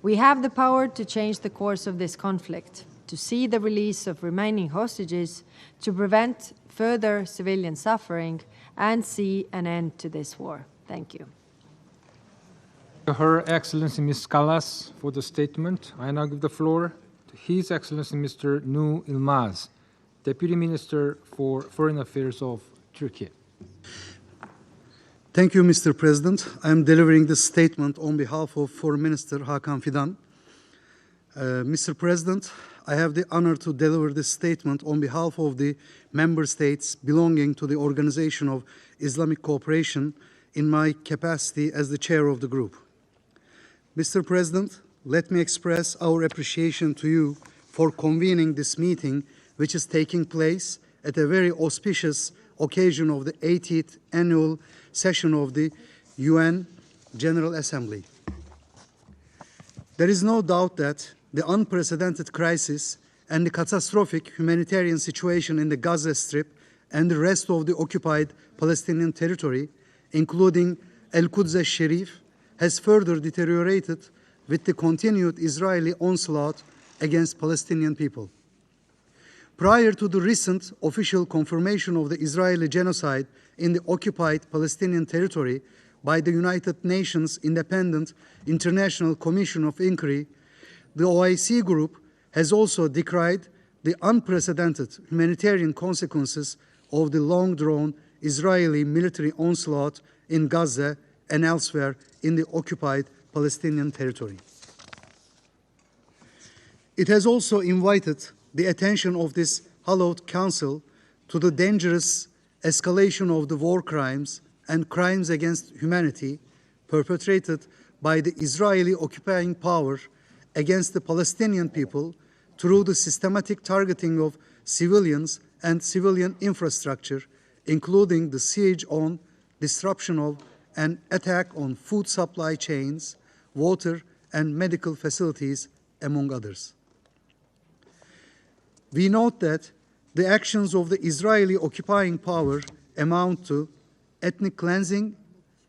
We have the power to change the course of this conflict, to see the release of remaining hostages, to prevent further civilian suffering, and see an end to this war. Thank you. Her Excellency Ms. Kallas for the statement. I now give the floor to His Excellency Mr. Nu Yilmaz, Deputy Minister for Foreign Affairs of Turkey. Thank you, Mr. President. I am delivering this statement on behalf of Foreign Minister Hakan Fidan. Mr. President, I have the honor to deliver this statement on behalf of the member states belonging to the Organization of Islamic Cooperation in my capacity as the chair of the group. Mr. President, let me express our appreciation to you for convening this meeting, which is taking place at a very auspicious occasion of the 80th annual session of the UN General Assembly. There is no doubt that the unprecedented crisis and the catastrophic humanitarian situation in the Gaza Strip and the rest of the occupied Palestinian territory, including Al-Quds al-Sharif, has further deteriorated with the continued Israeli onslaught against Palestinian people. Prior to the recent official confirmation of the Israeli genocide in the occupied Palestinian territory by the United Nations Independent International Commission of Inquiry, the OIC group has also decried the unprecedented humanitarian consequences of the long-drawn Israeli military onslaught in Gaza and elsewhere in the occupied Palestinian territory. It has also invited the attention of this hallowed council to the dangerous escalation of the war crimes and crimes against humanity perpetrated by the Israeli occupying power against the Palestinian people through the systematic targeting of civilians and civilian infrastructure, including the siege on, disruption of, and attack on food supply chains, water and medical facilities, among others. We note that the actions of the Israeli occupying power amount to ethnic cleansing,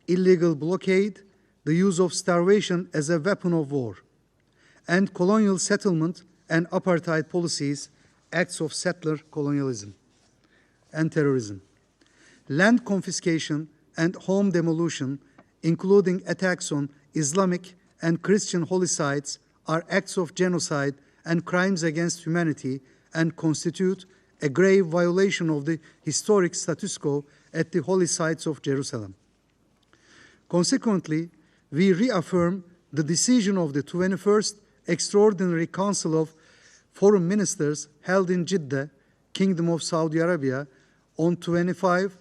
illegal blockade, the use of starvation as a weapon of war, and colonial settlement and apartheid policies, acts of settler colonialism and terrorism. Land confiscation and home demolition, including attacks on Islamic and Christian holy sites, are acts of genocide and crimes against humanity and constitute a grave violation of the historic status quo at the holy sites of Jerusalem. Consequently, we reaffirm the decision of the 21st Extraordinary Council of Foreign Ministers held in Jeddah, Kingdom of Saudi Arabia, on 25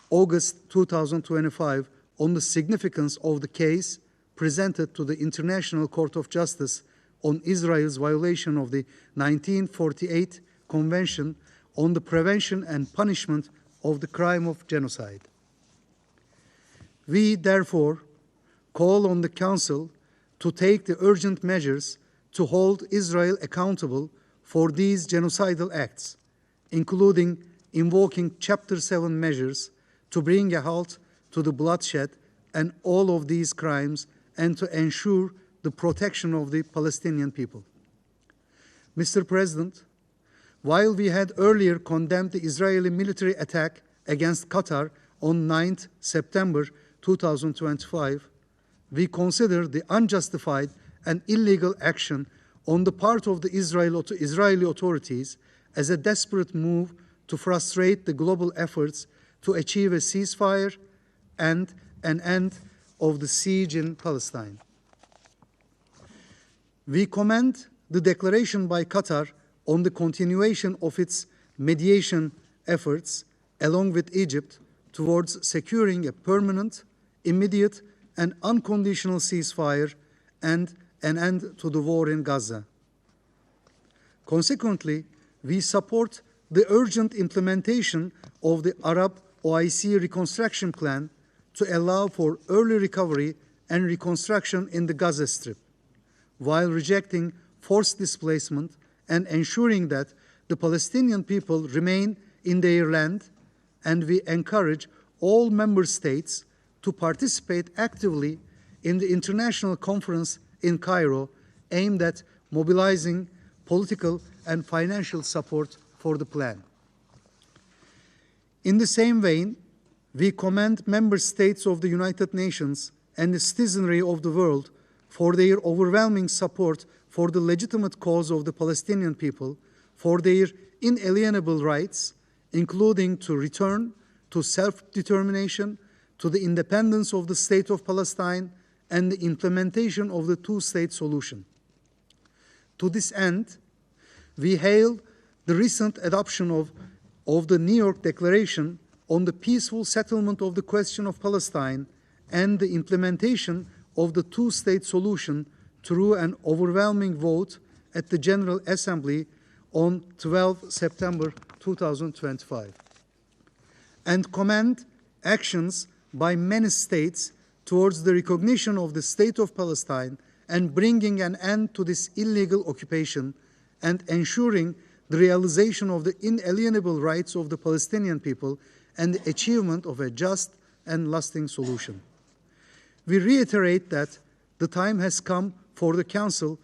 August 2025 on the significance of the case presented to the International Court of Justice on Israel's violation of the 1948 Convention on the Prevention and Punishment of the Crime of Genocide. We, therefore, call on the Council to take the urgent measures to hold Israel accountable for these genocidal acts, including invoking Chapter 7 measures to bring a halt to the bloodshed and all of these crimes and to ensure the protection of the Palestinian people. Mr. President, while we had earlier condemned the Israeli military attack against Qatar on 9 September 2025, we consider the unjustified and illegal action on the part of the Israeli authorities as a desperate move to frustrate the global efforts to achieve a ceasefire and an end of the siege in Palestine. We commend the declaration by Qatar on the continuation of its mediation efforts, along with Egypt, towards securing a permanent, immediate, and unconditional ceasefire and an end to the war in Gaza. Consequently, we support the urgent implementation of the Arab OIC reconstruction plan to allow for early recovery and reconstruction in the Gaza Strip, while rejecting forced displacement and ensuring that the Palestinian people remain in their land, and we encourage all member states to participate actively in the international conference in Cairo aimed at mobilizing political and financial support for the plan. In the same vein, we commend member states of the United Nations and the citizenry of the world for their overwhelming support for the legitimate cause of the Palestinian people, for their inalienable rights, including to return to self-determination, to the independence of the State of Palestine, and the implementation of the two-state solution. To this end, we hail the recent adoption of the New York Declaration on the peaceful settlement of the question of Palestine and the implementation of the two-state solution through an overwhelming vote at the General Assembly on 12 September 2025, and commend actions by many states towards the recognition of the State of Palestine and bringing an end to this illegal occupation and ensuring the realization of the inalienable rights of the Palestinian people and the achievement of a just and lasting solution. We reiterate that the time has come for the Council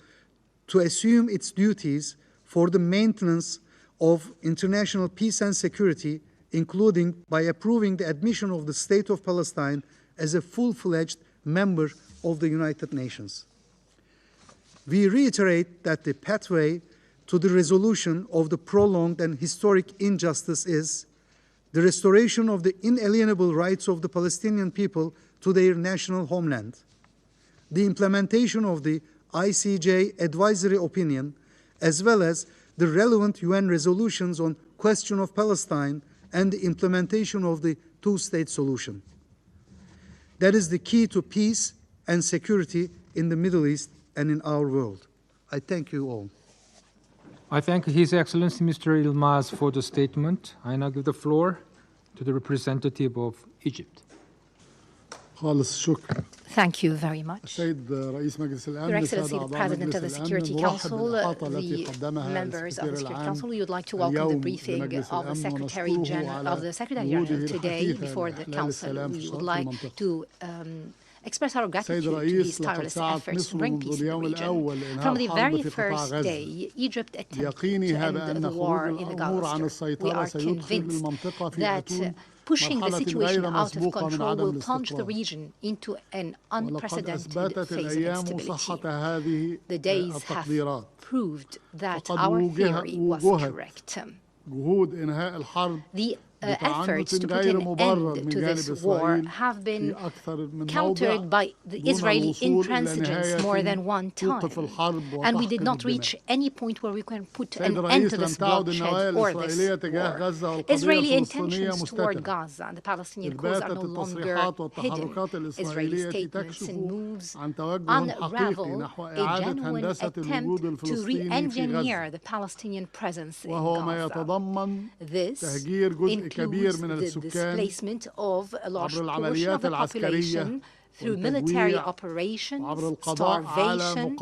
to assume its duties for the maintenance of international peace and security, including by approving the admission of the State of Palestine as a full-fledged member of the United Nations. We reiterate that the pathway to the resolution of the prolonged and historic injustice is the restoration of the inalienable rights of the Palestinian people to their national homeland, the implementation of the ICJ advisory opinion, as well as the relevant UN resolutions on question of Palestine and the implementation of the two-state solution. That is the key to peace and security in the Middle East and in our world. I thank you all. I thank His Excellency Mr. Yilmaz for the statement. I now give the floor to the representative of Egypt. Thank you very much. Your Excellency, the President of the Security Council, the members of the Security Council, we would like to welcome the briefing of the Secretary General today before the Council. We would like to express our gratitude to these tireless efforts to bring peace in the region. From the very first day, Egypt attempted to end the war in the Gaza Strip. We are convinced that pushing the situation out of control will plunge the region into an unprecedented phase of instability. The days have proved that our theory was correct. The efforts to put an end to this war have been countered by the Israeli intransigence more than one time, and we did not reach any point where we can put an end to this bloodshed or this war. Israeli intentions toward Gaza and the Palestinian cause are no longer hidden. Israeli statements and moves unravel a genuine attempt to re-engineer the Palestinian presence in Gaza. This includes the displacement of a large portion of the population through military operations, starvation,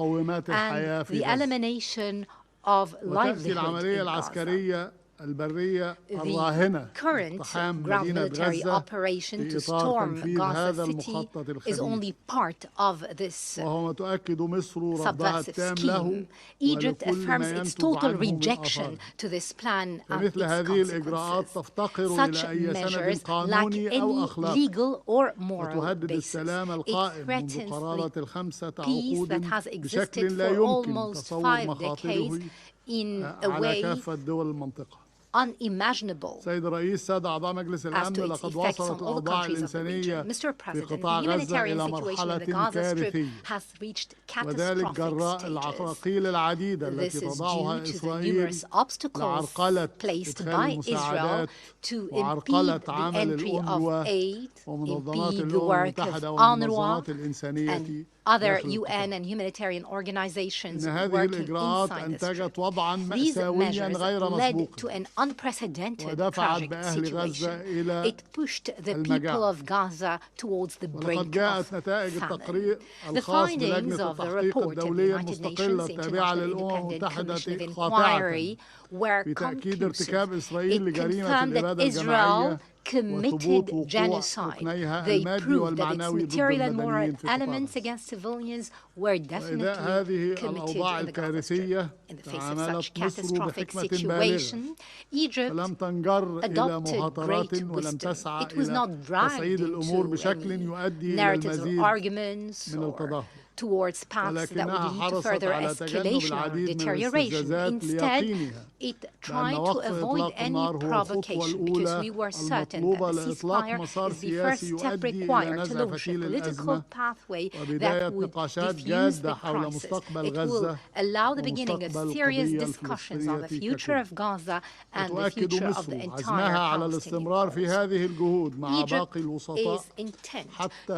and the elimination of livelihood in Gaza. The current ground military operation to storm Gaza City is only part of this subversive scheme. Egypt affirms its total rejection to this plan and its consequences. Such measures lack any legal or moral basis. It threatens the peace that has existed for almost 5 decades in a way unimaginable as to its effects on all the countries of the region. Mr. President, the humanitarian situation in the Gaza Strip has reached catastrophic stages. This is due to the numerous obstacles placed by Israel to impede the entry of aid, impede the work of UNRWA and other UN and humanitarian organizations working inside the Strip. These measures led to an unprecedented tragic situation. It pushed the people of Gaza towards the brink of famine. The findings of the report of the United Nations International Independent Commission of Inquiry were conclusive. It confirmed that Israel committed genocide. They proved that its material and moral elements against civilians were definitely committed in the Gaza Strip. In the face of such catastrophic situation, Egypt adopted great wisdom. It was not dragged into any narratives or arguments or towards paths that would lead to further escalation or deterioration. Instead, it tried to avoid any provocation because we were certain that the ceasefire is the first step required to launch a political pathway that would defuse the crisis. It will allow the beginning of serious discussions on the future of Gaza and the future of the entire Palestinian cause. Egypt is intent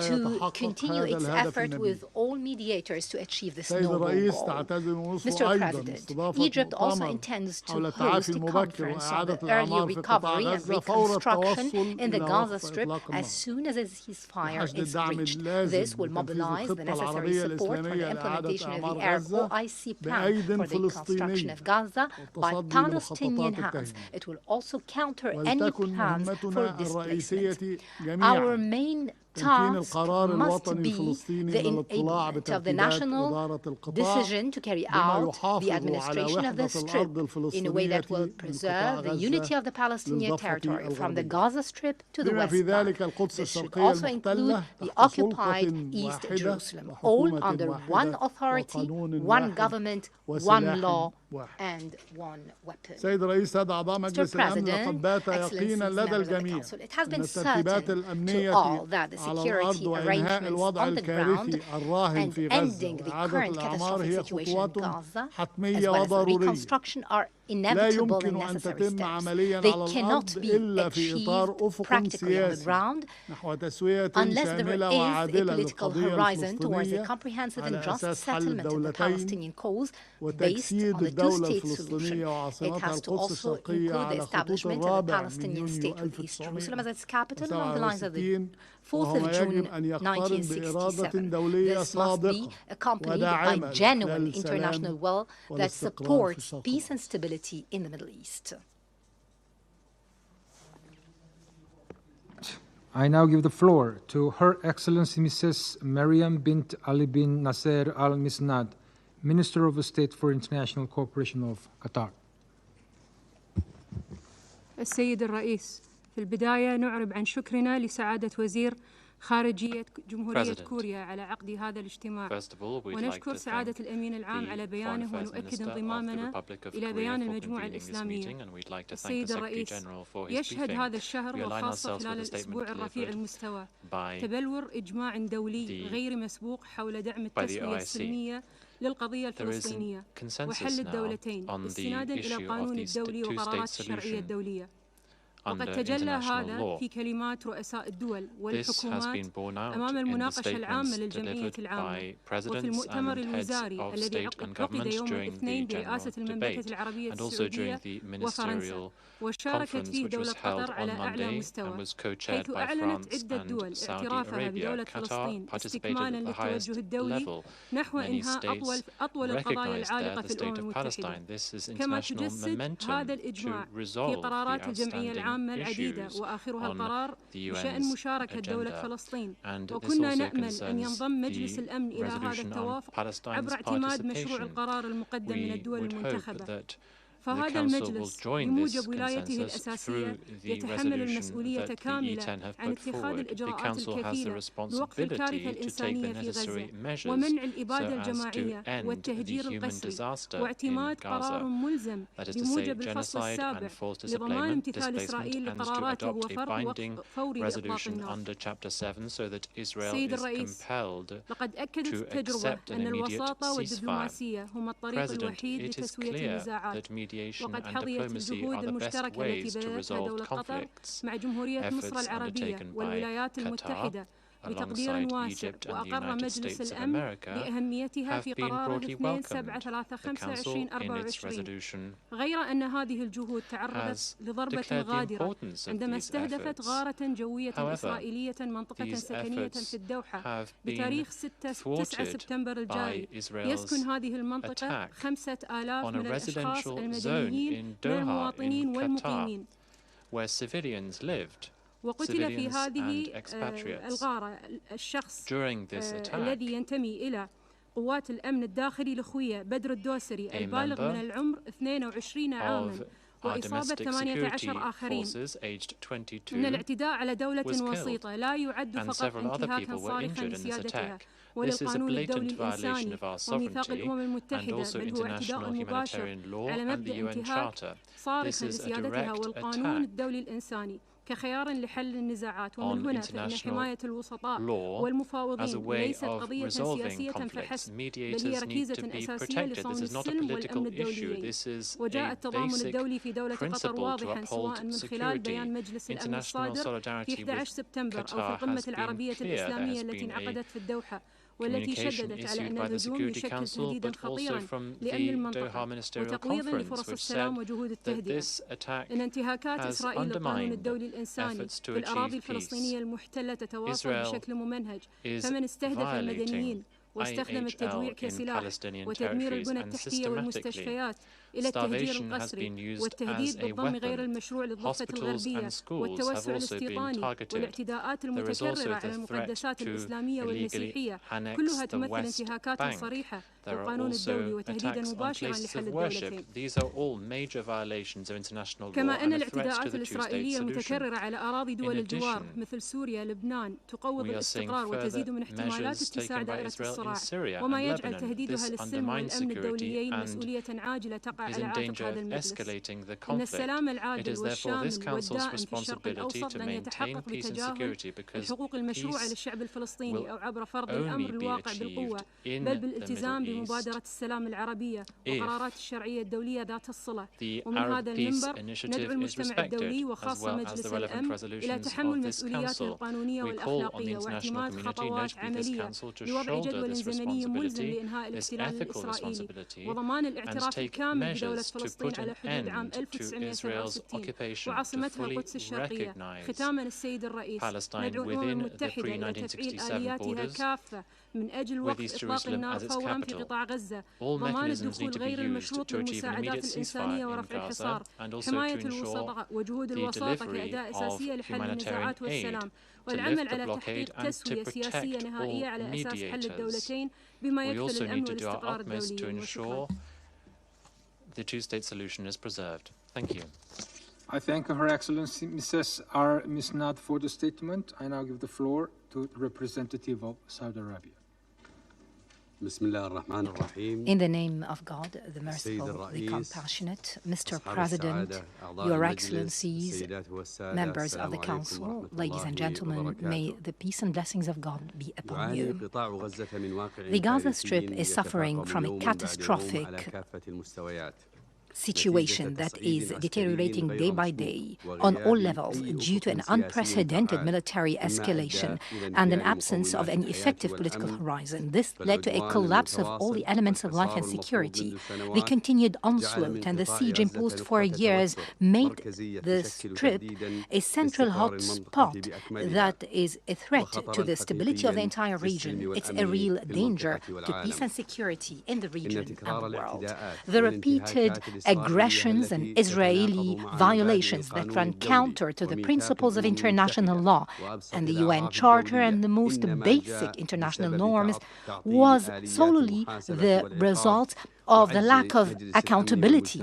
to continue its effort with all mediators to achieve this noble goal. Mr. President, Egypt also intends to host a conference on the early recovery and reconstruction in the Gaza Strip as soon as a ceasefire is reached. This will mobilize the necessary support for the implementation of the Arab OIC plan for the reconstruction of Gaza by Palestinian hands. It will also counter any plans for displacement. Our main task must be the enablement of the national decision to carry out the administration of the Strip in a way that will preserve the unity of the Palestinian territory from the Gaza Strip to the West Bank. This should also include the occupied East Jerusalem, all under one authority, one government, one law, and one weapon. Mr. President, Excellencies, members of the Council, it has been certain to all that the security arrangements on the ground and ending the current catastrophic situation in Gaza, as well as the reconstruction, are inevitable and necessary steps. They cannot be achieved practically on the ground unless there is a political horizon towards a comprehensive and just settlement of the Palestinian cause based on the two-state solution. It has to also include the establishment of a Palestinian state with East Jerusalem as its capital along the lines of the 4th of June 1967. This must be accompanied by genuine international will that supports peace and stability in the Middle East. I now give the floor to Her Excellency Mrs. Mariam bint Ali bin Nasser Al Misnad, Minister of State for International Cooperation of Qatar. السيد الرئيس، في البداية نعرب عن شكرنا لسعادة وزير خارجية جمهورية كوريا على عقد هذا الاجتماع، ونشكر سعادة الأمين العام على بيانه ونؤكد انضمامنا إلى بيان المجموعة الإسلامية. السيد الرئيس، يشهد هذا الشهر وخاصة خلال الأسبوع الرفيع المستوى تبلور إجماع دولي غير مسبوق حول دعم التسوية السلمية للقضية الفلسطينية وحل الدولتين استنادا إلى القانون الدولي وقرارات الشرعية الدولية. وقد تجلى هذا في كلمات رؤساء الدول والحكومات أمام المناقشة العامة للجمعية العامة وفي المؤتمر الوزاري الذي عقد يوم الاثنين برئاسة المملكة العربية السعودية وفرنسا، وشاركت فيه دولة قطر على أعلى مستوى، حيث أعلنت عدة دول اعترافها بدولة فلسطين استكمالا للتوجه الدولي نحو إنهاء أطول القضايا العالقة في الأمم المتحدة. كما تجسد هذا الإجماع في قرارات الجمعية العامة العديدة وآخرها القرار بشأن مشاركة دولة فلسطين، وكنا نأمل أن ينضم مجلس الأمن إلى هذا التوافق عبر اعتماد مشروع القرار المقدم من الدول المنتخبة. فهذا المجلس بموجب ولايته الأساسية يتحمل المسؤولية كاملة عن اتخاذ الإجراءات الكفيلة بوقف الكارثة الإنسانية في غزة ومنع الإبادة الجماعية والتهجير القسري، واعتماد قرار ملزم بموجب الفصل السابع لضمان امتثال إسرائيل لقراراته وفرض وقف فوري لإطلاق النار. سيد الرئيس، لقد أكدت التجربة أن الوساطة والدبلوماسية هما الطريق الوحيد لتسوية النزاعات، وقد حظيت الجهود المشتركة التي بدأتها دولة قطر مع جمهورية مصر العربية والولايات المتحدة بتقدير واسع، وأقر مجلس الأمن بأهميتها في قراره 2735/2024، غير أن هذه الجهود تعرضت لضربة غادرة عندما استهدفت غارة جوية إسرائيلية منطقة سكنية في الدوحة بتاريخ 9 سبتمبر الجاري. يسكن هذه المنطقة 5000 من الأشخاص المدنيين من المواطنين والمقيمين، وقتل في هذه الغارة الشخص الذي ينتمي إلى قوات الأمن الداخلي الأخوية بدر الدوسري البالغ من العمر 22 عاماً، وإصابة 18 آخرين. إن الاعتداء على دولة وسيطة لا يعد فقط انتهاكاً صارخاً لسيادتها وللقانون الدولي الإنساني وميثاق الأمم المتحدة، بل هو اعتداء مباشر على مبدأ انتهاك صارخ لسيادتها والقانون الدولي الإنساني كخيار لحل النزاعات. ومن هنا فإن حماية الوسطاء والمفاوضين ليست قضية سياسية فحسب، بل هي ركيزة أساسية لصون السلم والأمن الدوليين. وجاء التضامن الدولي في دولة قطر واضحا سواء من خلال بيان مجلس الأمن الصادر في 11 سبتمبر أو في القمة العربية الإسلامية التي انعقدت في الدوحة، والتي شددت على أن الهجوم يشكل تهديداً خطيراً لأمن المنطقة وتقويضاً لفرص السلام وجهود التهدئة. إن انتهاكات إسرائيل للقانون الدولي الإنساني في الأراضي الفلسطينية المحتلة تتواصل بشكل ممنهج، فمن استهدف المدنيين واستخدم التجويع كسلاح وتدمير البنى التحتية والمستشفيات إلى التهجير القسري والتهديد بالضم غير المشروع للضفة الغربية والتوسع الاستيطاني والاعتداءات المتكررة على المقدسات الإسلامية والمسيحية، كلها تمثل انتهاكات صريحة للقانون الدولي وتهديدا مباشرا لحل الدولتين. كما أن الاعتداءات الإسرائيلية المتكررة على أراضي دول الجوار مثل سوريا لبنان تقوض الاستقرار وتزيد من احتمالات اتساع دائرة الصراع in Syria and Lebanon. This undermines security and is in danger of escalating the conflict. It is therefore this Council's responsibility to maintain peace and security, because peace will only be achieved in the Middle East if the Arab Peace Initiative is respected, as well as the relevant resolutions of this Council. We call on the international community, notably this Council, to shoulder this responsibility, this ethical responsibility, and take measures to put an end to Israel's occupation, to fully recognize Palestine within the pre-1967 borders, with East Jerusalem as its capital. All mechanisms need to be used to achieve an immediate ceasefire in Gaza, and also to ensure the delivery of humanitarian aid, to lift the blockade and to protect all mediators. We also need to do our utmost to ensure the two-state solution is preserved. Thank you. I thank Her Excellency Mrs. R. Misnad for the statement. I now give the floor to the representative of Saudi Arabia. In the name of God, the merciful, the compassionate, Mr. President, Your Excellencies, members of the Council, ladies and gentlemen, may the peace and blessings of God be upon you. The Gaza Strip is suffering from a catastrophic situation that is deteriorating day by day on all levels due to an unprecedented military escalation and an absence of an effective political horizon. This led to a collapse of all the elements of life and security. The continued onslaught and the siege imposed for years made the Strip a central hot spot that is a threat to the stability of the entire region. It's a real danger to peace and security in the region and the world. The repeated aggressions and Israeli violations that run counter to the principles of international law and the UN Charter and the most basic international norms was solely the result of the lack of accountability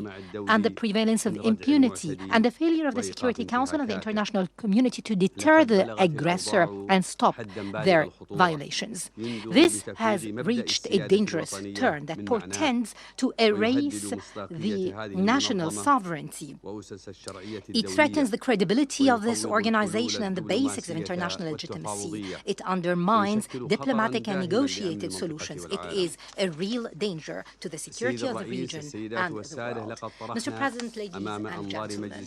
and the prevalence of impunity and the failure of the Security Council and the international community to deter the aggressor and stop their violations. This has reached a dangerous turn that portends to erase the national sovereignty. It threatens the credibility of this organization and the basics of international legitimacy. It undermines diplomatic and negotiated solutions. It is a real danger to the security of the region and the world. Mr. President, ladies and gentlemen,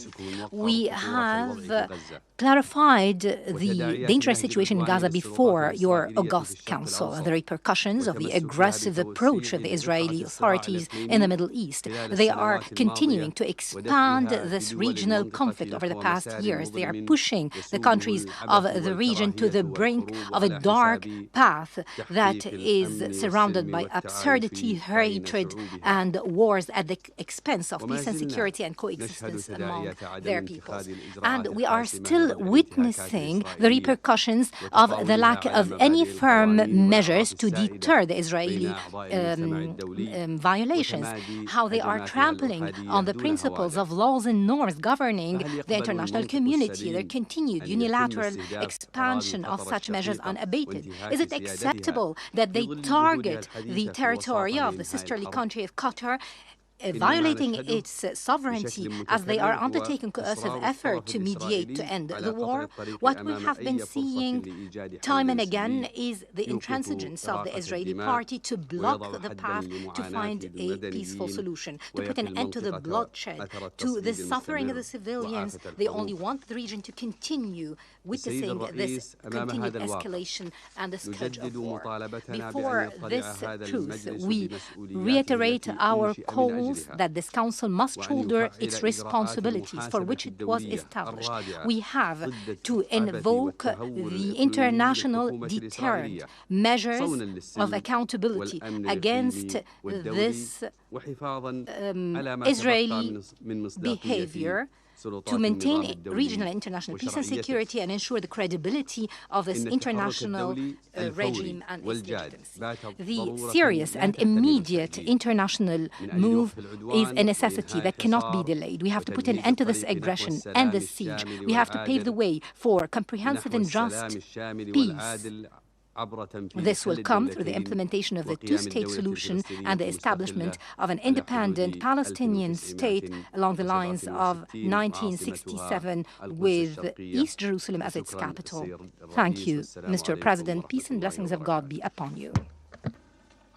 we have clarified the dangerous situation in Gaza before your august Council and the repercussions of the aggressive approach of the Israeli authorities in the Middle East. They are continuing to expand this regional conflict over the past years. They are pushing the countries of the region to the brink of a dark path that is surrounded by absurdity, hatred, and wars at the expense of peace and security and coexistence among their peoples. And we are still witnessing the repercussions of the lack of any firm measures to deter the Israeli violations, how they are trampling on the principles of laws and norms governing the international community, their continued unilateral expansion of such measures unabated. Is it acceptable that they target the territory of the sisterly country of Qatar, violating its sovereignty as they are undertaking coercive effort to mediate to end the war? What we have been seeing time and again is the intransigence of the Israeli party to block the path to find a peaceful solution, to put an end to the bloodshed, to the suffering of the civilians. They only want the region to continue witnessing this continued escalation and the scourge of war. Before this truth, we reiterate our call that this Council must shoulder its responsibilities for which it was established. We have to invoke the international deterrent measures of accountability against this Israeli behavior, to maintain regional and international peace and security and ensure the credibility of this international regime and its legitimacy. The serious and immediate international move is a necessity that cannot be delayed. We have to put an end to this aggression and this siege. We have to pave the way for comprehensive and just peace This will come through the implementation of the two-state solution and the establishment of an independent Palestinian state along the lines of 1967 with East Jerusalem as its capital. Thank you, Mr. President. Peace and blessings of God be upon you.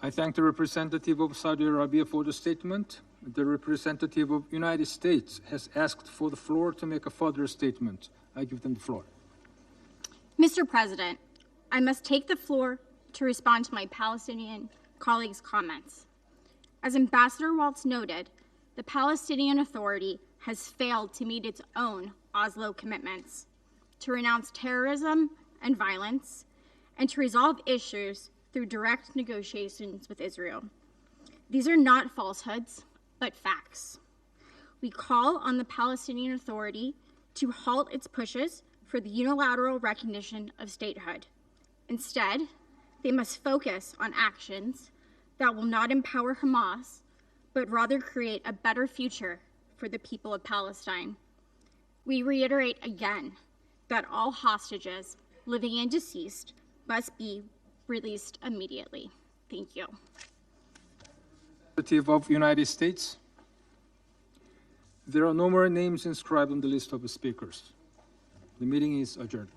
I thank the representative of Saudi Arabia for the statement. The representative of the United States has asked for the floor to make a further statement. I give them the floor. Mr. President, I must take the floor to respond to my Palestinian colleagues' comments. As Ambassador Waltz noted, the Palestinian Authority has failed to meet its own Oslo commitments, to renounce terrorism and violence, and to resolve issues through direct negotiations with Israel. These are not falsehoods, but facts. We call on the Palestinian Authority to halt its pushes for the unilateral recognition of statehood. Instead, they must focus on actions that will not empower Hamas, but rather create a better future for the people of Palestine. We reiterate again that all hostages, living and deceased, must be released immediately. Thank you. Representative of the United States. There are no more names inscribed on the list of the speakers. The meeting is adjourned.